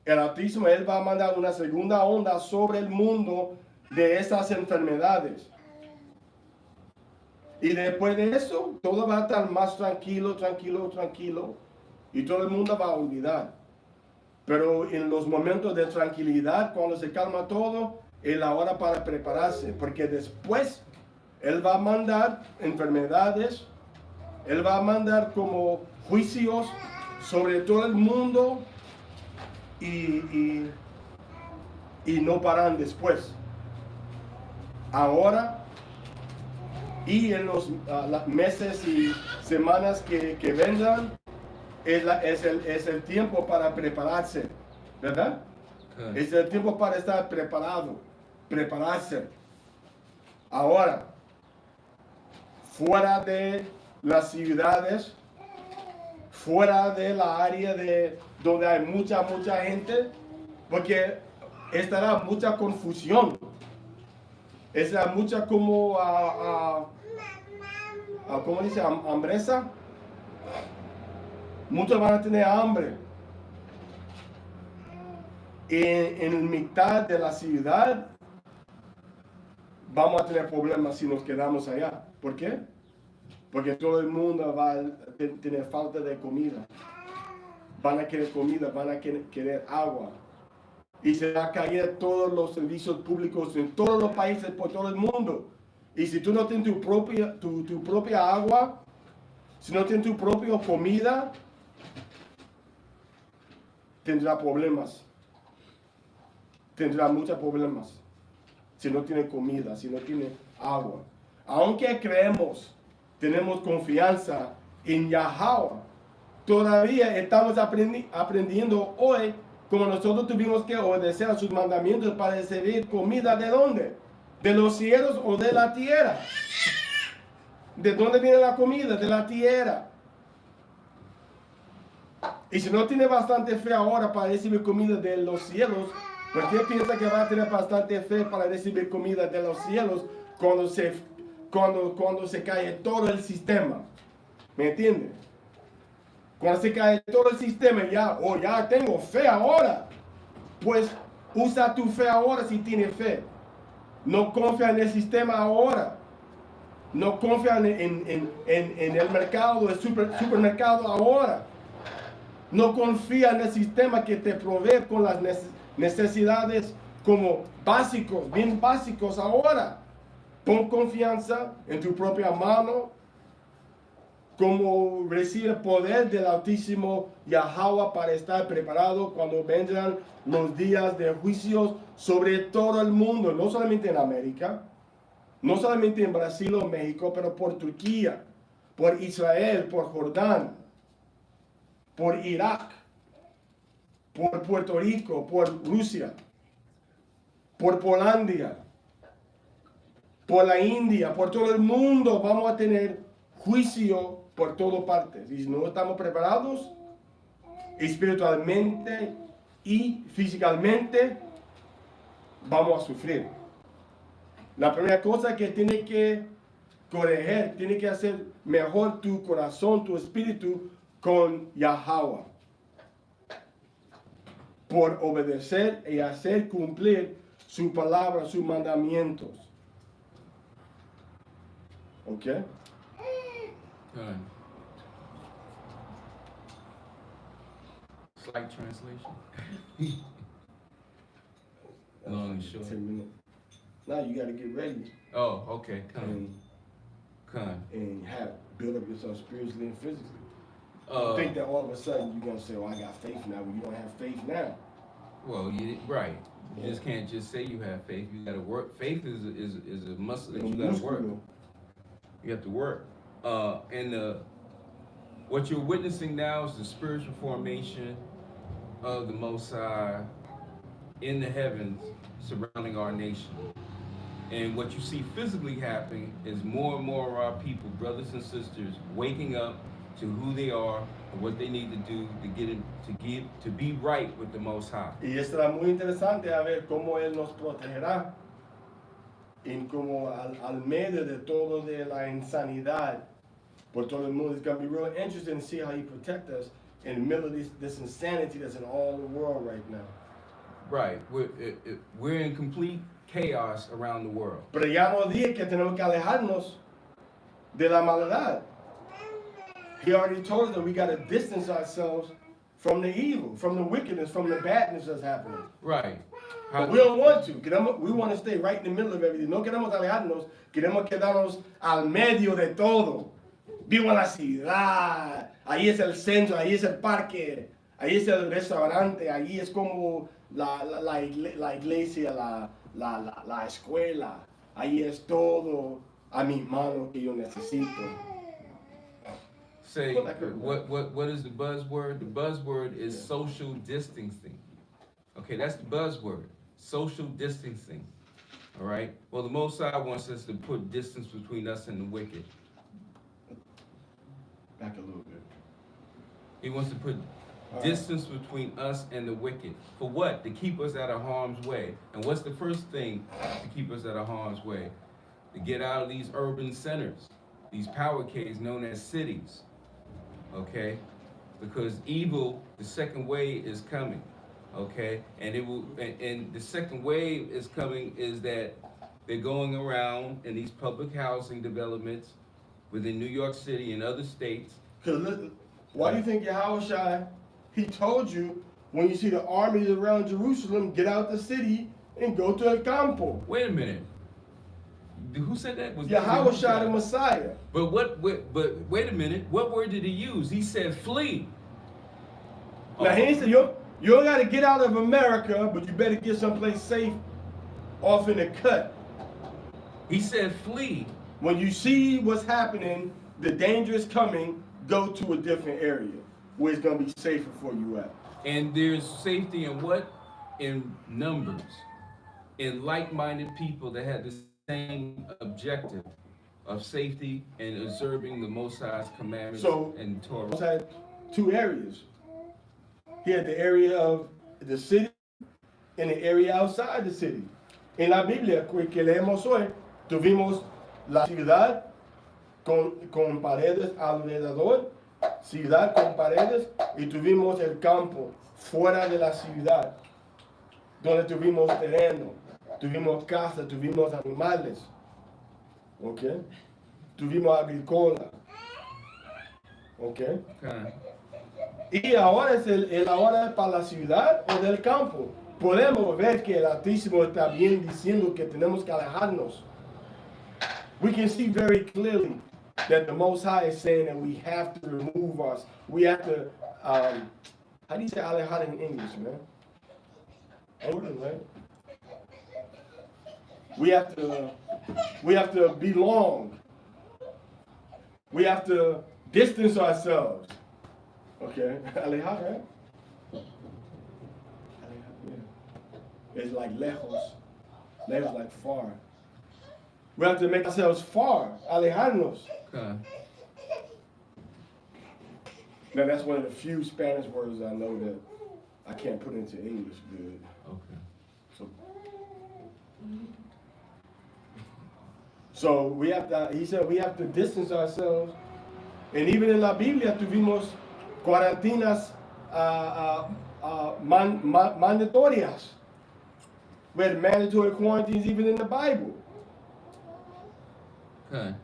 El Altísimo, Él va a mandar una segunda onda sobre el mundo de esas enfermedades. Y después de eso, todo va a estar más tranquilo. Y todo el mundo va a olvidar. Pero en los momentos de tranquilidad, cuando se calma todo, es la hora para prepararse. Porque después, Él va a mandar enfermedades. Él va a mandar como juicios sobre todo el mundo. Y no paran después. Ahora y en los meses y semanas que vendrán es el tiempo para prepararse, ¿verdad? Okay. Es el tiempo para estar prepararse. Ahora, fuera de las ciudades, fuera de la área de donde hay mucha gente, porque estará mucha confusión. Estará mucha como, ¿cómo dice? Hambreza. Muchos van a tener hambre. En mitad de la ciudad vamos a tener problemas si nos quedamos allá. ¿Por qué? Porque todo el mundo va a tener falta de comida. Van a querer comida, van a querer agua. Y se va a caer todos los servicios públicos en todos los países por todo el mundo. Y si tú no tienes tu propia agua, si no tienes tu propia comida, tendrá problemas. Tendrá muchos problemas. Si no tiene comida, si no tiene agua. Aunque creemos, tenemos confianza en Yahweh, todavía estamos aprendiendo hoy como nosotros tuvimos que obedecer a sus mandamientos para recibir comida. ¿De dónde? ¿De los cielos o de la tierra? ¿De dónde viene la comida? De la tierra. Y si no tiene bastante fe ahora para recibir comida de los cielos, ¿por qué piensa que va a tener bastante fe para recibir comida de los cielos cuando se cae todo el sistema? ¿Me entiende? Cuando se cae todo el sistema, ya tengo fe ahora. Pues usa tu fe ahora si tienes fe. No confía en el sistema ahora. No confía en el mercado, el supermercado ahora. No confía en el sistema que te provee con las necesidades como básicos, bien básicos ahora. Pon confianza en tu propia mano como recibe el poder del Altísimo Yahweh para estar preparado cuando vendrán los días de juicios sobre todo el mundo, no solamente en América, no solamente en Brasil o México, pero por Turquía, por Israel, por Jordán, por Irak, por Puerto Rico, por Rusia, por Polandia, por la India, por todo el mundo vamos a tener juicio por todas partes. Y si no estamos preparados espiritualmente y físicamente, vamos a sufrir. La primera cosa que tiene que corregir, tiene que hacer mejor tu corazón, tu espíritu con Yahweh. Por obedecer y hacer cumplir su palabra, sus mandamientos. ¿Ok? Done. Slight translation. Long and short. 10 minutes. Now you got to get ready Oh, okay. Come. and build up yourself spiritually and physically. I Uh, think that all of a sudden you're going to say, oh, I got faith now. Well, you don't have faith now. well, right. You just can't just say you have faith. You got to work. Faith is a muscle that you got to work. You have to work. And what you're witnessing now is the spiritual formation of the Most High in the heavens surrounding our nation. And what you see physically happening is more and more of our people, brothers and sisters, waking up to who they are and what they need to do to be right with the Most High. Y estará muy interesante a ver cómo Él nos protegerá en como al medio de todo de la insanidad por todo el mundo. It's going to be real interesting to see how He protects us in the middle of this insanity that's in all the world right now. Right. We're in complete chaos around the world. Pero ya no dije que tenemos que alejarnos de la maldad. He already told us that we got to distance ourselves from the evil, from the wickedness, from the badness that's happening. Right. But we don't want to. We want to stay right in the middle of everything. No queremos alejarnos, queremos quedarnos al medio de todo. Vivo en la ciudad, ahí es el centro, ahí es el parque, ahí es el restaurante, ahí es como la iglesia, la escuela, ahí es todo a mis manos que yo necesito. Say, what is the buzzword? The buzzword is social distancing. Okay, that's the buzzword, social distancing. All right? Well, the Most High wants us to put distance between us and the wicked. Back a little bit. He wants to put distance between us and the wicked. For what? To keep us out of harm's way. And what's the first thing to keep us out of harm's way? To get out of these urban centers, these power caves known as cities. Okay? Because evil, the second wave is coming. Okay? And it will and the second wave is coming is that they're going around in these public housing developments within New York City and other states. Because why do you think Yahushua, he told you, when you see the armies around Jerusalem, get out the city and go to El Campo? Wait a minute. Who said that? Was Yahushua the Messiah. But but wait a minute. What word did he use? He said flee. Now he said, you got to get out of America, but you better get someplace safe off in the cut. He said flee. When you see what's happening, the danger is coming, go to a different area where it's going to be safer for you at. And there's safety in what? In numbers. In like-minded people that have the same objective of safety and observing the Most High's commandments and Torah. He had two areas. He had the area of the city and the area outside the city. En la Biblia que leemos hoy, tuvimos la ciudad con paredes alrededor, ciudad con paredes, y tuvimos el campo fuera de la ciudad, donde tuvimos terreno, tuvimos casa, tuvimos animales, ¿ok? Tuvimos agrícola, ¿ok? Y ahora es la hora para la ciudad o del campo. Podemos ver que el Altísimo está bien diciendo que tenemos que alejarnos. We can see very clearly that the Most High is saying that we have to remove us. We have to, how do you say alejado in English, man? Right? We have to belong. We have to distance ourselves. Okay, alejado, right? It's like lejos. Lejos like far. We have to make ourselves far. Alejarnos. Okay. Now that's one of the few Spanish words I know that I can't put into English good. Okay. So we have to, he said we have to distance ourselves. And even in la Biblia tuvimos cuarentenas mandatorias. We had mandatory quarantines even in the Bible. Okay.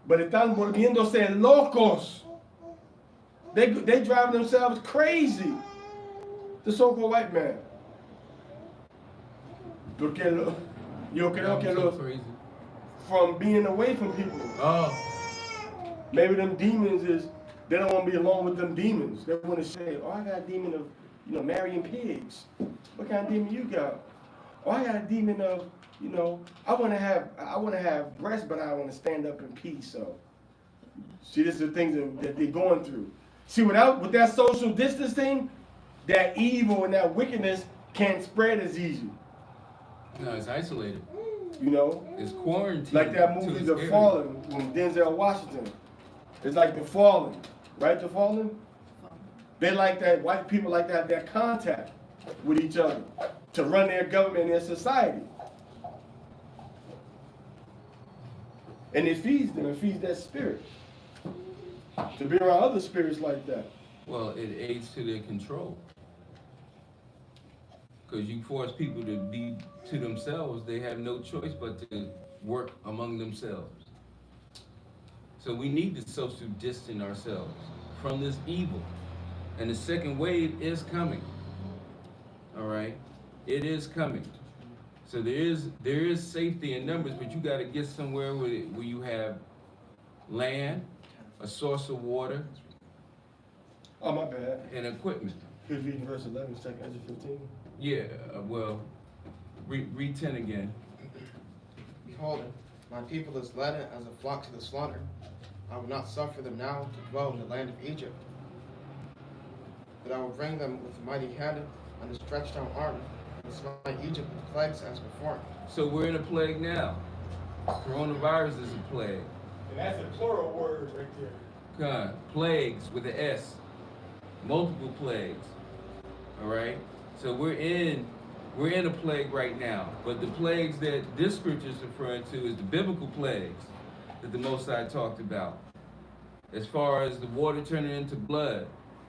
But están volviéndose locos. They drive themselves crazy. The so-called white man. Porque yo creo que los, Crazy. from being away from people. Oh. Maybe them demons is, they don't want to be alone with them demons. They want to say, oh, I got a demon of, marrying pigs. What kind of demon you got? Oh, I got a demon of, I want to have breasts, but I want to stand up in peace. So, see, this is the things that they're going through. See, with that social distancing, that evil and that wickedness can't spread as easy. No, it's isolated. It's quarantined. Like that movie, The Fallen, with Denzel Washington. It's like The Fallen, right? The Fallen. They like that. White people like to have that contact with each other to run their government and their society. And it feeds them. It feeds that spirit. To be around other spirits like that. Well, it aids to their control. Because you force people to be to themselves, they have no choice but to work among themselves. So we need to social distance ourselves from this evil. And the second wave is coming. All right? It is coming. So there is safety in numbers, but you got to get somewhere where you have land, a source of water, Oh, my bad. and equipment. Here's reading verse 11, 2 Ezra 15. Yeah, well, read 10 again. Behold, my people is led as a flock to the slaughter. I will not suffer them now to dwell in the land of Egypt. But I will bring them with a mighty hand and a stretched out arm, and smite Egypt with plagues as before. So we're in a plague now. Coronavirus is a plague. And that's a plural word right there. Plagues with an S. Multiple plagues. All right? So we're in a plague right now. But the plagues that this scripture is referring to is the biblical plagues that the Most High talked about. As far as the water turning into blood,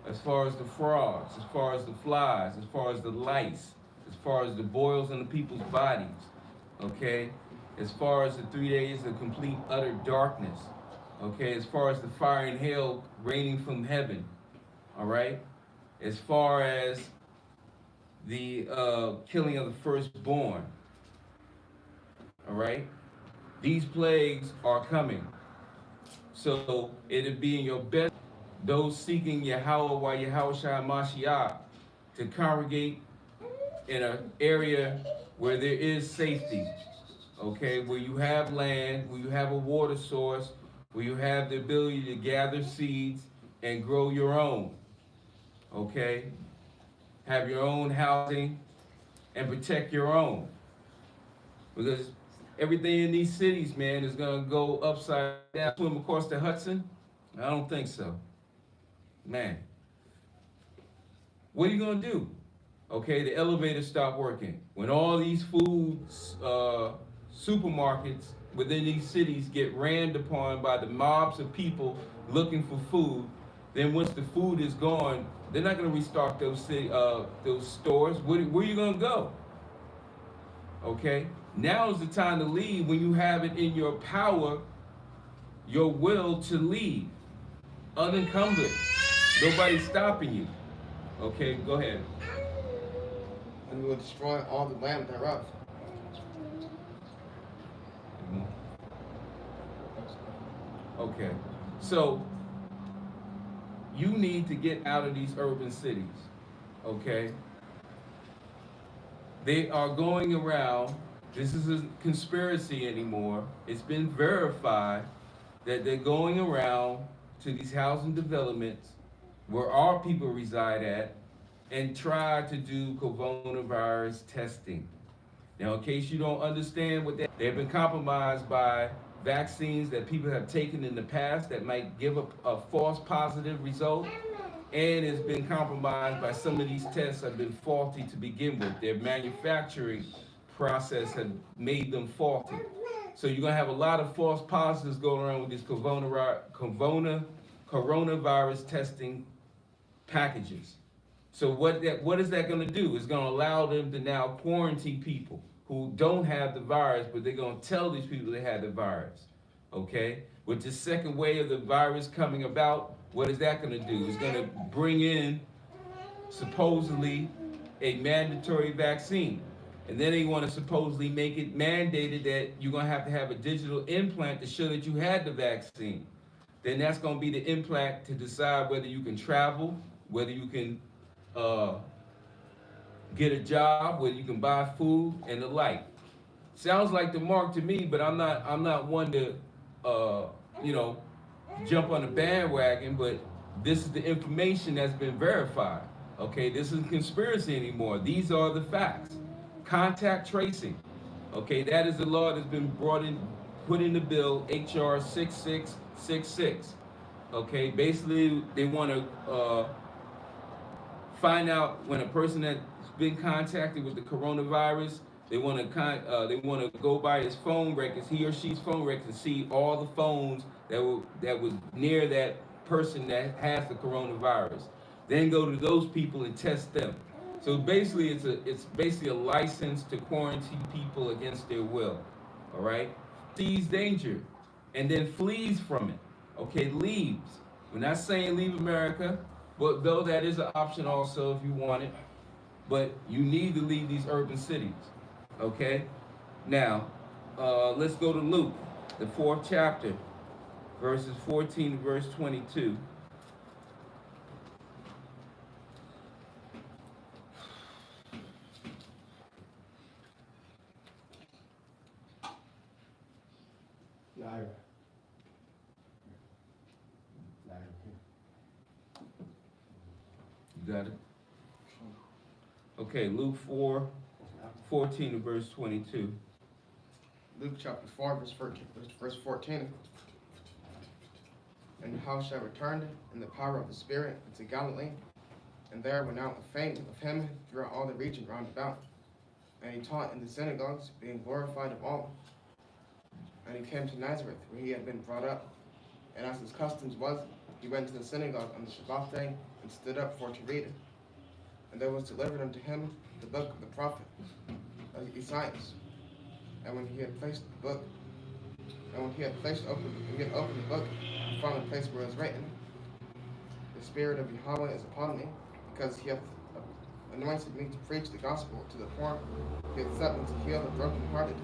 as far as the frogs, as far as the flies, as far as the lice, as far as the boils in the people's bodies, okay? As far as the 3 days of complete utter darkness, okay? As far as the fire and hail raining from heaven, all right? As far as the killing of the firstborn, all right? These plagues are coming. So it'll be in your best, those seeking Yahweh while Yahweh Shai Mashiach, to congregate in an area where there is safety, okay? Where you have land, where you have a water source, where you have the ability to gather seeds and grow your own, okay? Have your own housing and protect your own. Because everything in these cities, man, is gonna go upside down. Swim across the Hudson? I don't think so. Man, what are you gonna do? Okay, the elevators stop working. When all these food supermarkets within these cities get rammed upon by the mobs of people looking for food, then once the food is gone, they're not gonna restock those stores. Where are you gonna go? Okay, now is the time to leave when you have it in your power, your will to leave, unencumbered. Nobody's stopping you. Okay, go ahead. And we will destroy all the land thereof. Okay. So you need to get out of these urban cities. Okay. They are going around. This isn't conspiracy anymore. It's been verified that they're going around to these housing developments where our people reside at and try to do coronavirus testing. Now, in case you don't understand what they've been compromised by vaccines that people have taken in the past that might give a false positive result, and it's been compromised by some of these tests have been faulty to begin with. Their manufacturing process had made them faulty. So you're gonna have a lot of false positives going around with these coronavirus testing packages. So what is that going to do? It's going to allow them to now quarantine people who don't have the virus, but they're going to tell these people they have the virus. Okay? With the second wave of the virus coming about, what is that going to do? It's going to bring in supposedly a mandatory vaccine. And then they want to supposedly make it mandated that you're going to have a digital implant to show that you had the vaccine. Then that's going to be the implant to decide whether you can travel, whether you can get a job, whether you can buy food and the like. Sounds like the mark to me, but I'm not one to jump on the bandwagon, but this is the information that's been verified. Okay, this isn't conspiracy anymore. These are the facts. Contact tracing. Okay, that is the law that's been put in the bill, HR 6666. Okay, basically they want to find out when a person that's been contacted with the coronavirus, they want to go by his phone records, he or she's phone records, and see all the phones that was near that person that has the coronavirus. Then go to those people and test them. So basically, it's basically a license to quarantine people against their will. All right, sees danger, and then flees from it. Okay, leaves. We're not saying leave America, but though that is an option also if you want it. But you need to leave these urban cities. Okay. Now, let's go to Luke, the 4th chapter, verses 14 to verse 22. Naira. You got it? Okay, Luke 4:14 to verse 22. Luke chapter 4, verse 14. And the house shall return in the power of the Spirit into Galilee, and there went out a fame of him throughout all the region round about. And he taught in the synagogues, being glorified of all. And he came to Nazareth, where he had been brought up. And as his customs was, he went to the synagogue on the Shabbat day, and stood up for to read it. And there was delivered unto him the book of the prophet Isaiah. And when he had placed opened the book, he found the place where it was written, The Spirit of Yahweh is upon me, because he hath anointed me to preach the gospel to the poor. He hath sent me to heal the brokenhearted, to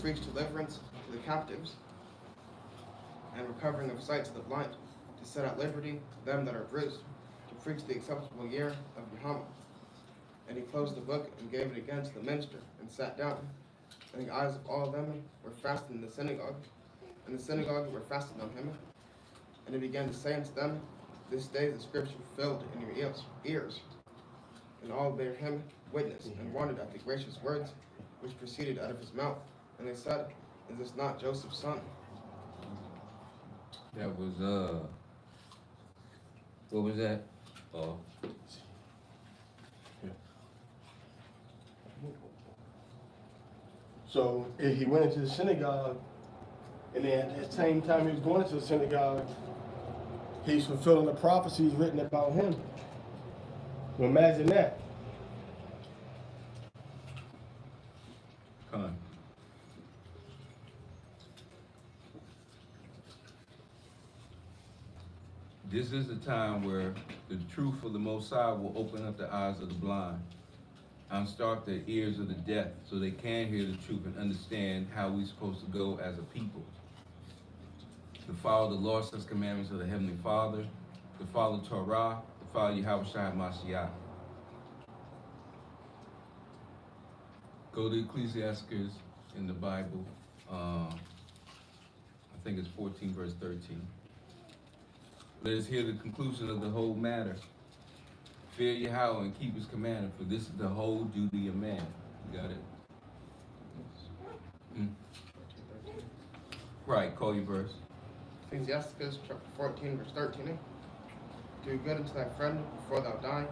preach deliverance to the captives, and recovering of sight to the blind, to set at liberty them that are bruised, to preach the acceptable year of Yahweh. And he closed the book and gave it again to the minister, and sat down. And the eyes of all of them were fastened in the synagogue, and the synagogue were fastened on him. And he began to say unto them, This day is the scripture fulfilled in your ears. And all bare him witness, and wondered at the gracious words which proceeded out of his mouth. And they said, Is this not Joseph's son? That was what was that? So if he went into the synagogue, and then at the same time he was going into the synagogue, he's fulfilling the prophecies written about him. Well, imagine that. Con. This is the time where the truth of the Most High will open up the eyes of the blind and start the ears of the deaf so they can hear the truth and understand how we're supposed to go as a people. to follow the laws and commandments of the Heavenly Father, to follow Torah, to follow Yahweh Shai Mashiach. Go to Ecclesiastes in the Bible. I think it's 14 verse 13. Let us hear the conclusion of the whole matter. Fear Yahweh and keep his commandment, for this is the whole duty of man. You got it? Right, call your verse. Ecclesiastes chapter 14, verse 13. Do good unto thy friend before thou die,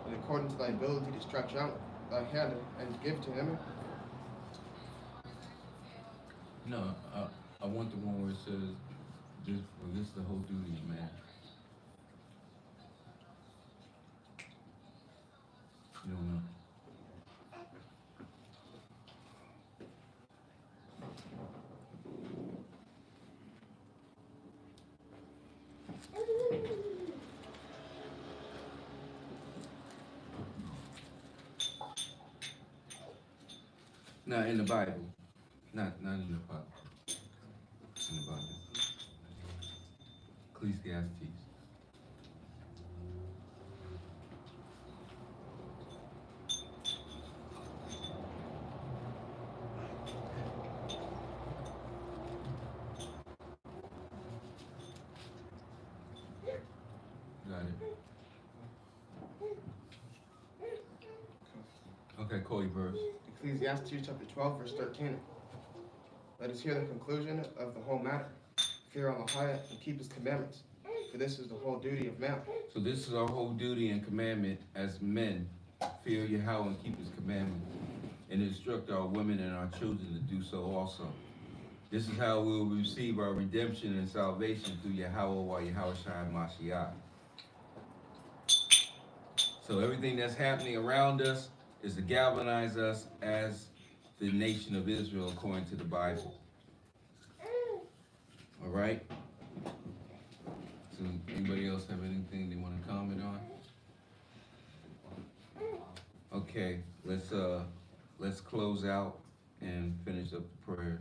and according to thy ability to stretch out thy hand and give to him. No, I want the one where it says, this is the whole duty of man. You don't know. No, in the Bible. Not in the Bible. In the Bible. Ecclesiastes. Got it. Okay, call your verse. Ecclesiastes chapter 12, verse 13. Let us hear the conclusion of the whole matter. Fear Allah and keep his commandments, for this is the whole duty of man. So this is our whole duty and commandment as men. Fear Yahweh and keep his commandment, and instruct our women and our children to do so also. This is how we will receive our redemption and salvation through Yahweh Shai Mashiach. So everything that's happening around us is to galvanize us as the nation of Israel according to the Bible. All right? So anybody else have anything they want to comment on? Okay, let's close out and finish up the prayers.